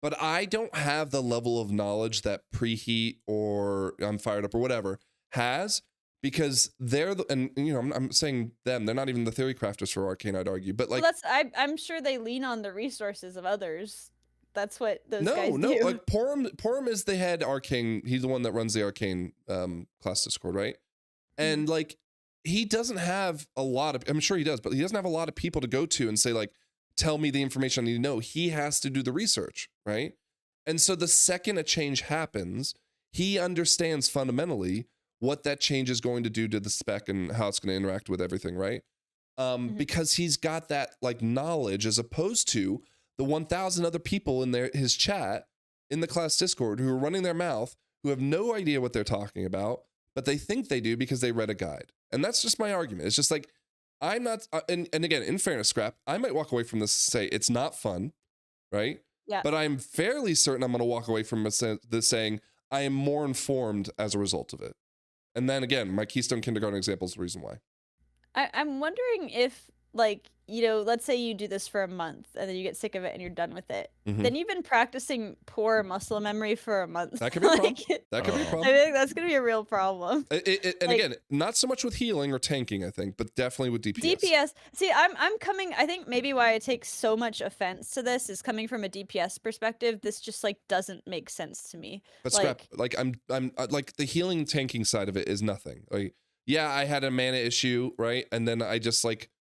But I don't have the level of knowledge that Preheat or I'm Fired Up or whatever has, because they're the, and you know, I'm saying them, they're not even the theory crafters for Arcane, I'd argue. But Well, like, I'm sure they lean on the resources of others. That's what those guys no, do. like Porum is the head Arcane. He's the one that runs the Arcane class Discord, right? And like, he doesn't have a lot of, I'm sure he does, but he doesn't have a lot of people to go to and say, like, tell me the information I need to know. He has to do the research, right? And so the second a change happens, he understands fundamentally what that change is going to do to the spec and how it's going to interact with everything, right? Because he's got that like knowledge, as opposed to the 1,000 other people in his chat in the class Discord who are running their mouth, who have no idea what they're talking about, but they think they do because they read a guide. And that's just my argument. It's just like, I'm not, and again, in fairness, Scrap, I might walk away from this and say it's not fun, right? Yeah. But I'm fairly certain I'm going to walk away from this saying I am more informed as a result of it. And then again, my Keystone Kindergarten example is the reason why. I'm wondering if, like, you know, let's say you do this for a month and then you get sick of it and you're done with it. Mhm. Then you've been practicing poor muscle memory for a month. That could be a problem. Like, That could be a Oh. I problem. think that's gonna be a real problem. And Like- again, not so much with healing or tanking, I think, but definitely with DPS. DPS. See, I'm coming. I think maybe why I take so much offense to this is coming from a DPS perspective. This just like doesn't make sense to me. But Scrap, like I'm like the healing tanking side of it is nothing. Like, yeah, I had a mana issue, right? And then I just like,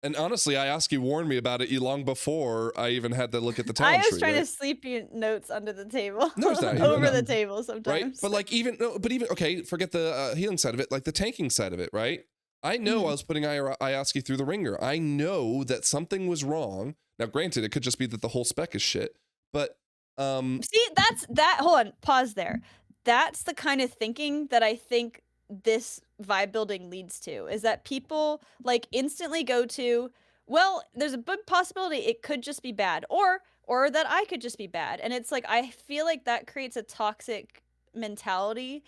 and honestly, Ioski warned me about it long before I even had to look at the I talent was tree, trying right? to sleep you notes under the table. No, it's not. You Over know. the table Right? sometimes. But like even okay, forget the healing side of it, like the tanking side of it, right? I know I was putting Ioski through the ringer. I know that something was wrong. Now, granted, it could just be that the whole spec is shit, but See, hold on, pause there. That's the kind of thinking that I think this vibe building leads to, is that people like instantly go to, well, there's a big possibility it could just be bad, or that I could just be bad. And it's like I feel like that creates a toxic mentality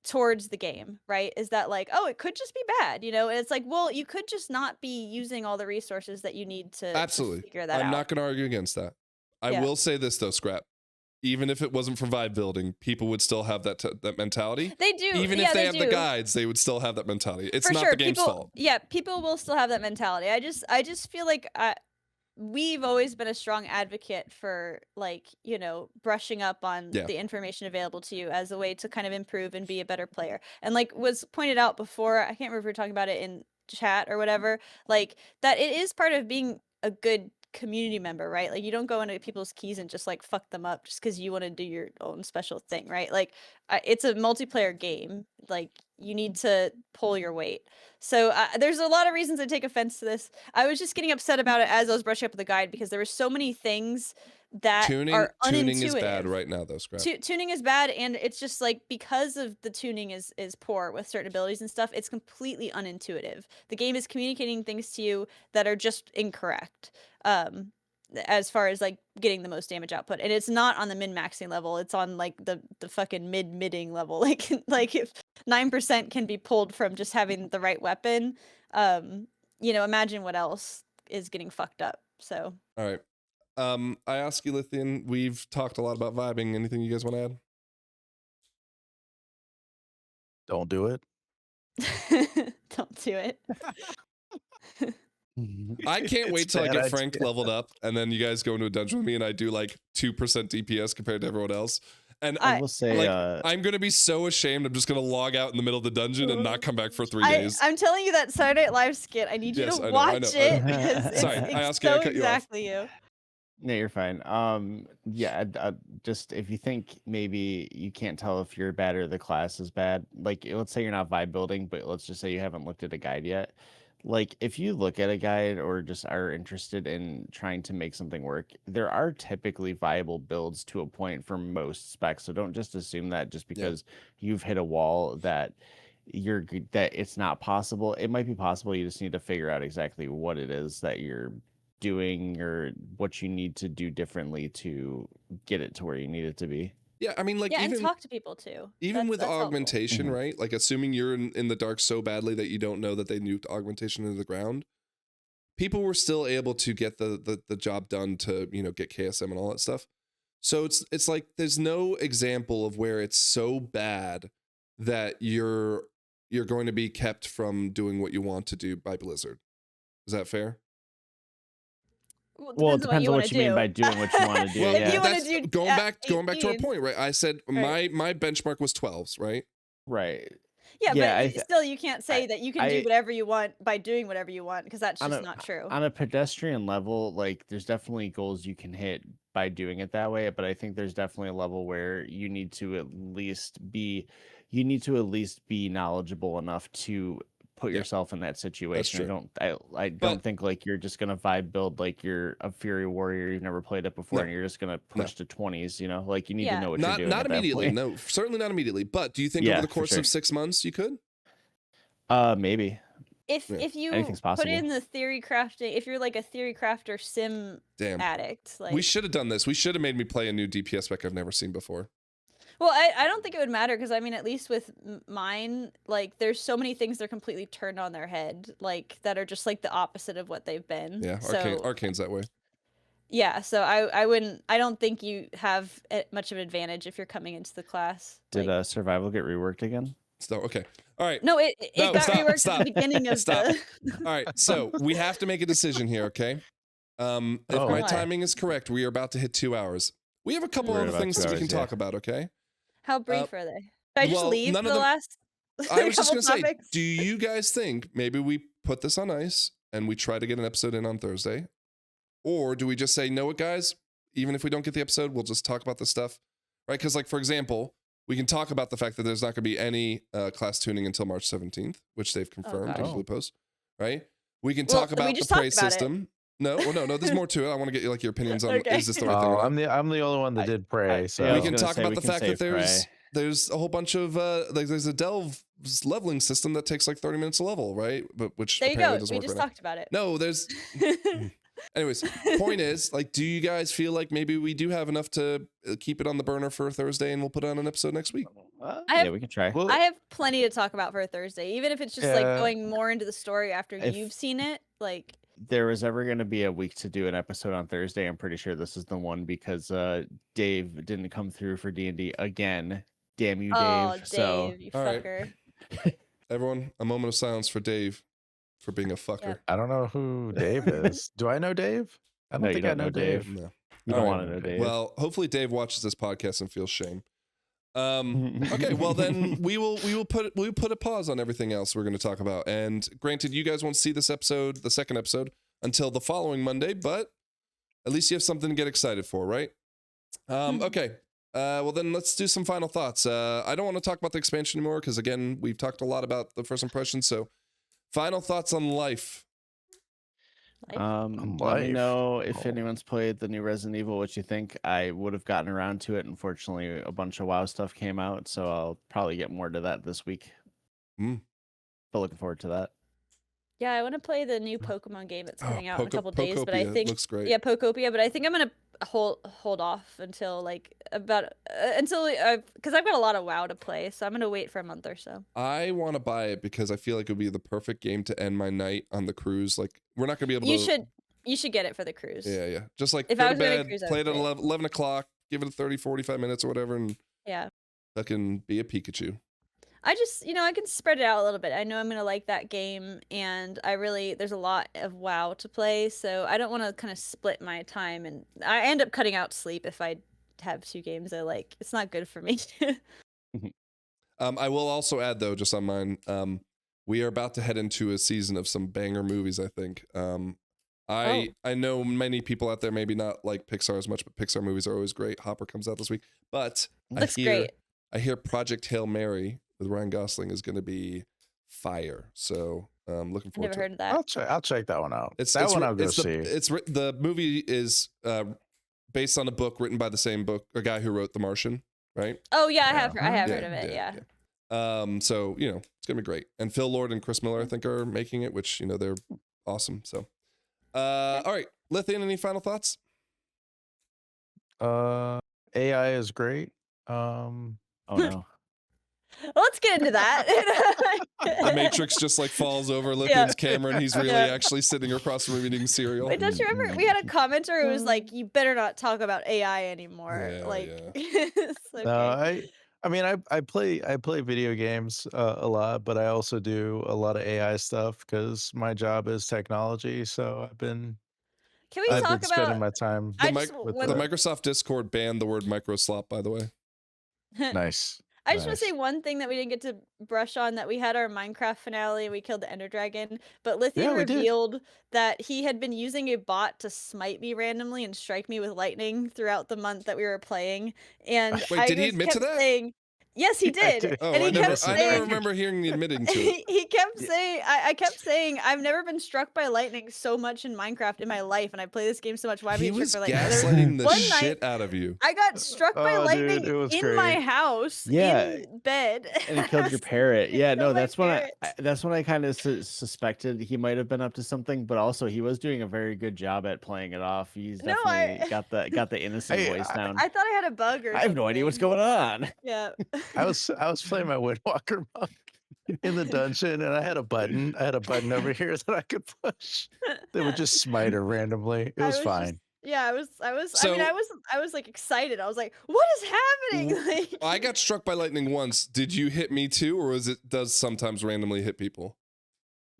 towards the game, right? Is that like, oh, it could just be bad, you know? And it's like, well, you could just not be using all the resources that you need to absolutely, figure that I'm out. not going to argue against that. I Yeah. will say this though, Scrap. Even if it wasn't for vibe building, people would still have that mentality. They do. Even yeah, if they have the do. guides, they would still have that mentality. It's For not sure, the game's people, fault. Yeah, people will still have that mentality. I just feel like we've always been a strong advocate for, like, you know, brushing up on Yeah. the information available to you as a way to kind of improve and be a better player. And like was pointed out before, I can't remember if we were talking about it in chat or whatever, like that it is part of being a good community member, right? Like you don't go into people's keys and just like fuck them up just because you want to do your own special thing, right? Like it's a multiplayer game. Like you need to pull your weight. So there's a lot of reasons I take offense to this. I was just getting upset about it as I was brushing up the guide because there were so many things that are tuning is bad unintuitive. right now, though. Scrap. Tuning is bad, and it's just like because of the tuning is poor with certain abilities and stuff, it's completely unintuitive. The game is communicating things to you that are just incorrect. As far as like getting the most damage output, and it's not on the min-maxing level, it's on like the fucking midding level. Like if 9% can be pulled from just having the right weapon, you know, imagine what else is getting fucked up. So All right. I ask you, Lithian, we've talked a lot about vibing. Anything you guys want to add? Don't do it. don't do it. I can't It's wait till I bad get idea. Frank leveled up, and then you guys go into a dungeon with me, and I do like 2% DPS compared to everyone else. And I will say, like, I'm gonna be so ashamed. I'm just gonna log out in the middle of the dungeon and not come back for 3 days. I'm telling you that Saturday Night Live skit. I need you Yes, to I know, watch I know. it because Sorry, it's I asked you, I so cut you off. exactly you. No, you're fine. Yeah, just if you think maybe you can't tell if you're bad or the class is bad, like let's say you're not vibe building, but let's just say you haven't looked at a guide yet. Like if you look at a guide or just are interested in trying to make something work, there are typically viable builds to a point for most specs. So don't just assume that just because you've hit a wall that that it's not possible. It might be possible. You just need to figure out exactly what it is that you're doing or what you need to do differently to get it to where you need it to be. Yeah, I mean, like Yeah, even and talk to people too. even with That's helpful. augmentation, Mhm. right? Like assuming you're in the dark so badly that you don't know that they nuked augmentation into the ground, people were still able to get the job done to, you know, get KSM and all that stuff. So it's like there's no example of where it's so bad that you're going to be kept from doing what you want to do by Blizzard. Is that fair? Well, it depends depends on what you mean by doing what you want to do. Well, If yeah. you wanna that's do going back to our 18. point, right? I said Right. my benchmark was 12s, right? Right. Yeah, Yeah, but still, you can't say that you can do I- whatever you want by doing whatever you want because that's on just a- not true. On a pedestrian level, like there's definitely goals you can hit by doing it that way, but I think there's definitely a level where you need to at least be knowledgeable enough to put yourself in that situation. true. I don't think like you're just gonna vibe build like you're a Fury Warrior, you've never played it before, No. and you're just gonna push to 20s, you know? Like you need to Yeah. know what you're doing. Not at that immediately. point. No, certainly not immediately. But do you think Yeah, over the for course sure. of 6 months you could? Maybe. If Yeah. you Anything's put possible. in the theory crafting, if you're like a theory crafter sim Damn. addict, like We should have done this. We should have made me play a new DPS spec I've never seen before. well, I don't think it would matter because I mean, at least with mine, like there's so many things they're completely turned on their head, like that are just like the opposite of what they've been. Yeah, so Arcane's that way. yeah, so I don't think you have much of an advantage if you're coming into the class. Did like, survival get reworked again? So okay. All right. no, it No, got stop, reworked stop, at the beginning of stop. the. All right. So we have to make a decision here, okay? If Oh. my What? timing is correct, we are about to hit 2 hours. We have a couple We're at other about things 2 that we can hours, yeah. talk about, okay? How brief are they? Should I just well, leave none of the them- last? I was just couple gonna say, topics? do you guys think maybe we put this on ice and we try to get an episode in on Thursday? Or do we just say, no, what, guys, even if we don't get the episode, we'll just talk about this stuff, right? Because, like, for example, we can talk about the fact that there's not going to be any class tuning until March 17th, which they've confirmed gosh. in Blue Post, right? We can Well, talk we about the just talked praise about it. system. No, there's more to it. I want to get like your opinions on Okay. is this the right thing Oh, or not? I'm the only one that did pray. So yeah, I We was can gonna talk say, about we the can fact that save there's a whole bunch of like there's a delve leveling system that takes like 30 minutes to level, right? But which There you apparently go. doesn't We work just right now. talked about it. No, there's anyways, point is, like, do you guys feel like maybe we do have enough to keep it on the burner for Thursday and we'll put on an episode next week? I Yeah, have- we can try. well, I have plenty to talk about for Thursday, even if it's just like Yeah. going more into the story after If- you've seen it. Like, There was ever going to be a week to do an episode on Thursday. I'm pretty sure this is the one because Dave didn't come through for D&D again. Damn you, Dave. oh, Dave, So you all right. fucker. Everyone, a moment of silence for Dave for being a fucker. Yep. I don't know who Dave is. Do I know Dave? I don't No, you think I don't know know Dave. Dave. No. you All don't right. want to know Dave. Well, hopefully Dave watches this podcast and feels shame. Okay, well then we will put a pause on everything else we're going to talk about. And granted, you guys won't see this episode, the second episode, until the following Monday, but at least you have something to get excited for, right? Okay. Well then let's do some final thoughts. I don't want to talk about the expansion anymore because again, we've talked a lot about the first impression. So final thoughts on life. Let me Life. know if Oh. anyone's played the new Resident Evil, what you think. I would have gotten around to it. Unfortunately, a bunch of WoW stuff came out, so I'll probably get more to that this week. Mm. But looking forward to that. Yeah, I want to play the new Pokemon game that's coming out in a couple days, but I Pokopia think looks great. yeah, Pokopia, but I think I'm gonna hold off until like until because I've got a lot of WoW to play, so I'm gonna wait for a month or so. I want to buy it because I feel like it would be the perfect game to end my night on the cruise. Like we're not gonna be able to. You should get it for the cruise. Yeah. Just like If go I to was doing a bed, cruise, I play would it at play it. 11 o'clock, give it a 30, 45 minutes or whatever, and Yeah. fucking be a Pikachu. I just, I can spread it out a little bit. I know I'm gonna like that game, and there's a lot of WoW to play, so I don't want to kind of split my time, and I end up cutting out sleep if I have 2 games I like. It's not good for me. I will also add though, just on mine, we are about to head into a season of some banger movies. I think. I know many people out there maybe not like Pixar as much, but Pixar movies are always great. Hopper comes out this week, but Looks great. I hear Project Hail Mary with Ryan Gosling is going to be fire. So looking I've forward never to heard it. of that. I'll check that one out. It's I'll go see. The movie is based on a book written by the same guy who wrote The Martian, right? Oh yeah, I have Yeah. heard of it. Yeah. So it's gonna be great. And Phil Lord and Chris Miller I think are making it, which they're awesome. So all right, Lithian, any final thoughts? AI is great. Oh no. Well, let's get into that. The Matrix just like falls over Lithian's camera and he's really actually sitting across the room eating cereal. Wait, don't you remember we had a commenter who was like, "You better not talk about AI anymore." Yeah, It's okay. I play video games a lot, but I also do a lot of AI stuff because my job is technology. So I've been spending my time The with Microsoft Discord banned the word microslop, by the way. Nice. I just want to say one thing that we didn't get to brush on, that we had our Minecraft finale and we killed the Ender Dragon, but Lithian revealed that he had been using a bot to smite me randomly and strike me with lightning throughout the month that we were playing. And Wait, did he admit to that? Saying, yes, he did. Oh, and I never remember hearing the admitting to it. He kept saying, I kept saying, I've never been struck by lightning so much in Minecraft in my life, and I play this game so much. Why am I being struck by lightning? Gaslighting the shit out of you. I got struck by lightning in my house, in bed. And he killed your parrot. Yeah, no, that's when I kind of suspected he might have been up to something, but also he was doing a very good job at playing it off. He's definitely got the innocent voice down. I thought I had a bug or I have no idea what's going on. Yeah. I was playing my Windwalker monk in the dungeon, and I had a button over here that I could push that would just smite her randomly. It was fine. I was like excited. I was like, what is happening? Like, I got struck by lightning once. Did you hit me too, or does sometimes randomly hit people?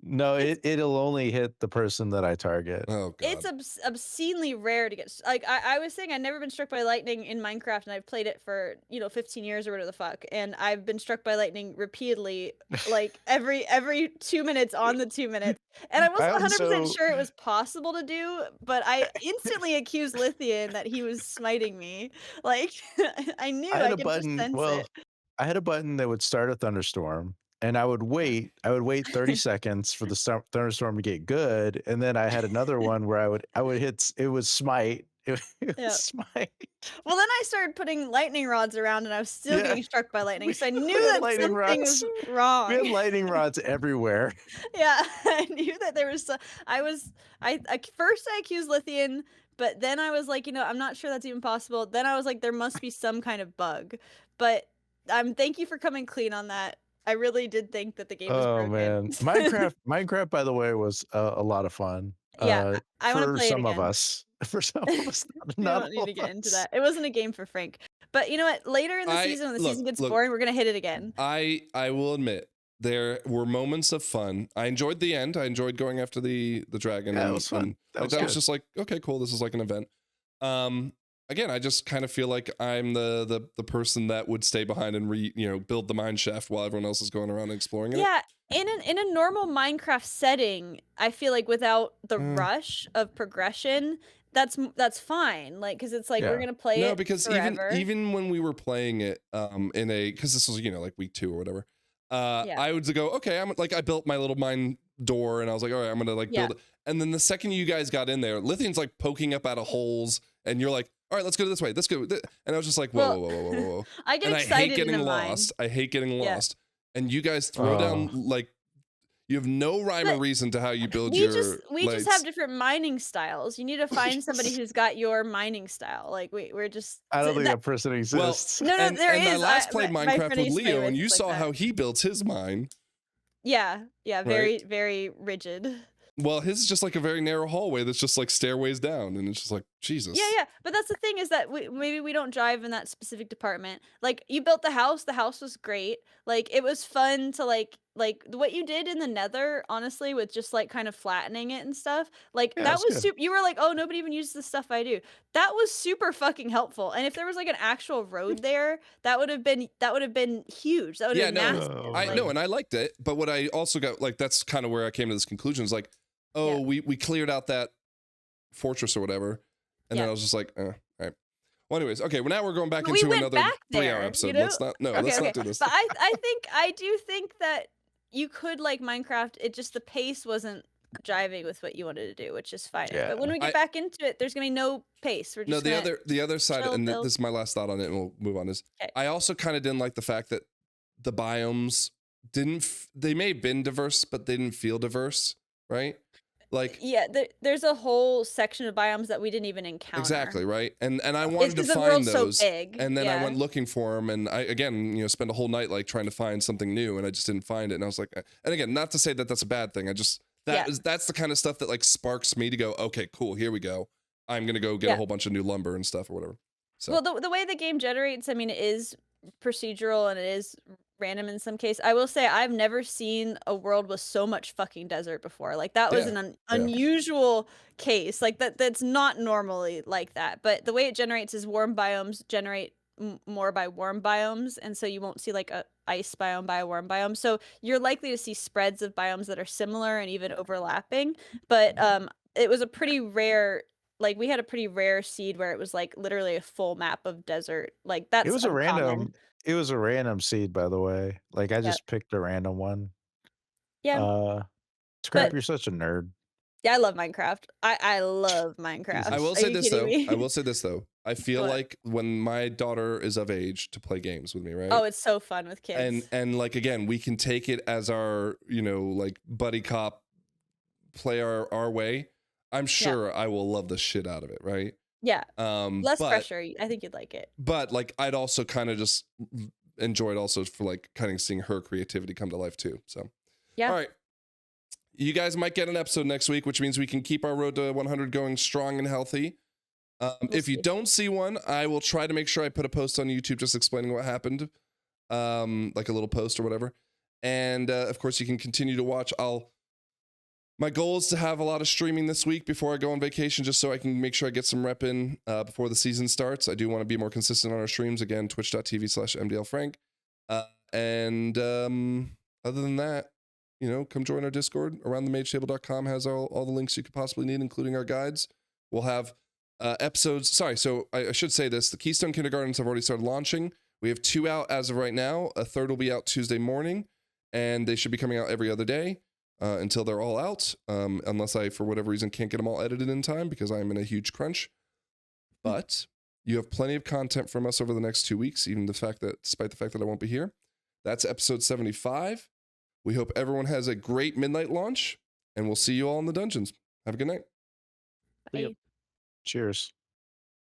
No, it'll only hit the person that I target. Oh, God. It's obscenely rare to get, like, I was saying I've never been struck by lightning in Minecraft, and I've played it for 15 years or whatever the fuck, and I've been struck by lightning repeatedly, like every 2 minutes on the 2 minutes, and I wasn't 100% sure it was possible to do, but I instantly accused Lithian that he was smiting me. Like, I knew I could just sense it. I had a button that would start a thunderstorm, and I would wait 30 seconds for the thunderstorm to get good, and then I had another one where I would hit, it was smite. It was smite. Well, then I started putting lightning rods around, and I was still getting struck by lightning, so I knew that something was wrong. We had lightning rods everywhere. Yeah, I knew that there was. First I accused Lithian, but then I was like, I'm not sure that's even possible. Then I was like, there must be some kind of bug. But thank you for coming clean on that. I really did think that the game was broken. Man, Minecraft, by the way, was a lot of fun. Yeah, I want to play it again. For some of us, we don't need to get into that. It wasn't a game for Frank. But you know what? Later in the season, when the season gets boring, we're gonna hit it again. I will admit, there were moments of fun. I enjoyed the end. I enjoyed going after the dragon. Yeah, it was fun. That was just like, okay, cool. This is like an event. Again, I just kind of feel like I'm the person that would stay behind and build the mine shaft while everyone else is going around and exploring it. Yeah, in a normal Minecraft setting, I feel like without the rush of progression, that's fine. Like, because it's like we're gonna play it. No, because forever. even when we were playing it because this was like week 2 or whatever. I would go, okay, I built my little mine door, and I was like, all right, I'm gonna like Yeah. build it. And then the second you guys got in there, Lithium's like poking up out of holes, and you're like, all right, let's go this way. Let's go. And I was just like, whoa, Well, whoa, whoa, whoa, whoa, whoa. I get And I excited hate getting in a mine. lost. I hate getting Yeah. lost. And you guys throw down like you have no rhyme or But reason to how you build we your just have lights. different mining styles. You need to find somebody who's got your mining style. Like we're just I don't think that, that person Well, exists. no, and, there and I is. last played my Minecraft friend I with used to play Leo, and with you is like saw that. how he built his mine. Yeah, Right? very, very rigid. Well, his is just like a very narrow hallway that's just like stairways down, and it's just like Jesus. Yeah, but that's the thing is that maybe we don't drive in that specific department. Like you built the house was great. Like it was fun to like what you did in the Nether, honestly, with just like kind of flattening it and stuff. Like Yeah, that that's was good. super. You were like, oh, nobody even uses the stuff I do. That was super fucking helpful. And if there was like an actual road there, that would have been huge. That would have Yeah, been no, massive. Oh, I Like, know, and I liked it. But what I also got, like, that's kind of where I came to this conclusion. Is like, oh, Yeah. we cleared out that fortress or whatever, and then Yeah. I was just like, all right. Well, anyways, okay. Well, now we're going back But we into went another back 3-hour there, episode. you know? Let's not. No, Okay, let's okay. not do this. But I do think that you could like Minecraft. It just the pace wasn't jiving with what you wanted to do, which is fine. Yeah. But when we get back into it, there's gonna be no pace. We're No, just the other side, chill, and build. this is my last thought on it, and we'll move on. Is 'Kay. I also kind of didn't like the fact that the biomes didn't. They may have been diverse, but they didn't feel diverse, right? Like Yeah, there's a whole section of biomes that we didn't even encounter. exactly right, and I It's wanted to 'cause the find world's those, so big. and then I Yeah. went looking for them, and I again, spent a whole night like trying to find something new, and I just didn't find it, and I was like, and again, not to say that that's a bad thing, I just Yeah. that's the kind of stuff that like sparks me to go, okay, cool, here we go, I'm gonna go get a Yeah. whole bunch of new lumber and stuff or whatever. So Well, the way the game generates, I mean, it is procedural and it is random in some case. I will say I've never seen a world with so much fucking desert before. Like that was Yeah, an yeah. unusual case. Like that's not normally like that. But the way it generates is warm biomes generate more by warm biomes, and so you won't see like a ice biome by a warm biome. So you're likely to see spreads of biomes that are similar and even overlapping. But it was a pretty rare. Like we had a pretty rare seed where it was like literally a full map of desert. Like that's It was a uncommon. random seed, by the way. Like I Yeah. just picked a random one. Yeah. Scrap, But you're such a nerd. yeah, I love Minecraft. I love Minecraft. I will Are say you this kidding though. me? I will say this though. I feel What? like when my daughter is of age to play games with me, right? Oh, it's so fun with kids. and like again, we can take it as our like buddy cop, play our way. I'm sure I will love the shit out of it, right? Yeah. Less but, pressure. I think you'd like it. But like I'd also kind of just enjoy it also for like kind of seeing her creativity come to life too. So Yeah. all right. You guys might get an episode next week, which means we can keep our road to 100 going strong and healthy. If you see. don't see one, I will try to make sure I put a post on YouTube just explaining what happened, like a little post or whatever. And of course, you can continue to watch. My goal is to have a lot of streaming this week before I go on vacation, just so I can make sure I get some rep in before the season starts. I do want to be more consistent on our streams. Again, twitch.tv/MDLFrank. And other than that, come join our Discord. AroundTheMageTable.com has all the links you could possibly need, including our guides. We'll have episodes. Sorry, so I should say this. The Keystone Kindergartens have already started launching. We have 2 out as of right now. A third will be out Tuesday morning, and they should be coming out every other day until they're all out, unless I, for whatever reason, can't get them all edited in time because I'm in a huge crunch. But you have plenty of content from us over the next 2 weeks, despite the fact that I won't be here. That's episode 75. We hope everyone has a great midnight launch, and we'll see you all in the dungeons. Have a good night. Bye. Cheers.